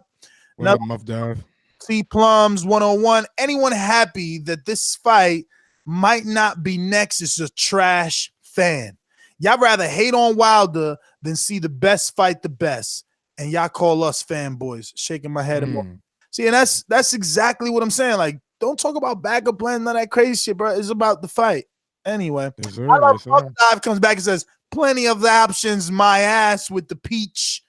What up, Muff Dive? C Plums 101. Anyone happy that this fight might not be next is a trash fan. Y'all rather hate on Wilder than see the best fight the best. And y'all call us fanboys. Shaking my head. See, and that's exactly what I'm saying. Like, don't talk about backup plan, none of that crazy shit, bro. It's about the fight. Anyway, I love Dive comes back and says, plenty of the options, my ass, with the peach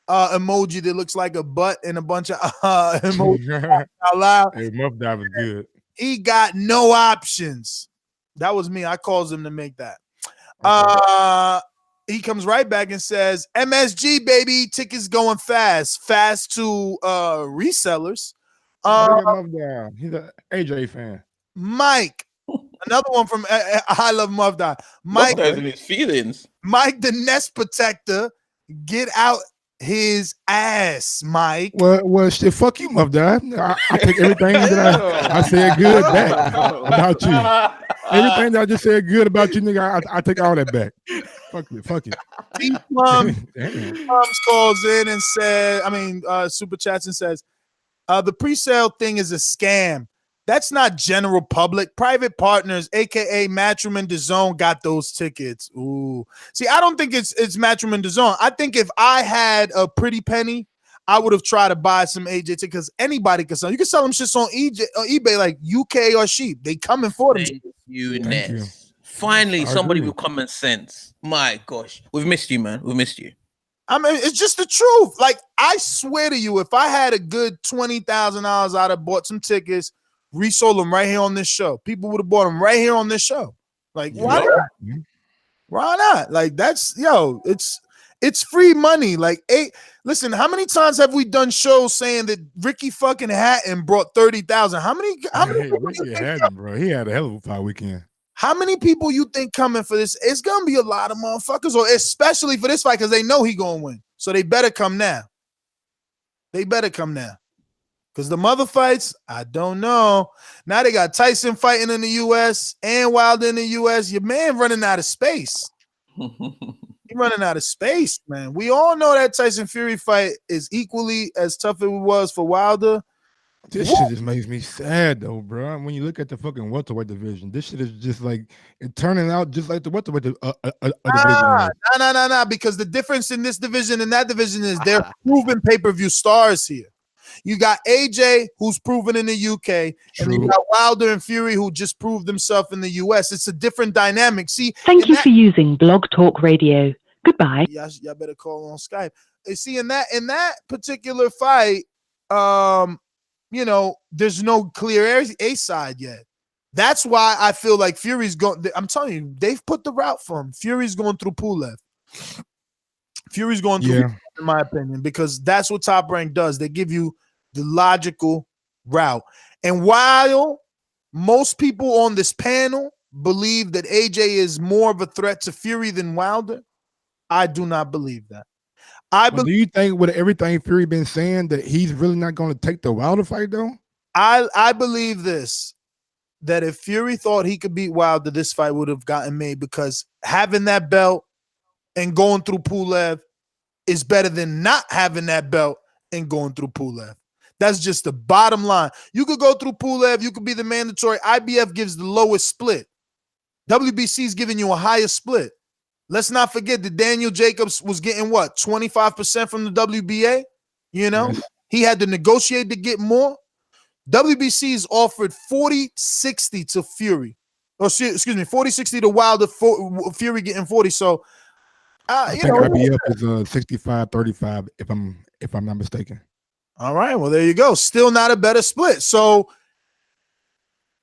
emoji that looks like a butt and a bunch of emojis out loud. Hey, Muff Dive is good. He got no options. That was me. I caused him to make that. He comes right back and says, MSG, baby, tickets going fast to resellers. Muff Dive. He's an AJ fan. Mike, another one from I love Muff Dive. Mike in his feelings. Mike, the nest protector, get out his ass, Mike. Well, shit, fuck you, Muff Dive. I take everything that I said good back about you. Everything that I just said good about you, nigga, I take all that back. Fuck it. Plums calls in and says, super chats and says, the pre-sale thing is a scam. That's not general public. Private partners, aka Matchroom and DAZN, got those tickets. Ooh. See, I don't think it's Matchroom and DAZN. I think if I had a pretty penny, I would have tried to buy some AJ tickets, because anybody can sell. You can sell them shits on eBay like UK or Sheep. They coming for them. Thank you, Ness. Finally, somebody with common sense. My gosh, we've missed you, man. We've missed you. I mean, it's just the truth. Like, I swear to you, if I had a good $20,000, I'd have bought some tickets, resold them right here on this show. People would have bought them right here on this show. Like, why not? Why not? Like, it's free money. Like, listen, how many times have we done shows saying that Ricky fucking Hatton brought 30,000? How many Ricky Hatton, bro? He had a hell of a fight weekend. How many people you think coming for this? It's gonna be a lot of motherfuckers, or especially for this fight, because they know he gonna win. So they better come now. Because the mother fights, I don't know. Now they got Tyson fighting in the U.S. and Wilder in the U.S. Your man running out of space. He's running out of space, man. We all know that Tyson Fury fight is equally as tough as it was for Wilder. This shit just makes me sad, though, bro. When you look at the fucking welterweight division, this shit is just like it turning out just like the welterweight division. Nah. Because the difference in this division and that division is they're proven pay-per-view stars here. You got AJ, who's proven in the UK, and then you got Wilder and Fury, who just proved themselves in the US. It's a different dynamic. See, thank you for using Blog Talk Radio. Goodbye. Y'all better call on Skype. See, in that particular fight, there's no clear A side yet. That's why I feel like Fury's going. I'm telling you, they've put the route for him. Fury's going through Pulev. Fury's going through, in my opinion, because that's what Top Rank does. They give you the logical route. And while most people on this panel believe that AJ is more of a threat to Fury than Wilder, I do not believe that. Do you think with everything Fury been saying that he's really not going to take the Wilder fight though? I believe this, that if Fury thought he could beat Wilder, this fight would have gotten made, because having that belt and going through Pulev is better than not having that belt and going through Pulev. That's just the bottom line. You could go through Pulev, you could be the mandatory. IBF gives the lowest split. WBC is giving you a higher split. Let's not forget that Daniel Jacobs was getting what, 25% from the WBA? You know, he had to negotiate to get more. WBC is offered 40-60 to Fury. Or excuse me, 40-60 to Wilder, Fury getting 40. So I think IBF is 65-35 if I'm not mistaken. All right, well, there you go. Still not a better split. So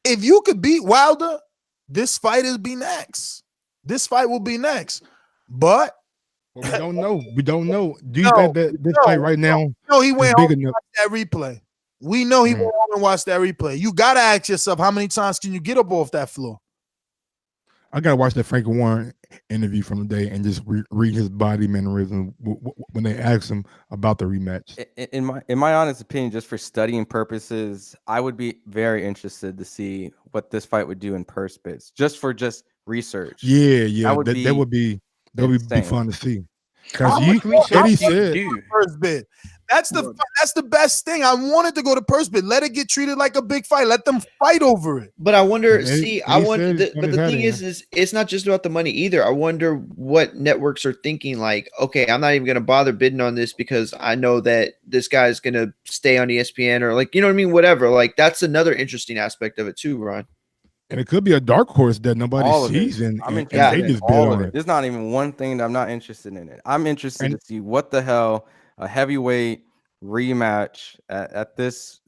if you could beat Wilder, this fight will be next. This fight will be next. But we don't know. We don't know. Do you think that this fight right now he went is home big and enough? watched that replay. We know he went home and watched that replay. You got to ask yourself, how many times can you get up off that floor? I gotta watch that Frank Warren interview from the day and just read his body mannerism when they asked him about the rematch. In my honest opinion, just for studying purposes, I would be very interested to see what this fight would do in purse bids, just research. Yeah, that would be fun to see. Because Eddie said purse bid. That's the best thing. I wanted to go to purse bid. Let it get treated like a big fight. Let them fight over it. But I wonder. And See, Eddie I wonder. said But the thing is it's not just about the money either. I wonder what networks are thinking. Like, okay, I'm not even going to bother bidding on this because I know that this guy's going to stay on ESPN, or like, you know what I mean? Whatever. Like, that's another interesting aspect of it too, Ron. And it could be a dark horse that nobody sees, and I'm they interested in just bid all on of it. There's not even one thing that I'm not interested in it. I'm interested to see what the hell a heavyweight rematch at this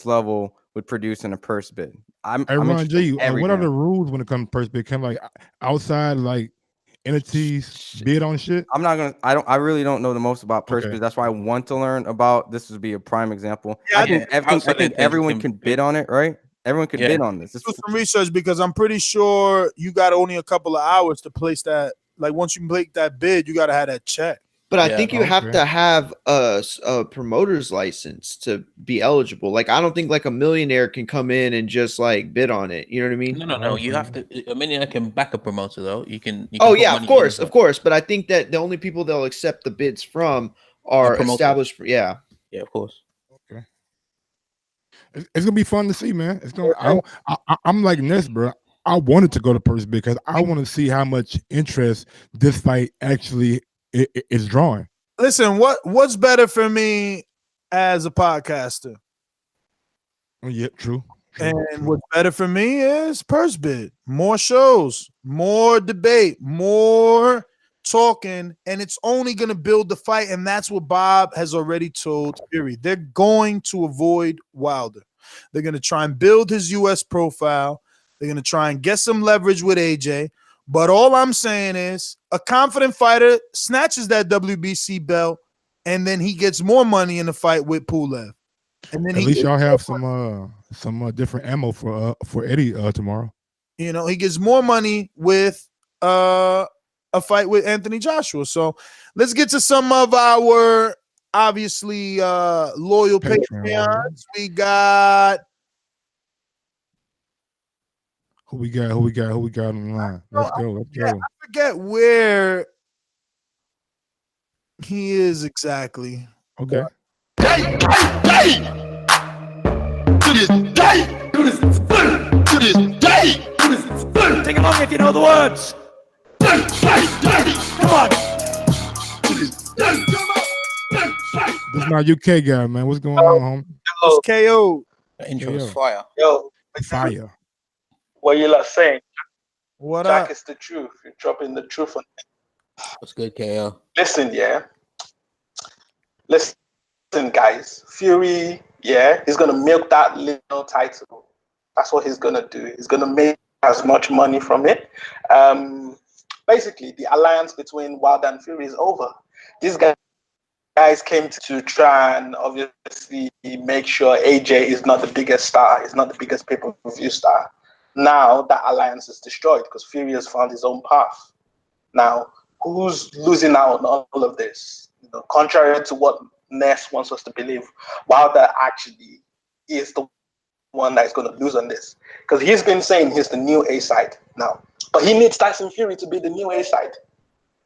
level would produce in a purse bid. I'm Ron interested G, in every what are damn the rules when it comes to purse bid? Can like outside like entities bid on shit? I'm not gonna. I really don't know the most about purse bids. That's why I want to learn about. This would be a prime example. I think everyone can bid on it, right? Everyone can bid on this. Do some research, because I'm pretty sure you got only a couple of hours to place that. Like, once you make that bid, you got to have that check. But I think you have to have a promoter's license to be eligible. Like, I don't think like a millionaire can come in and just like bid on it. You know what I mean? No. You have to. A millionaire can back a promoter though. You can Oh put yeah, money of course. But I think that the only people they'll accept the bids from are promoters. established. Yeah, of course. Okay. It's gonna be fun to see, man. It's gonna. I'm like Ness, bro. I wanted to go to purse bid because I want to see how much interest this fight actually is drawing. Listen, what's better for me as a podcaster? Oh, yeah, true. And what's better for me is purse bid. More shows, more debate, more talking, and it's only going to build the fight. And that's what Bob has already told Fury. They're going to avoid Wilder. They're going to try and build his U.S. profile. They're going to try and get some leverage with AJ. But all I'm saying is a confident fighter snatches that WBC belt, and then he gets more money in the fight with Pulev. And then at least y'all have some different ammo for Eddie tomorrow. You know, he gets more money with a fight with Anthony Joshua. So let's get to some of our obviously loyal Patreons. We got who we got on the line. Let's go. I forget where he is exactly. Okay. Take along if you know the words. Come on. This is my UK guy, man. What's going on, homie? It's KO. That intro was fire. Yo, fire. What you lot saying? What Jack up? is the truth. You're dropping the truth on it. What's good, KO? Listen, yeah. Listen, guys. Fury, yeah, he's gonna milk that little title. That's what he's gonna do. He's gonna make as much money from it. Basically, the alliance between Wilder and Fury is over. This guy guys came to try and obviously make sure AJ is not the biggest star, is not the biggest pay-per-view star. Now that alliance is destroyed because Fury has found his own path. Now, who's losing out on all of this? You know, contrary to what Ness wants us to believe, Wilder actually is the one that's going to lose on this because he's been saying he's the new A side now, but he needs Tyson Fury to be the new A side.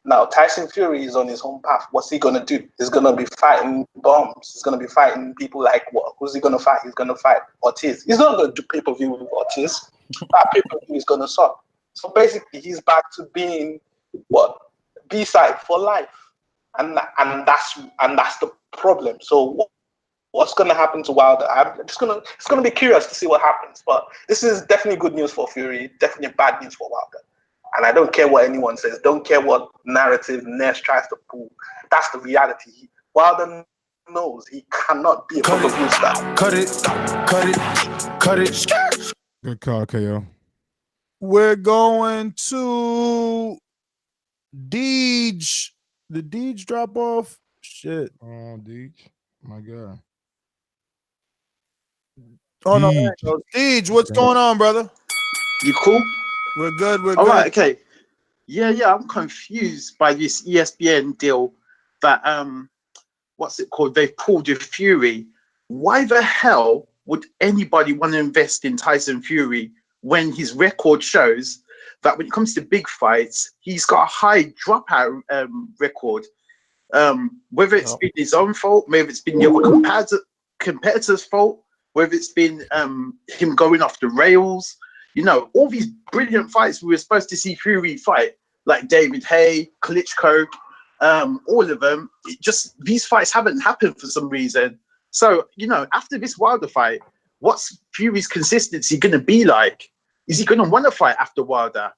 Now, Tyson Fury is on his home path. What's he going to do? He's going to be fighting bombs. He's going to be fighting people like what? Who's he going to fight? He's going to fight Ortiz. He's not going to do pay-per-view with Ortiz. That pay-per-view is going to suck. So basically, he's back to being what? B-side for life. And that's the problem. So what's going to happen to Wilder? It's going to be curious to see what happens. But this is definitely good news for Fury, definitely bad news for Wilder. And I don't care what anyone says. Don't care what narrative Ness tries to pull. That's the reality. Wilder knows he cannot be a pay-per-view star. Cut it. Good call, KO. We're going to Deej. Did Deej drop off? Shit. Oh, Deej. My God. Oh, no. Deej, what's going on, brother? You cool? We're good. All right, okay. Yeah, I'm confused by this ESPN deal that what's it called? They've pulled with Fury. Why the hell would anybody want to invest in Tyson Fury when his record shows that when it comes to big fights, he's got a high dropout record? Whether it's been his own fault, maybe it's been the other competitor's fault, whether it's been him going off the rails. You know, all these brilliant fights we were supposed to see Fury fight, like David Haye, Klitschko, all of them. These fights haven't happened for some reason. So, you know, after this Wilder fight, what's Fury's consistency going to be like? Is he going to want to fight after Wilder?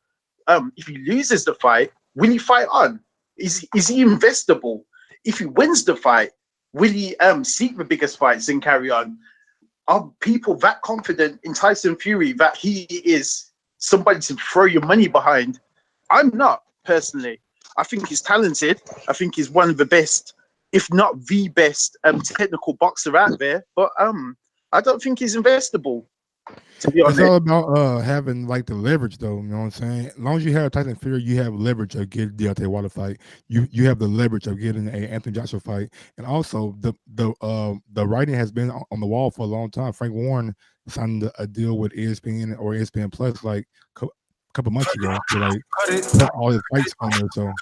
If he loses the fight, will he fight on? Is he investable? If he wins the fight, will he seek the biggest fights and carry on? Are people that confident in Tyson Fury that he is somebody to throw your money behind? I'm not, personally. I think he's talented. I think he's one of the best, if not the best, technical boxer out there. But I don't think he's investable, to be honest. It's all about having like the leverage, though. You know what I'm saying? As long as you have Tyson Fury, you have leverage of getting the Deontay Wilder fight. You have the leverage of getting an Anthony Joshua fight, and also the writing has been on the wall for a long time. Frank Warren signed a deal with ESPN or ESPN Plus like a couple months ago to like put all his fights on there. So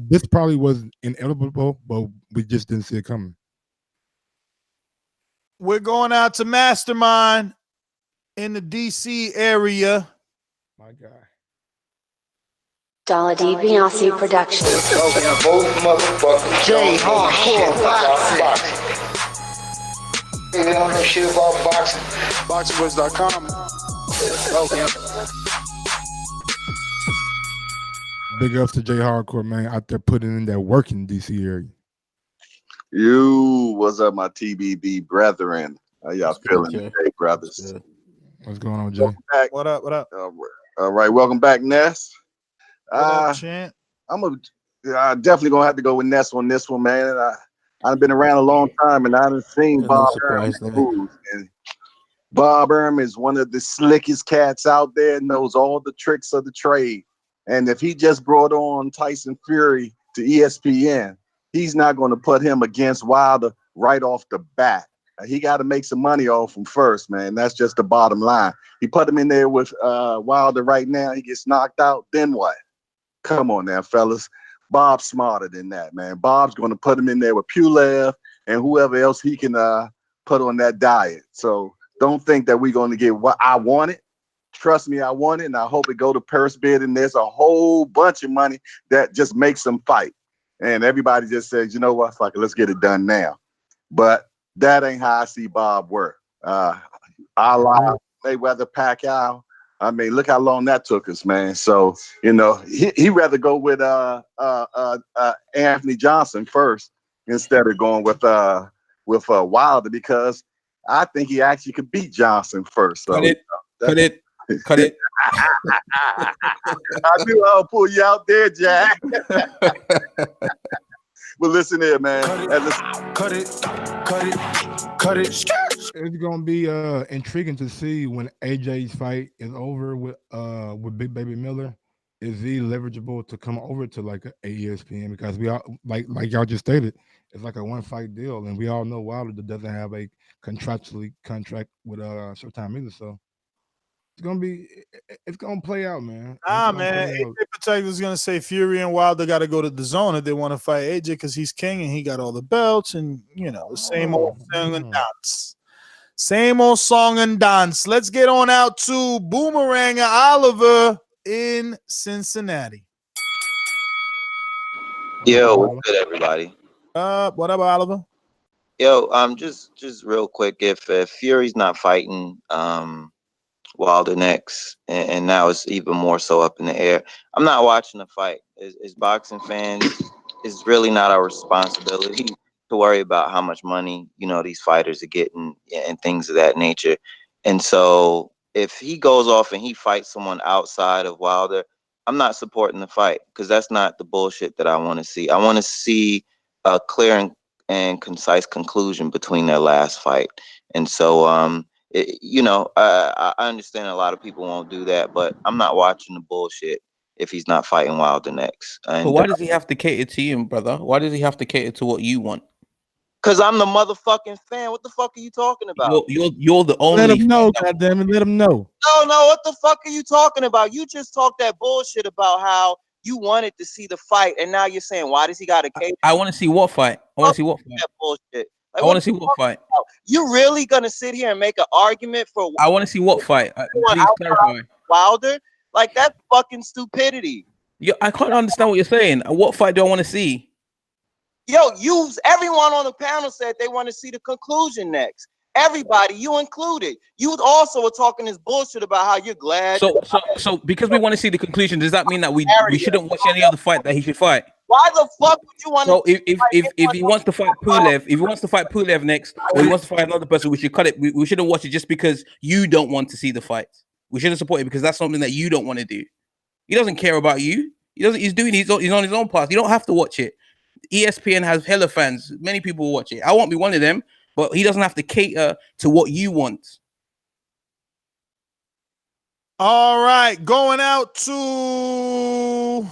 this probably was inevitable, but we just didn't see it coming. We're going out to Mastermind in the DC area. My God. Dollar DiBiase Productions. J Hardcore Boxing. You don't know shit about boxing. BoxingVoice.com. Okay. Big ups to J Hardcore, man, out there putting in that work in the DC area. You, what's up, my TBB brethren? How y'all feeling today, brothers? What's going on, Jay? What up? All right, welcome back, Ness. Chant? I'm definitely gonna have to go with Ness on this one, man. I've been around a long time, and I've seen Bob Arum move. And Bob Arum is one of the slickest cats out there, knows all the tricks of the trade. And if he just brought on Tyson Fury to ESPN, he's not going to put him against Wilder right off the bat. He got to make some money off him first, man. That's just the bottom line. He put him in there with Wilder right now. He gets knocked out. Then what? Come on now, fellas. Bob's smarter than that, man. Bob's going to put him in there with Pulev and whoever else he can put on that diet. So don't think that we're going to get what I wanted. Trust me, I want it, and I hope it go to purse bid. And there's a whole bunch of money that just makes them fight. And everybody just says, you know what, fuck it, let's get it done now. But that ain't how I see Bob work. I like Mayweather, Pacquiao. I mean, look how long that took us, man. So, you know, he rather go with Anthony Johnson first instead of going with Wilder, because I think he actually could beat Johnson first. So, Cut it. I knew I'll pull you out there, Jack. But listen here, man. Cut it. It's gonna be intriguing to see when AJ's fight is over with Big Baby Miller. Is he leverageable to come over to like a ESPN? Because we all like y'all just stated, it's like a one fight deal, and we all know Wilder doesn't have a contract with Showtime either. So it's gonna play out, man. Man. AJ Protector is gonna say Fury and Wilder got to go to the zone if they want to fight AJ because he's king and he got all the belts and the same old song and dance. Same old song and dance. Let's get on out to Boomerang and Oliver in Cincinnati. Yo, what's good, everybody? What up, Oliver? Yo, just real quick, if Fury's not fighting Wilder next, and now it's even more so up in the air, I'm not watching the fight. As boxing fans, it's really not our responsibility to worry about how much money these fighters are getting and things of that nature. And so if he goes off and he fights someone outside of Wilder, I'm not supporting the fight because that's not the bullshit that I want to see. I want to see a clear and concise conclusion between their last fight. And so I understand a lot of people won't do that, but I'm not watching the bullshit if he's not fighting Wilder next. But And why does he have to cater to you, brother? Why does he have to cater to what you want? because I'm the motherfucking fan. What the fuck are you talking about? You're the only. Let him know, goddammit. Let him know. No, what the fuck are you talking about? You just talked that bullshit about how you wanted to see the fight, and now you're saying why does he got to cater? I want to see what fight. I want to see what fight. That bullshit. I want to see what fight. You really gonna sit here and make an argument for? I want to see what fight. Please clarify. Wilder, like that's fucking stupidity. Yeah, I can't understand what you're saying. What fight do I want to see? Yo, everyone on the panel said they want to see the conclusion next. Everybody, you included. You also were talking this bullshit about how you're glad. So because we want to see the conclusion, does that mean that we shouldn't watch any other fight that he should fight? Why the fuck would you want to? So if he wants to fight Pulev next, or he wants to fight another person, we should cut it. We shouldn't watch it just because you don't want to see the fight. We shouldn't support it because that's something that you don't want to do. He doesn't care about you. He doesn't. He's on his own path. You don't have to watch it. ESPN has hella fans. Many people watch it. I won't be one of them, but he doesn't have to cater to what you want. All right, going out to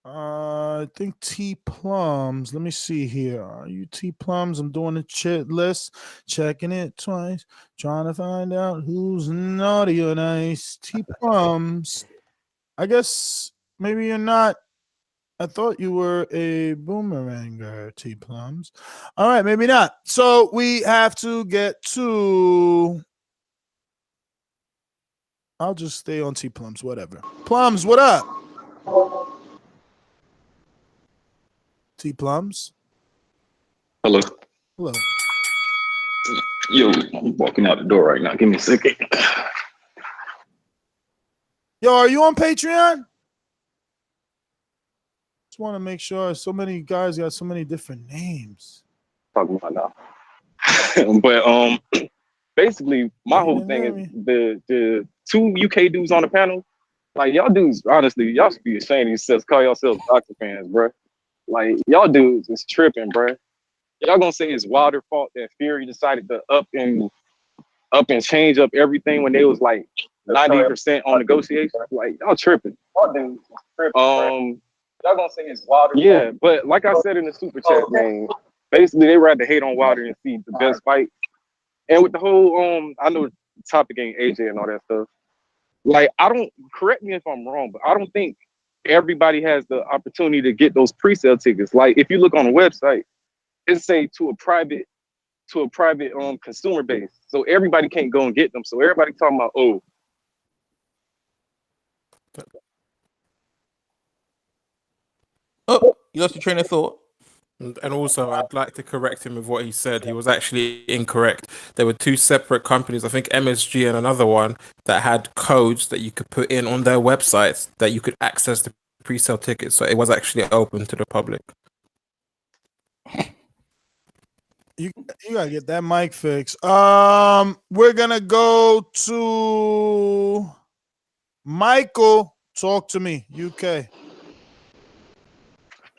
I think T Plums. Let me see here. Are you T Plums? I'm doing the chat list, checking it twice, trying to find out who's naughty or nice. T Plums. I guess maybe you're not. I thought you were a boomeranger, T Plums. All right, maybe not. So we have to get to. I'll just stay on T Plums, whatever. Plums, what up? T Plums. Hello. Hello. Yo, I'm walking out the door right now. Give me a second. Yo, are you on Patreon? Just want to make sure. So many guys got so many different names. Talking about now. But basically, my whole thing is the two UK dudes on the panel. Like y'all dudes, honestly, y'all should be ashamed of yourselves. Call yourselves boxing fans, bro. Like y'all dudes is tripping, bro. Y'all gonna say it's Wilder's fault that Fury decided to up and change up everything when they was like 90% on negotiations? Like y'all tripping. Y'all gonna say it's Wilder's fault. Yeah, but like I said in the super chat, man, basically they rather hate on Wilder and see the best fight. And with the whole I know the topic ain't AJ and all that stuff. Like correct me if I'm wrong, but I don't think everybody has the opportunity to get those pre-sale tickets. Like if you look on the website, it say to a private consumer base. So everybody can't go and get them. So everybody talking about, oh. Oh, you lost your train of thought. And also, I'd like to correct him with what he said. He was actually incorrect. There were two separate companies, I think MSG and another one, that had codes that you could put in on their websites that you could access the pre-sale tickets. So it was actually open to the public. You gotta get that mic fixed. We're gonna go to Michael. Talk to me, UK.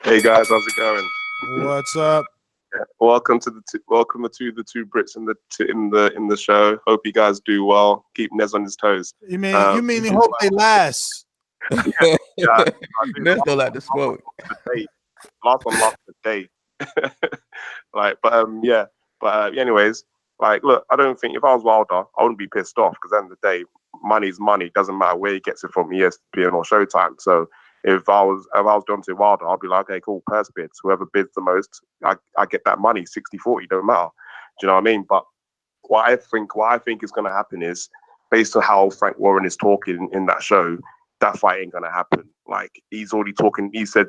Hey guys, how's it going? What's up? Yeah. Welcome to the two Brits in the show. Hope you guys do well. Keep Nez on his toes. You mean you hope they last? Yeah, Nez don't like the smoke. Last one lasted a day. Like, anyways, like, look, I don't think if I was Wilder, I wouldn't be pissed off because at the end of the day, money's money. Doesn't matter where he gets it from, ESPN or Showtime. So if I was Deontay Wilder, I'd be like, okay, cool, purse bids. Whoever bids the most, I get that money, 60-40, don't matter. Do you know what I mean? But what I think is going to happen is, based on how Frank Warren is talking in that show, that fight ain't going to happen. Like, he's already talking. He said,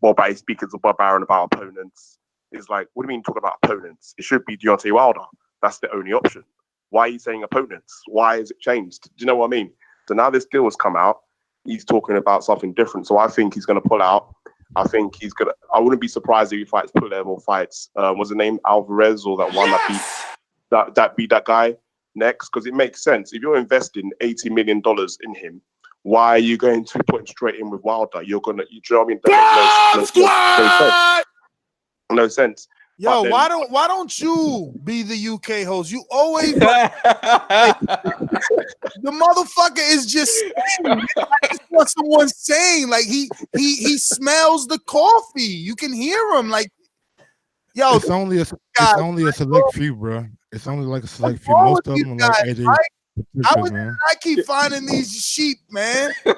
he's speaking to Bob Arum about opponents. It's like, what do you mean talking about opponents? It should be Deontay Wilder. That's the only option. Why are you saying opponents? Why has it changed? Do you know what I mean? So now this deal has come out. He's talking about something different. So I think he's going to pull out. I think he's going to. I wouldn't be surprised if he fights Pulev or fights. Was the name Alvarez or that one that beat that guy next? Because it makes sense. If you're investing $80 million in him, why are you going to put him straight in with Wilder? You're gonna. You know what I mean? That makes no sense. Yo, why don't you be the UK host? You always the motherfucker is just saying, I just want someone saying, like, he smells the coffee. You can hear him, like, yo. It's only a select few, bro. It's only like a select few. Most of them are like AJ. Man. I keep finding these sheep, man. I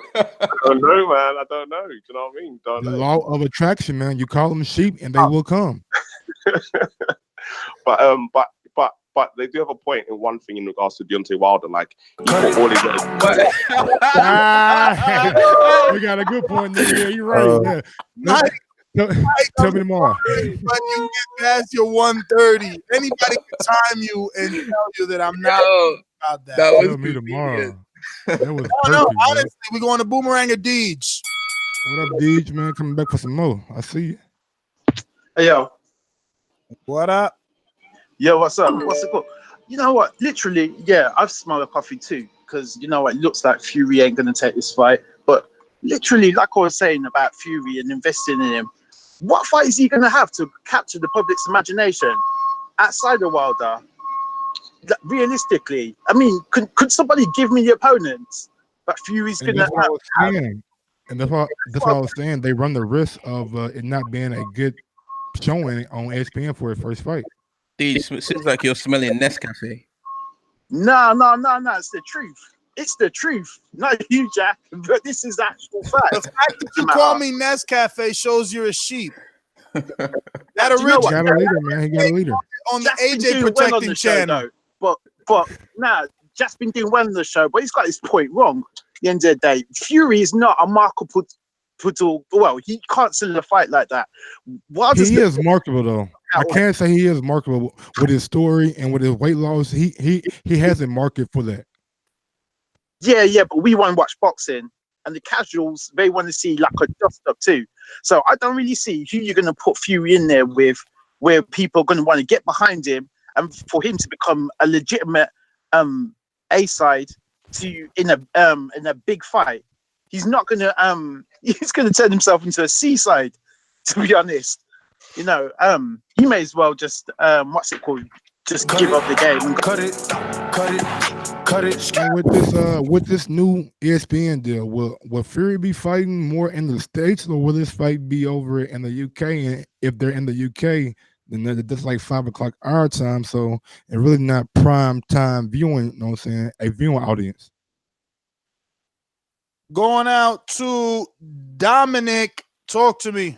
don't know, man. I don't know. Do you know what I mean? The law of attraction, man. You call them sheep, and they will come. But they do have a point in one thing in regards to Deontay Wilder. Like, he put all his we got a good point there. You're right. Tell me tomorrow. But you get past your 130. Anybody can time you and tell you that I'm not about that. That was me tomorrow. That was perfect, honestly, we're going to Boomerang or Deej. What up, Deej, man? Coming back for some more. I see you. Hey, yo. What up? Yo, what's up? What's it called? You know what? Literally, yeah, I've smelled a coffee too. Because, you know what? It looks like Fury ain't going to take this fight. But literally, like I was saying about Fury and investing in him, what fight is he going to have to capture the public's imagination outside of Wilder? Realistically, I mean, could somebody give me the opponents that Fury's going to have? And that's what I was saying. They run the risk of it not being a good showing on ESPN for his first fight. Dude, it seems like you're smelling Nescafe. No. It's the truth. It's the truth. Not you, Jack, but this is actual fact. The fact that you call me Nescafe shows you're a sheep. That original. He got a leader, man. He got a leader. On the AJ Protecting channel. But Jack's been doing well on the show, but he's got his point wrong. At the end of the day, Fury is not a marketable. Well, he can't sell a fight like that. He is marketable, though. I can't say he is marketable with his story and with his weight loss. He has a market for that. Yeah, but we want to watch boxing, and the casuals, they want to see like a dust-up too. So I don't really see who you're going to put Fury in there with, where people are going to want to get behind him, and for him to become a legitimate A-side in a big fight. He's not going to he's going to turn himself into a C-side, to be honest. You know, he may as well just just give up the game and cut it. And with this new ESPN deal, will Fury be fighting more in the States, or will this fight be over in the UK? And if they're in the UK, then that's like 5 o'clock our time, so it's really not prime time viewing. You know what I'm saying? A viewing audience. Going out to Dominic. Talk to me.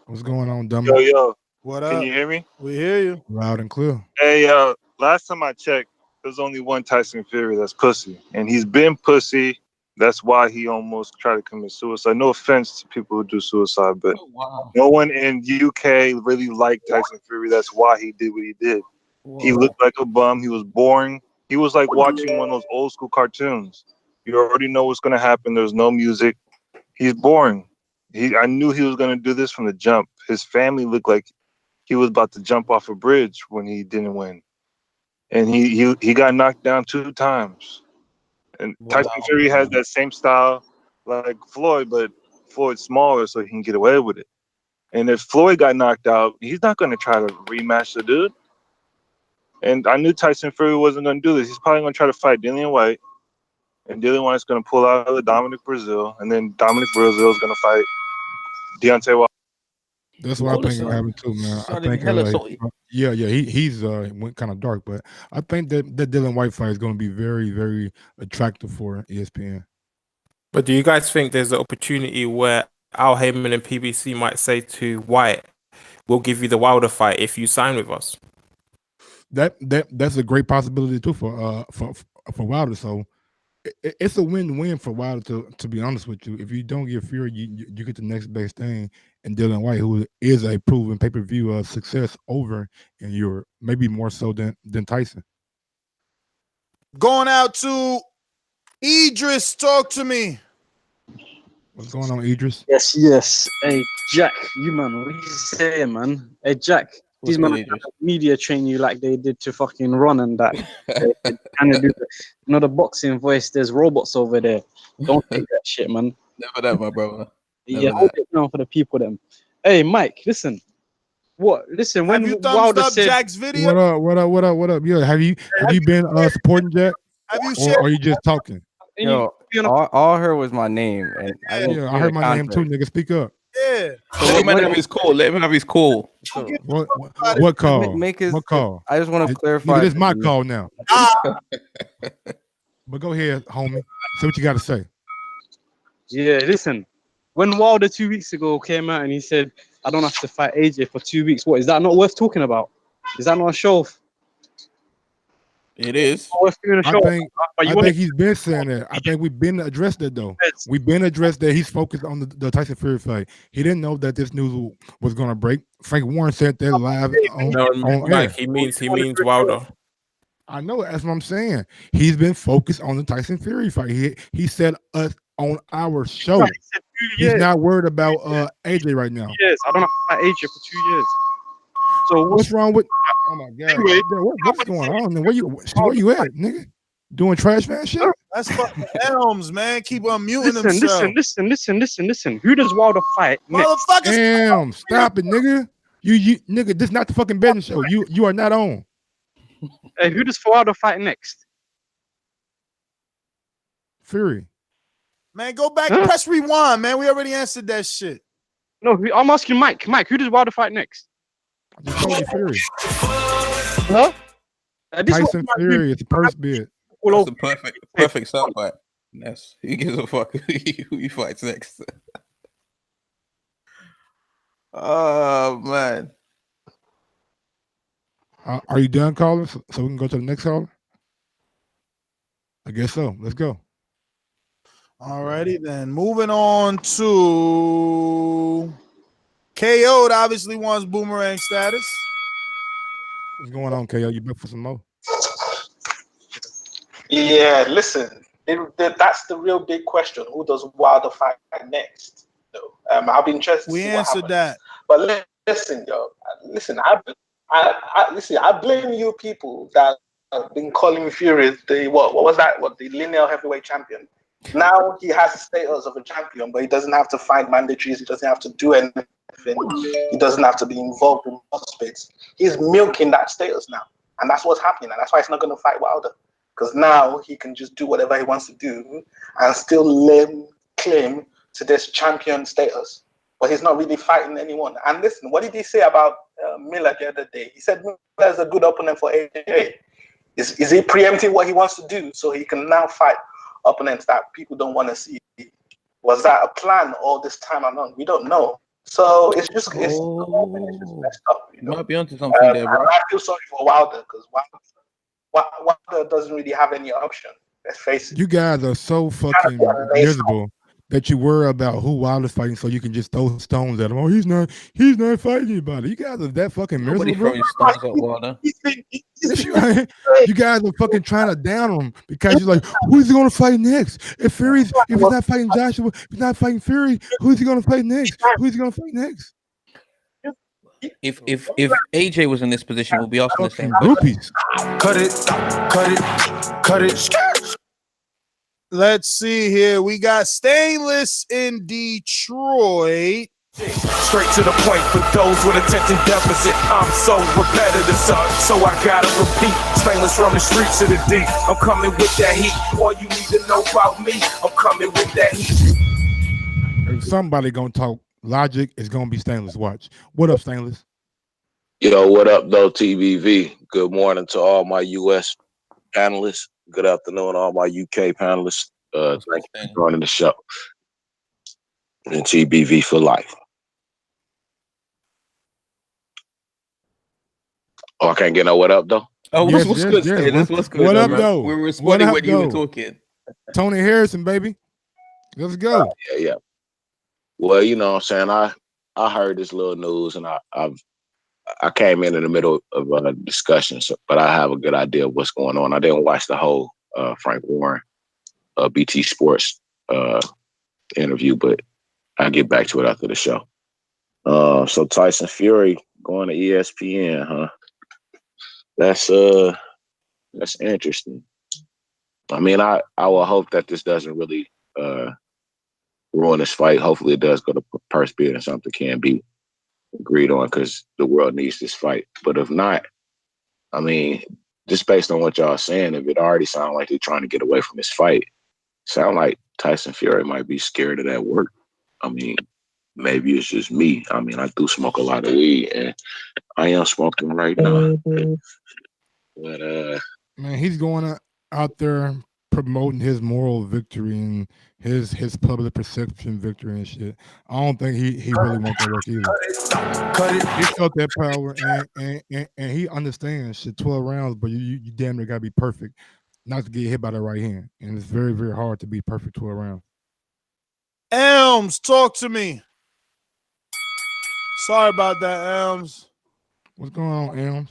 What's going on, Dominic? Yo. What up? Can you hear me? We hear you. Loud and clear. Hey, last time I checked, there's only one Tyson Fury that's pussy. And he's been pussy. That's why he almost tried to commit suicide. No offense to people who do suicide, but no one in UK really liked Tyson Fury. That's why he did what he did. He looked like a bum. He was boring. He was like watching one of those old school cartoons. You already know what's going to happen. There's no music. He's boring. I knew he was going to do this from the jump. His family looked like he was about to jump off a bridge when he didn't win. And he got knocked down 2 times. And Tyson Fury has that same style like Floyd, but Floyd's smaller, so he can get away with it. And if Floyd got knocked out, he's not going to try to rematch the dude. And I knew Tyson Fury wasn't going to do this. He's probably going to try to fight Dillian White. And Dillian White's going to pull out of Dominic Brazil. And then Dominic Brazil is going to fight Deontay Wilder. That's what I think will happen too, man. I think he's went kind of dark, but I think that Dylan White fight is going to be very, very attractive for ESPN. But do you guys think there's an opportunity where Al Heyman and PBC might say to White, "We'll give you the Wilder fight if you sign with us"? That's a great possibility too for Wilder. So it's a win-win for Wilder. To be honest with you, if you don't get Fury, you get the next best thing, and Dylan White, who is a proven pay-per-view success over in Europe, maybe more so than Tyson. Going out to Idris, talk to me. What's going on, Idris? Yes. Hey, Jack, you man, what you saying, man? Hey, Jack, these man media train you like they did to fucking Ron and that. They kind of do the boxing voice. There's robots over there. Don't take that shit, man. Never that, my brother. Yeah, hold it down for the people, them. Hey, Mike, listen. What? Listen, when Have you thumbs Wilder up said, Jack's video? What up? Yeah, have you been supporting Jack? Have you or are you just talking? Yo, all I heard was my name, and I didn't. I heard my name too, nigga. Speak up. Yeah. So let him have his call. Let him have his call. What call? What call? I just want to clarify. Nigga, this is my call now. But go ahead, homie. Say what you got to say. yeah, listen, when Wilder 2 weeks ago came out and he said, I don't have to fight AJ for 2 weeks, what, is that not worth talking about? Is that not a show? It is. I think he's been saying that. I think we've been addressed that though. We've been addressed that he's focused on the Tyson Fury fight. He didn't know that this news was gonna break. Frank Warren said that live on air. He means Wilder. I know, that's what I'm saying. He's been focused on the Tyson Fury fight. He said us on our show. He's not worried about AJ right now. Yes, I don't have to fight AJ for 2 years. So what's wrong with? Oh my god! Anyway, what's going on? Where you at, nigga? Doing trash man shit? That's fucking Elms, man. Keep on muting himself. Listen. Who does Wilder fight next? Motherfuckers! Damn! Stop it, nigga. You nigga. This is not the fucking betting show. You are not on. Hey, who does Wilder fight next? Fury. Man, go back and press rewind, man. We already answered that shit. No, I'm asking Mike. Mike, who does Wilder fight next? I just told you Fury. Huh? Tyson Fury. It's the first bid. That's a perfect soundbite. Yes. Who gives a fuck who he fights next? Oh man. Are you done calling? So we can go to the next caller? I guess so. Let's go. Alrighty then. Moving on to KO. Obviously wants boomerang status. What's going on, KO? You back for some more? Yeah, listen, that's the real big question. Who does Wilder fight next? No, I'll be interested. We answered that. But listen, yo, I blame you people that have been calling Fury the what was that? What, the lineal heavyweight champion? Now he has the status of a champion, but he doesn't have to fight mandatories. He doesn't have to do anything. He doesn't have to be involved in prospects. He's milking that status now, and that's what's happening. And that's why he's not going to fight Wilder, because now he can just do whatever he wants to do and still lay claim to this champion status. But he's not really fighting anyone. And listen, what did he say about Miller the other day? He said Miller is a good opponent for AJ. Is he preempting what he wants to do so he can now fight opponents that people don't want to see? Was that a plan all this time along? We don't know. So it's just messed up. You might be onto something there, bro. I feel sorry for Wilder because Wilder doesn't really have any option. Let's face it. You guys are so fucking miserable that you worry about who Wilder's fighting, so you can just throw stones at him. Oh, he's not fighting anybody. You guys are that fucking miserable. Nobody throwing stones at Wilder. You guys are fucking trying to down him because you're like, who's he gonna fight next? If he's not fighting Joshua, if he's not fighting Fury, who's he gonna fight next? Who's he gonna fight next? If AJ was in this position, we'll be asking the same groupies. Cut it. Let's see here. We got Stainless in Detroit. Straight to the point for those with attention deficit. I'm so repetitive, so I gotta repeat. Stainless from the streets to the deep. I'm coming with that heat. All you need to know about me, I'm coming with that heat. If somebody gonna talk logic, it's gonna be Stainless. Watch. What up, Stainless? Yo, what up, though, TBV? Good morning to all my U.S. panelists. Good afternoon, all my UK panelists. Thank you for joining the show. And TBV for life. Oh, I can't get no what up, though? Oh, what's good, Stainless? What's good? What up, though? We're What responding up, when you were though? talking. Tony Harrison, baby. Let's go. Yeah. Well, you know what I'm saying? I heard this little news, and I came in the middle of a discussion, but I have a good idea of what's going on. I didn't watch the whole Frank Warren BT Sports interview, but I'll get back to it after the show. So Tyson Fury going to ESPN, huh? That's interesting. I mean, I will hope that this doesn't really ruin this fight. Hopefully, it does go to purse bid and something can be agreed on because the world needs this fight. But if not, I mean, just based on what y'all saying, if it already sounds like they're trying to get away from this fight, sound like Tyson Fury might be scared of that work. I mean, maybe it's just me. I mean, I do smoke a lot of weed, and I am smoking right now. But Man, he's going out there promoting his moral victory and his public perception victory and shit. I don't think he really wants that work either. Cut it. He felt that power and he understands shit. 12 rounds, but you damn near gotta be perfect not to get hit by the right hand, and it's very, very hard to be perfect 12 rounds. Elms, talk to me. Sorry about that, Elms. What's going on, Elms?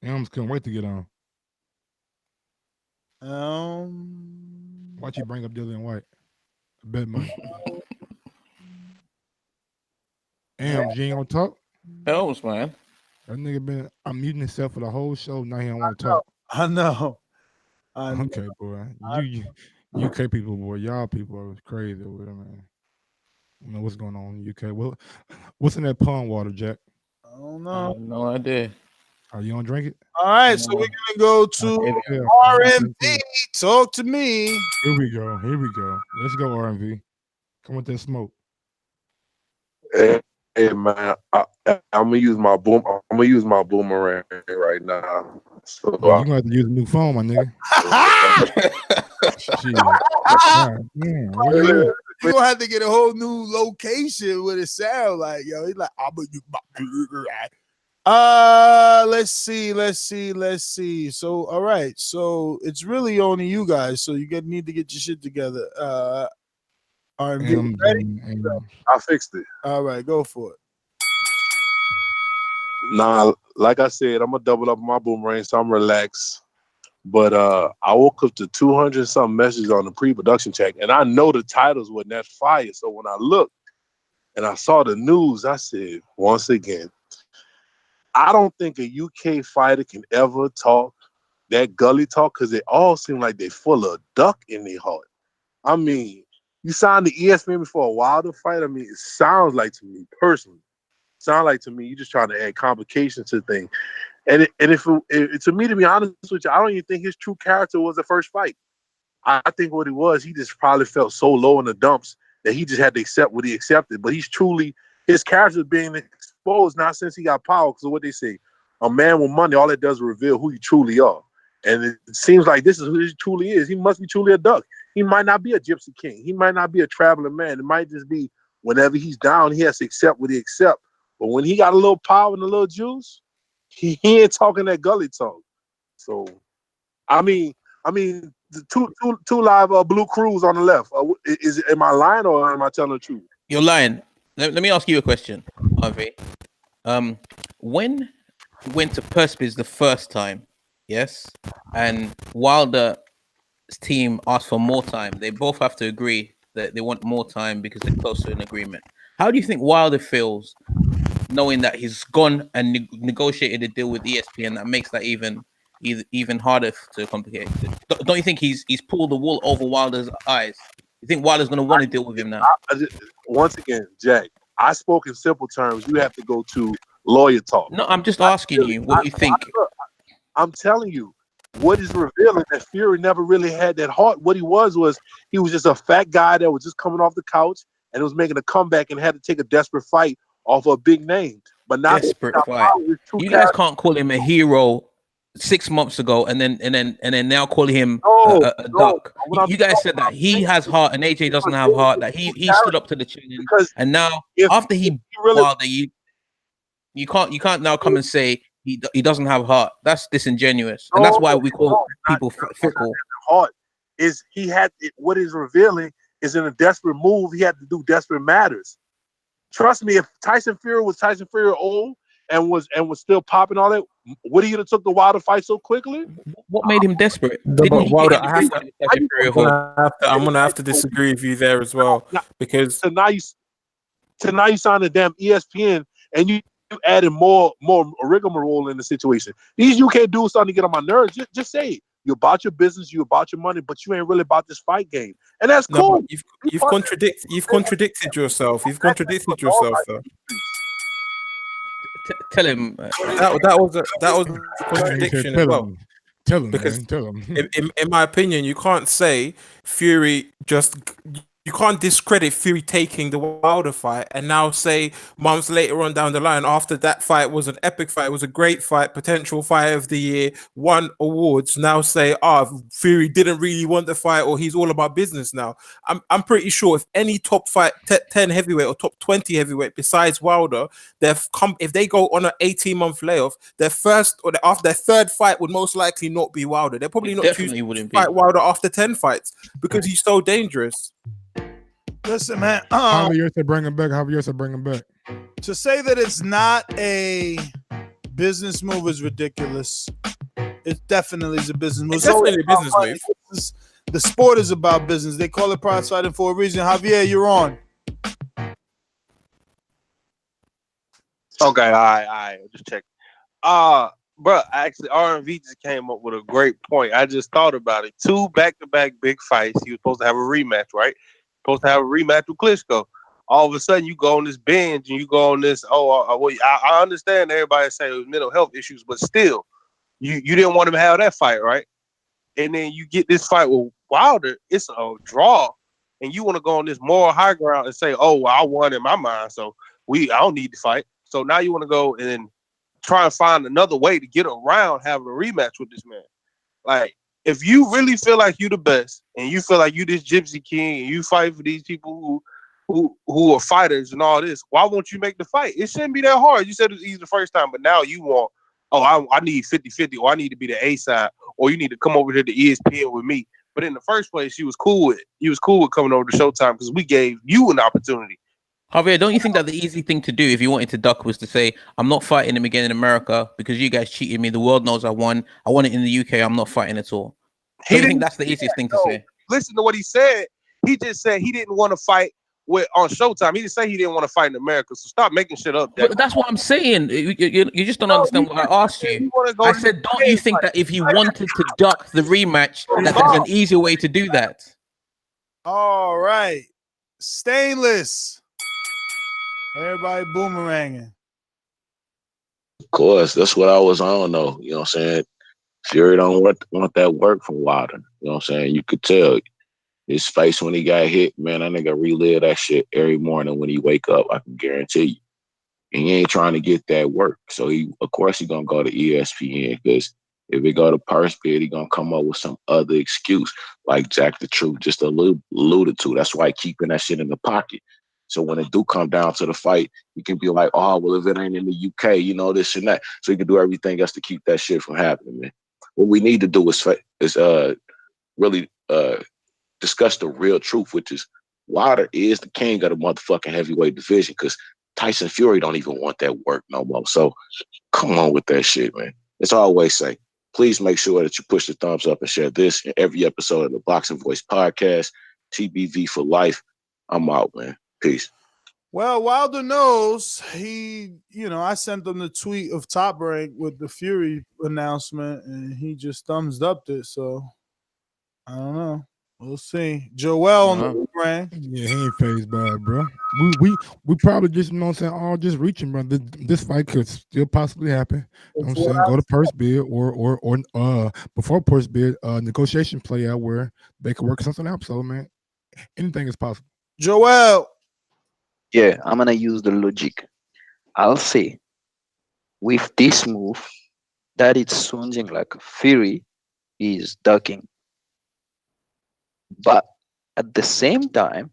Elms couldn't wait to get on. Why'd you bring up Dillian White? I bet money. Elms, you ain't gonna talk? Elms, man. That nigga been unmuting himself for the whole show. Now he don't want to talk. I know. Okay, boy. You UK people, boy. Y'all people are crazy over there, man. I don't know what's going on in the UK. Well, what's in that pond water, Jack? I don't know. I have no idea. Are you gonna drink it? All right, so we're gonna go to RMV. Talk to me. Here we go. Here we go. Let's go, RMV. Come with that smoke. Hey man, I'm gonna use my boomerang right now. So Oh, you're gonna have to use a new phone, my nigga. Shit. God, damn, where you at? You gonna have to get a whole new location with it sound like, yo. He's like, let's see. So, all right. So it's really only you guys. So you need to get your shit together. R&B, ready? I fixed it. All right, go for it. Nah, like I said, I'm gonna double up my boomerang, so I'm relaxed. But I woke up to 200 something messages on the pre-production check, and I know the titles wasn't that fire. So when I looked and I saw the news, I said, once again, I don't think a UK fighter can ever talk that gully talk because they all seem like they full of duck in their heart. I mean, you signed the ESPN before a Wilder fight. I mean, it sounds like to me personally, to me you just trying to add complications to things. And to me, to be honest with you, I don't even think his true character was the first fight. I think what it was, he just probably felt so low in the dumps that he just had to accept what he accepted. But his character is being exposed now since he got power. Because of what they say, a man with money, all it does is reveal who you truly are. And it seems like this is who he truly is. He must be truly a duck. He might not be a gypsy king. He might not be a traveling man. It might just be whenever he's down, he has to accept what he accepts. But when he got a little power and a little juice, he ain't talking that gully talk. So, I mean, the two live Blue Crews on the left. Am I lying or am I telling the truth? You're lying. Let me ask you a question, Harvey. When he went to Perspiz the first time, yes, and Wilder's team asked for more time, they both have to agree that they want more time because they're close to an agreement. How do you think Wilder feels knowing that he's gone and negotiated a deal with ESPN that makes that even harder to complicate? Don't you think he's pulled the wool over Wilder's eyes? You think Wilder's going to want to deal with him now? Once again, Jack, I spoke in simple terms. You have to go to lawyer talk. No, I'm just asking you what you think. I'm telling you, what is revealing that Fury never really had that heart. What he was he was just a fat guy that was just coming off the couch and was making a comeback and had to take a desperate fight off a big name. But now Desperate fight. You guys can't call him a hero 6 months ago and then now call him a duck. You guys said that he has heart and AJ doesn't have heart. That he stood up to the challenge, and now after he Wilder, you can't now come and say he doesn't have heart. That's disingenuous, and that's why we call people fickle. Heart is he had what is revealing is in a desperate move. He had to do desperate matters. Trust me, if Tyson Fury was Tyson Fury old and was still popping all that, would he have took the Wilder fight so quickly? What made him desperate? But Wilder, I'm gonna have to disagree with you there as well, because so now you signed a damn ESPN and you added more rigmarole in the situation. These UK dudes starting to get on my nerves. Just say it. You're about your business, you're about your money, but you ain't really about this fight game, and that's cool. But you've contradicted yourself. You've contradicted yourself, though. Tell him that was a contradiction as well. Tell him, because man. Tell him. in my opinion, you can't say Fury you can't discredit Fury taking the Wilder fight and now say months later on down the line, after that fight was an epic fight, it was a great fight, potential fight of the year, won awards, now say, Fury didn't really want the fight or he's all about business now. I'm pretty sure if any top 10 heavyweight or top 20 heavyweight besides Wilder, if they go on an 18-month layoff, their first or after their third fight would most likely not be Wilder. They're probably not choosing to fight Wilder after 10 fights because he's so dangerous. Listen, man. Javier said bring him back. To say that it's not a business move is ridiculous. It definitely is a business move. It's definitely a business move. The sport is about business. They call it prize fighting for a reason. Javier, you're on. Okay, all right. Just check. Bro, actually, R&V just came up with a great point. I just thought about it. 2 back-to-back big fights. He was supposed to have a rematch, right? Supposed to have a rematch with Klitschko. All of a sudden, you go on this binge and you go on this. I understand everybody saying it was mental health issues, but still, you didn't want him to have that fight, right? And then you get this fight with Wilder. It's a draw, and you want to go on this moral high ground and say, I won in my mind, so I don't need to fight. So now you want to go and try and find another way to get around having a rematch with this man. Like, if you really feel like you the best and you feel like you this gypsy king and you fight for these people who are fighters and all this, why won't you make the fight? It shouldn't be that hard. You said it was easy the first time, but now you want, I need 50-50, or I need to be the A side, or you need to come over here to ESPN with me. But in the first place, you was cool with coming over to Showtime because we gave you an opportunity. Javier, don't you think that the easy thing to do if you wanted to duck was to say, I'm not fighting him again in America because you guys cheated me. The world knows I won. I won it in the UK. I'm not fighting at all. Do you think that's the easiest thing to say? Listen to what he said. He just said he didn't want to fight on Showtime. He didn't say he didn't want to fight in America. So stop making shit up. But that's what I'm saying. You just don't understand what I asked you. I said, don't you think that if he wanted to duck the rematch, that there's an easier way to do that? All right. Stainless. Everybody boomeranging. Of course, that's what I was on though. You know what I'm saying? Fury don't want that work from Wilder. You know what I'm saying? You could tell his face when he got hit, man, that nigga relive that shit every morning when he wake up, I can guarantee you. And he ain't trying to get that work. So of course he gonna go to ESPN, because if it go to purse bid, he gonna come up with some other excuse, like Jack the Truth just alluded to. That's why keeping that shit in the pocket. So when it do come down to the fight, you can be like, well, if it ain't in the UK, this and that. So you can do everything else to keep that shit from happening, man. What we need to do is really discuss the real truth, which is Wilder is the king of the motherfucking heavyweight division, because Tyson Fury don't even want that work no more. So come on with that shit, man. As I always say, please make sure that you push the thumbs up and share this in every episode of the Boxing Voice podcast. TBV for life. I'm out, man. Peace. Well, Wilder knows I sent him the tweet of Top Rank with the Fury announcement, and he just thumbs upped it. So I don't know. We'll see. Joel on the brand. Yeah, he ain't phased by it, bro. We probably just, you know what I'm saying, all just reaching, bro. This fight could still possibly happen. You know what I'm saying? Go to purse bid or before purse bid, negotiation play out where they could work something out. So man, anything is possible. Joel. Yeah, I'm gonna use the logic. I'll say with this move that it's sounding like Fury is ducking. But at the same time,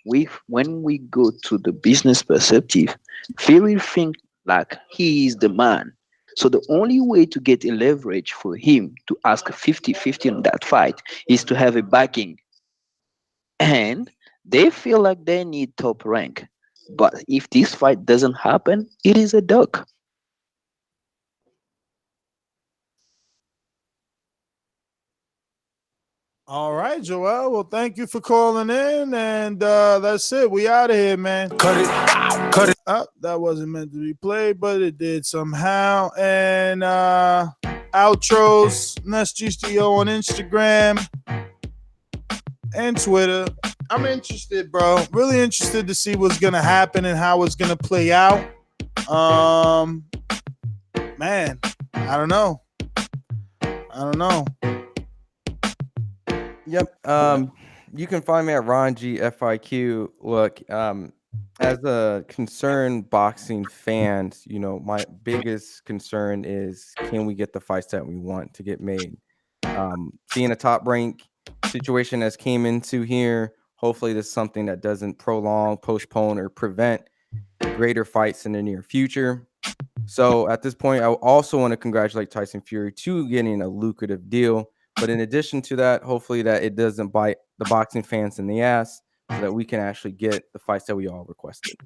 when we go to the business perspective, Fury think like he is the man. So the only way to get a leverage for him to ask 50-50 on that fight is to have a backing. And they feel like they need top rank. But if this fight doesn't happen, it is a duck. All right, Joel. Well, thank you for calling in, and that's it. We out of here, man. Cut it. Oh, that wasn't meant to be played, but it did somehow. And outros, Nest GTO on Instagram and Twitter. I'm interested, bro. Really interested to see what's gonna happen and how it's gonna play out. Man, I don't know. Yep. You can find me at Ron G FIQ. Look, as a concerned boxing fan, you know, my biggest concern is, can we get the fights that we want to get made? Seeing a top rank situation as came into here, hopefully this is something that doesn't prolong, postpone, or prevent greater fights in the near future. So at this point, I also want to congratulate Tyson Fury to getting a lucrative deal. But in addition to that, hopefully that it doesn't bite the boxing fans in the ass, so that we can actually get the fights that we all requested.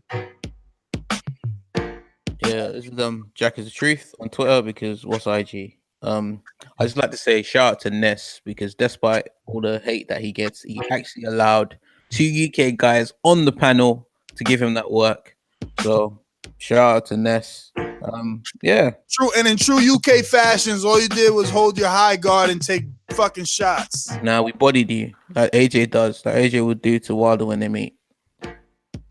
Yeah, this is Jack is the Truth on Twitter, because what's IG? I just like to say shout out to Ness, because despite all the hate that he gets, he actually allowed 2 UK guys on the panel to give him that work. So shout out to Ness. Yeah. True, and in true UK fashions, all you did was hold your high guard and take fucking shots. Now we bodied you like AJ does, like AJ would do to Wilder when they meet.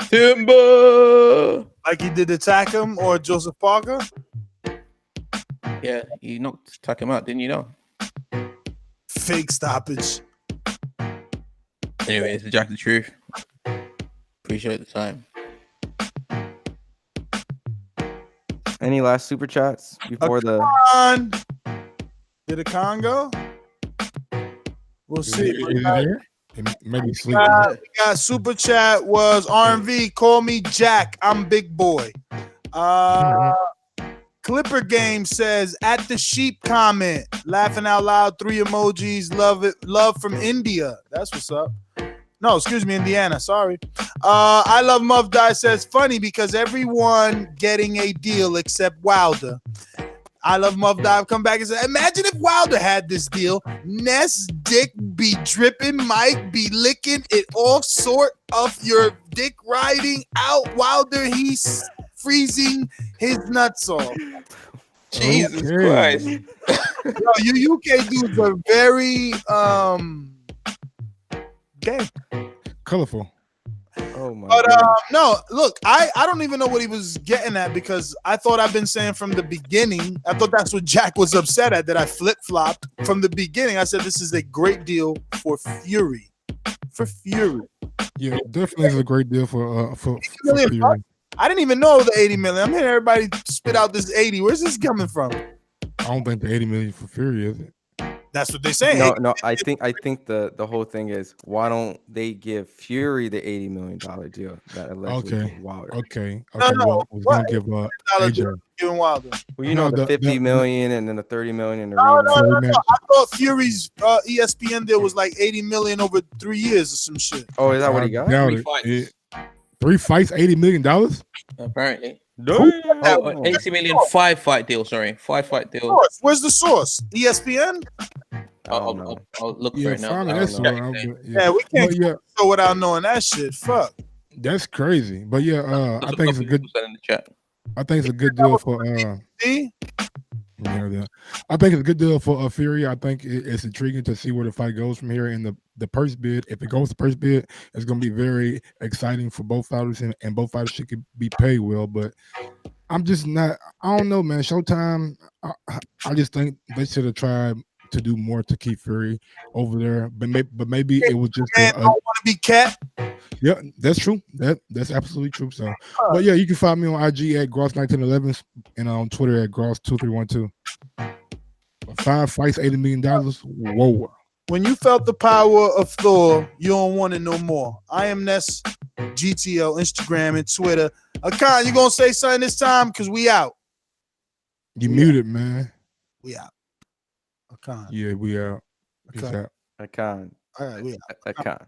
Timber, like he did to Takum or Joseph Parker. Yeah, you knocked Takum out, didn't you know? Fake stoppage. Anyway, it's Jack the Truth. Appreciate the time. Any last super chats before the? Did a Congo? We'll see. Is it there? Maybe sleep. We got super chat was RMV. Call me Jack. I'm big boy. Clipper Game says at the sheep comment, laughing out loud, 3 emojis. Love it. Love from India. That's what's up. No, excuse me, Indiana. Sorry. I love Muff Die says funny because everyone getting a deal except Wilder. I love Muff Die. Come back and say, imagine if Wilder had this deal. Ness dick be dripping, Mike be licking it all sort of your dick riding out. Wilder, he's freezing his nuts off. Jesus Christ. Yo, you UK dudes are very gay. Colorful. Oh my But no, look, I don't even know what he was getting at, because I thought I've been saying from the beginning, I thought that's what Jack was upset at, that I flip-flopped from the beginning. I said this is a great deal for Fury. For Fury. Yeah, definitely is a great deal for Fury. I didn't even know the 80 million. I'm hearing everybody spit out this 80. Where's this coming from? I don't think the 80 million for Fury is it. That's what they say. No. I think the whole thing is, why don't they give Fury the $80 million deal that allegedly for Wilder? Okay. No, Well, I was gonna give AJ. Giving Wilder. Well, you know, the 50 million and then the 30 million in the No. rematch. I thought Fury's ESPN deal was like 80 million over 3 years or some shit. Oh, is that what he got? 3 fights, $80 million. Apparently. Oh, 80 million 5-fight deal. Sorry, 5-fight deal. Where's the source? ESPN? I'll look Yeah, for it now. finally, that's all right. Yeah, we can't go without knowing that shit. Fuck. That's crazy. But yeah, I think it's a good. In the chat. I think it's a good deal for. See? Yeah, and everything. I think it's a good deal for Fury. I think it's intriguing to see where the fight goes from here. And the purse bid, if it goes to purse bid, it's going to be very exciting for both fighters, and both fighters should be paid well. But I'm just not. I don't know, man. Showtime. I just think they should have tried to do more to keep Fury over there. But maybe it was just Man, don't want to be capped. Yeah, that's true. That's absolutely true. So, but yeah, you can find me on IG at Gross1911 and on Twitter at Gross2312. 5 fights, $80 million. Whoa. When you felt the power of Thor, you don't want it no more. I am Ness, GTL, Instagram, and Twitter. Akan, you gonna say something this time? Because we out. You muted, man. We out. Akan. Yeah, we out. Peace out. Akan. All right, we out. Akan.